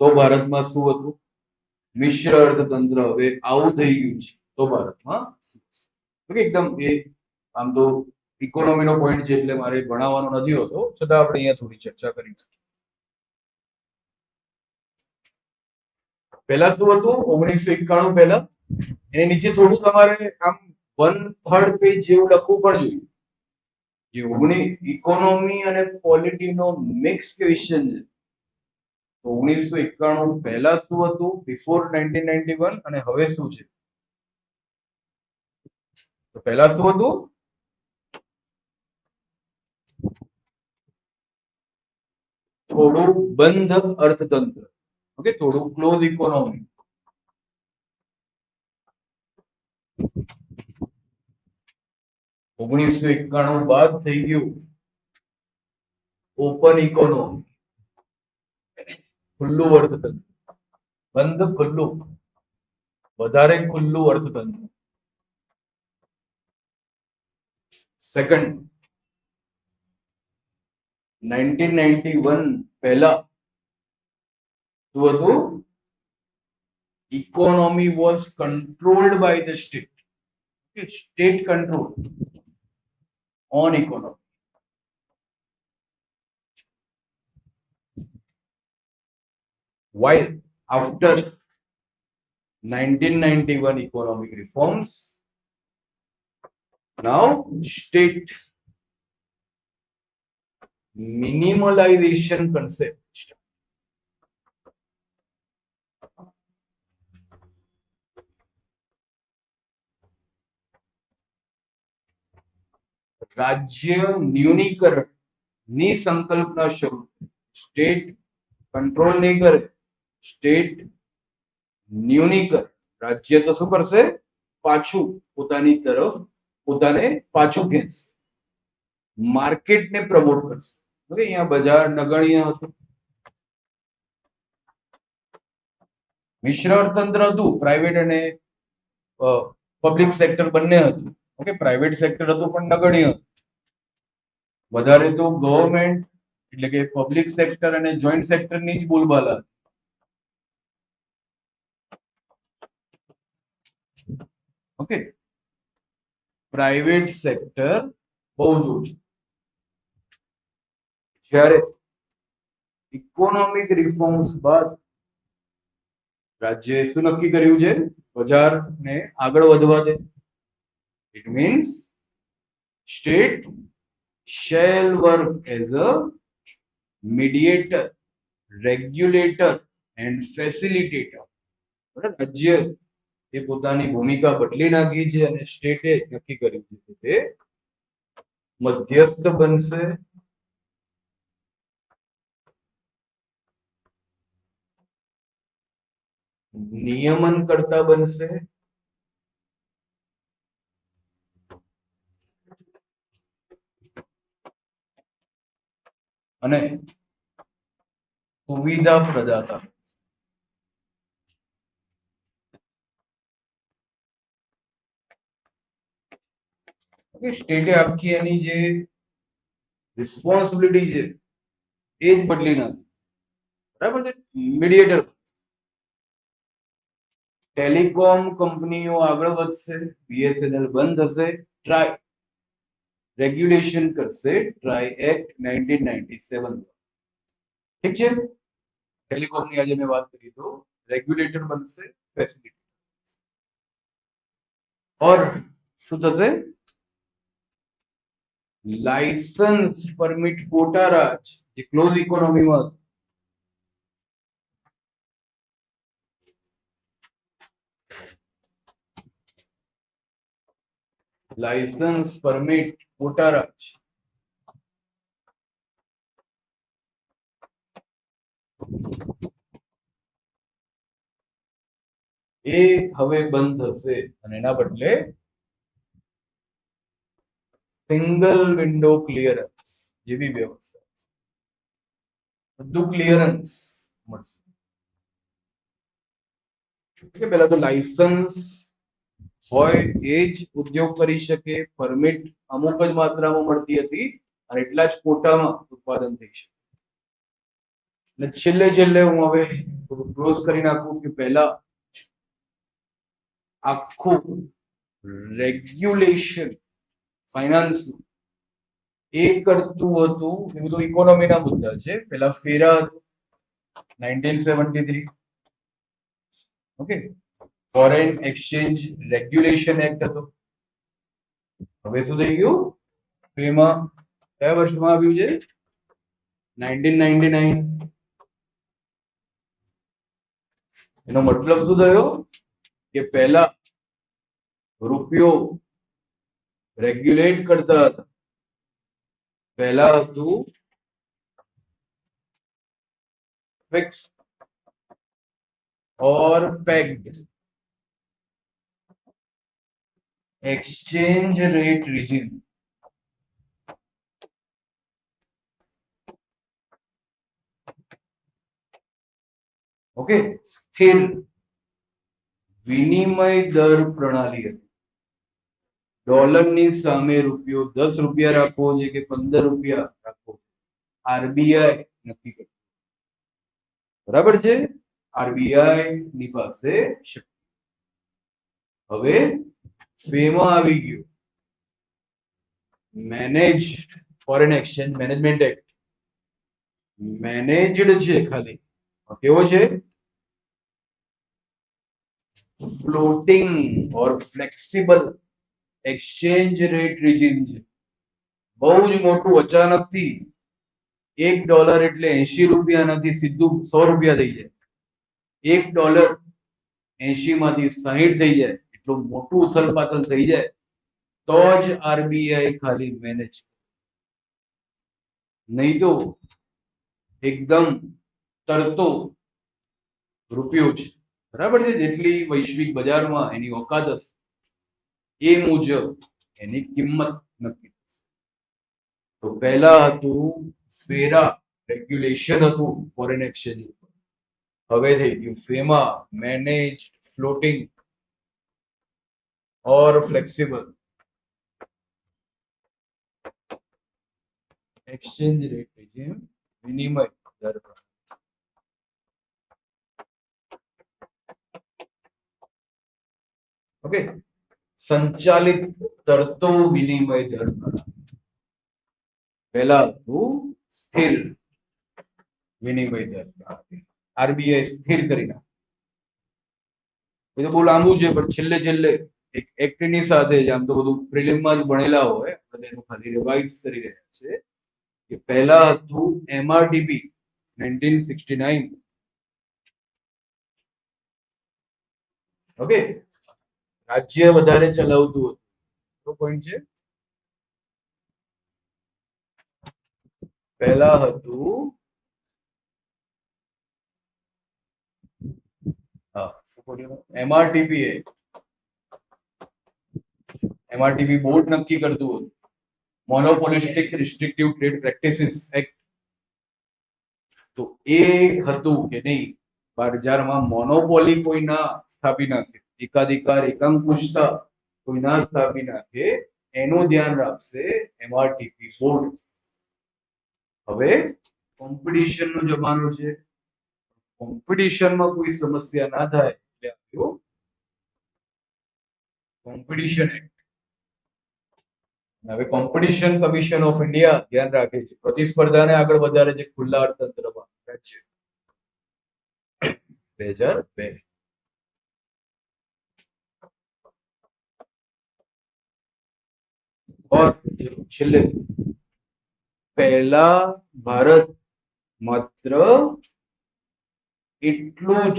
તો ભારતમાં શું હતું? મિશ્ર અર્થતંત્ર હવે આવું થઈ ગયું છે, તો ભારતમાં એકદમ એ આમ તો ઇકોનોમીનો પોઈન્ટ છે એટલે મારે ભણાવવાનો નથી હોતો, છતાં આપણે અહીંયા થોડી ચર્ચા કરી. પહેલા શું હતું? 1991 પહેલા એની નીચે થોડું તમારે આમ 1/3 પેજ જેવું લખવું પણ જોઈએ. ઇકોનોમી અને પોલિટીનો મિક્સ ક્વેશ્ચન છે. 1991 પહેલા શું હતું, બિફોર 1991, અને હવે શું છે? તો પહેલા શું હતું? થોડું બંધ અર્થતંત્ર. ઓકે, થોડું ક્લોઝ ઇકોનોમી. ઓગણીસો 91 બાદ થઈ ગયું ઓપન ઇકોનોમી, ખુલ્લું અર્થતંત્ર. બંધ ખુલ્લું, વધારે ખુલ્લું અર્થતંત્ર. સેકન્ડ, 1991 પહેલા શું હતું? Economy was controlled by the state. State control on economy. While after 1991 economic reforms, now state minimalization concept. રાજ્ય ન્યૂનીકરણ ની સંકલ્પના શરૂ. સ્ટેટ કંટ્રોલ નહીં કરે, સ્ટેટ ન્યૂનીકરણ. રાજ્ય તો શું કરશે? પાછું પોતાની તરફ પોતાને પાછું ખેંચશે, માર્કેટને પ્રમોટ કરશે. ઓકે, અહીંયા બજાર નગણ્ય હતું. મિશ્ર અર્થતંત્ર હતું, પ્રાઇવેટ અને પબ્લિક સેક્ટર બંને હતું. ઓકે, પ્રાઇવેટ સેક્ટર હતું પણ નગણ્ય હતું. વધારે તો ગવર્નમેન્ટ એટલે કે પબ્લિક સેક્ટર અને જોઈન્ટ સેક્ટરની જ બોલબાલા. ઓકે, પ્રાઇવેટ સેક્ટર બહુ જ ઓછું. જ્યારે ઇકોનોમિક રિફોર્મ્સ બાદ રાજ્યએ શું નક્કી કર્યું છે? બજારને આગળ વધવા દે. It means state shall work as a mediator, regulator and facilitator. રાજ્ય એ પોતાની ભૂમિકા બદલી નાખી છે અને સ્ટેટે નક્કી કર્યું છે કે તે મધ્યસ્થ બનશે, નિયમન કરતા બનશે અને સુવિધા પ્રદાતા. ઓકે, સ્ટેટે આખી એની જે રિસ્પોન્સિબિલિટી છે એ જ બદલી નાખી, બરાબર છે. મીડિયેટર, ટેલિકોમ કંપનીઓ આગળ વધશે, બીએસએનએલ બંધ થશે, ટ્રાય રેગ્યુલેશન કરશે, ટ્રાય એક્ટ 1997, ઠીક છે. ટેલિકોમ ની આજે મેં વાત કરી તો રેગ્યુલેટર બનશે, ફેસિલિટી और શું થશે, લાયસન્સ પરમિટ કોટા રાજ જે ક્લોઝ ઇકોનોમીમાં લાયસન્સ પરમિટ કોટા રાજ એ હવે બંધ થશે અને એના બદલે સિંગલ વિન્ડો ક્લિયરન્સ જેવી વ્યવસ્થા છે, બધું ક્લિયરન્સ મળશે. કે પહેલા તો લાયસન્સ હોય એ જ ઉદ્યોગ કરી શકે, પરમિટ અમુક જ માત્રામાં મળતી હતી અને એટલા જ કોટામાં ઉત્પાદન થઈ શકે. અને છેલ્લે છેલ્લે હું હવે ક્લોઝ કરી નાખું કે પહેલા આખું રેગ્યુલેશન ફાઇનાન્સ એ કરતું હતું, એ બધું ઇકોનોમીના મુદ્દા છે. પેલા ફેરા 1973, okay, foreign exchange regulation act હતો. હવે શું થઈ ગયું, ફેમાં કયા વર્ષમાં આવ્યું છે, 1999. એનો મતલબ શું થયો કે પહેલા રૂપિયો રેગ્યુલેટ કરતા હતા, પહેલા હતું ફિક્સ और pegged exchange rate regime, okay, स्थिर विनिमय दर प्रणाली હતી. ડોલરની સામે રૂપિયો 10 રૂપિયા રાખવો છે કે 15 રૂપિયા રાખવો, આરબીઆઈ નક્કી કરે, બરાબર છે. આરબીઆઈ ની પાસે શક્તિ. હવે ફેમાં આવી ગયું managed foreign exchange management act, managed છે ખાલી, કેવો છે, ફ્લોટિંગ ઓર ફ્લેક્સિબલ એક્સચેન્જ રેટ રિજીમ છે. બહુ જ મોટું, અચાનકથી $1 એટલે 80 રૂપિયા નથી, સીધું 100 રૂપિયા થઈ જાય. $1 80 માંથી 60 થઈ જાય, એટલું મોટું ઉથલપાથલ થઈ જાય તો જ આરબીઆઈ ખાલી મેનેજ, નહીં તો એકદમ તરતો રૂપિયો છે, બરાબર છે. જેટલી વૈશ્વિક બજારમાં એની ઓકાત હશે એ મુજબ એની કિંમત નક્કી થશે. તો પહેલા હતું ફેરા રેગ્યુલેશન હતું ફોરેન એક્સચેન્જ, હવે થઈ ગયું ફેમા મેનેજ ફ્લોટિંગ और फ्लेक्सिबल एक्सचेंज रेट रिजिम, विनिमय दर. ओके, संचालित तरतो विनिमय दर पहला तो स्थिर विनिमय दर आरबीआई स्थिर करीना. એ તો બહુ લાંબુ છે પણ છેલ્લે છેલ્લે એક એક્ટની સાથે જ, આમ તો બધું પ્રિલિમમાં જ ભણેલા હોય, એનું ખાલી રિવાઇઝ કરી રહ્યા છે કે પહેલા હતું એમઆરટીપી 1969, ઓકે, રાજ્ય વધારે ચલાવતું હતું, પોઈન્ટ છે. પહેલા હતું એમઆરટીપી, એમઆરટીપી બોર્ડ નક્કી કરતું હતું, મોનોપોલિસ્ટિક રિસ્ટ્રિક્ટિવ ટ્રેડ પ્રેક્ટિસિસ એક્ટ. તો એ હતું કે નહીં, બજારમાં મોનોપોલી કોઈ ના સ્થાપી નાખે, એકાધિકાર એકાંકુશતા કોઈ ના સ્થાપી નાખે, એનું ધ્યાન રાખશે MRTP બોર્ડ. હવે કોમ્પિટિશન નો જમાનો છે, કોમ્પિટિશનમાં કોઈ સમસ્યા ના થાય એટલે આવ્યો કોમ્પિટિશન એક્ટ. હવે કોમ્પિટિશન કમિશન ઓફ ઇન્ડિયા ધ્યાન રાખે છે, પ્રતિસ્પર્ધાને આગળ વધારે છે ખુલ્લા અર્થતંત્રમાં. રાજ્ય 2002. और છેલ્લે પહેલા ભારત માત્ર એટલું જ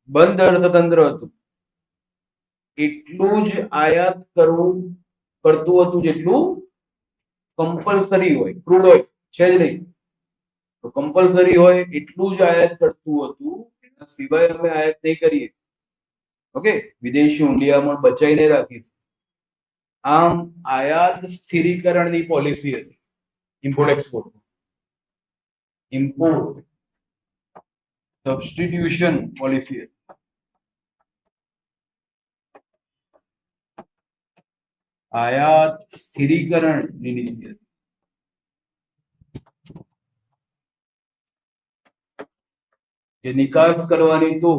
બંધ અર્થતંત્ર હતું, એટલું જ આયાત કરતું હતું જેટલું કમ્પલસરી હોય. ક્રૂડ ઓઇલ છે જ નહીં, તો કમ્પલસરી હોય એટલું જ આયાત કરતું હતું, એના સિવાય અમે આયાત નહીં કરીએ. ઓકે, વિદેશી હુંડિયામણ બચાઈને રાખીશું. આમ આયાત સ્થિરીકરણની પોલિસી હતી, import export. Import substitution policy હતી. આયાત સ્થિરીકરણની નીતિ હતી. કે નિકાસ કરવાની તો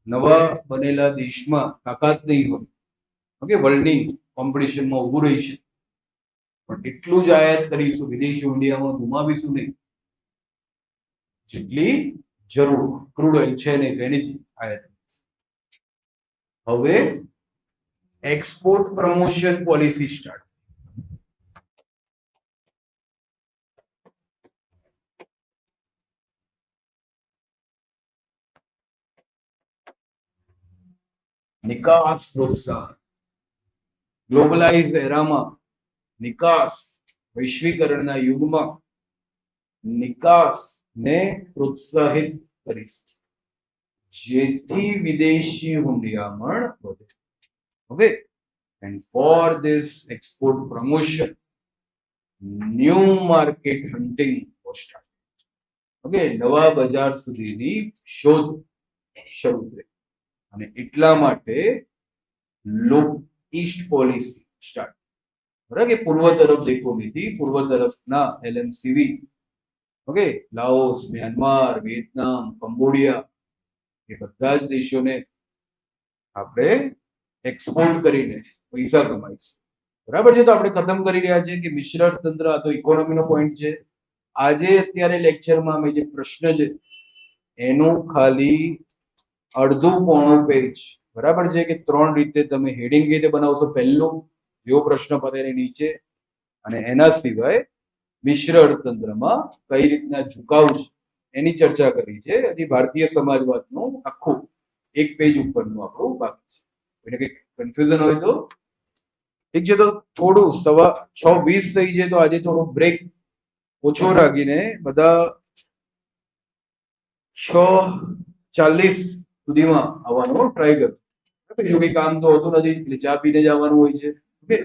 નવા બનેલા દેશમાં તાકાત નહીં હોય. ઓકે, વર્લ્ડની કોમ્પિટિશનમાં ઊભું રહી છે, પણ એટલું જ આયાત કરીશું, વિદેશી હુંડિયામાં ગુમાવીશું નહીં જેટલી જરૂર. ક્રૂડ ઓઇલ છે નહીં તો એની આયાત. હવે એક્સપોર્ટ પ્રમોશન પોલિસી સ્ટાર્ટ. નિકાસ પ્રોત્સાહન. ગ્લોબલાઇઝ એરામાં નિકાસ, વૈશ્વિકરણના યુગમાં નિકાસને પ્રોત્સાહિત કરીશ જેથી વિદેશી હુંડિયામણ વધે. Okay, and for this export promotion new market hunting was started. Okay, નવા બજાર સુધીની શોધ શરૂ થઈ અને એટલા માટે લુક ઈસ્ટ પોલિસી સ્ટાર્ટ. બરાબર, કે પૂર્વ તરફ દેખો નીતિ, પૂર્વ તરફના LMCV. Okay, Laos, Myanmar, Vietnam, Cambodia એ બધા જ દેશોને આપણે એક્સપોર્ટ કરીને પૈસા કમાઈશું. બરાબર છે, તો આપણે ખતમ કરી રહ્યા છીએ કે મિશ્ર અર્થતંત્ર. આ તો ઇકોનોમીનો પોઈન્ટ છે. આજે અત્યારે લેક્ચરમાં અમે જે પ્રશ્ન છે એનું ખાલી અડધું પોણું પેજ, બરાબર છે, કે 3 રીતે તમે હેડિંગ રીતે બનાવશો. પહેલું જેવો પ્રશ્ન પતે એની નીચે, અને એના સિવાય મિશ્ર અર્થતંત્રમાં કઈ રીતના ઝુકાવ છે એની ચર્ચા કરી છે. હજી ભારતીય સમાજવાદનું આખું 1 પેજ ઉપરનું આપણું બાકી છે. એને કંઈક કન્ફ્યુઝન હોય તો ઠીક છે, તો થોડું 6:20 થઈ જાય તો આજે થોડું બ્રેક ઓછો રાખીને બધા 6:40 સુધીમાં આવવાનો ટ્રાય કરજો. બીજું કઈ કામ તો હોતું નથી એટલે ચા પીને જવાનું હોય છે. ઓકે,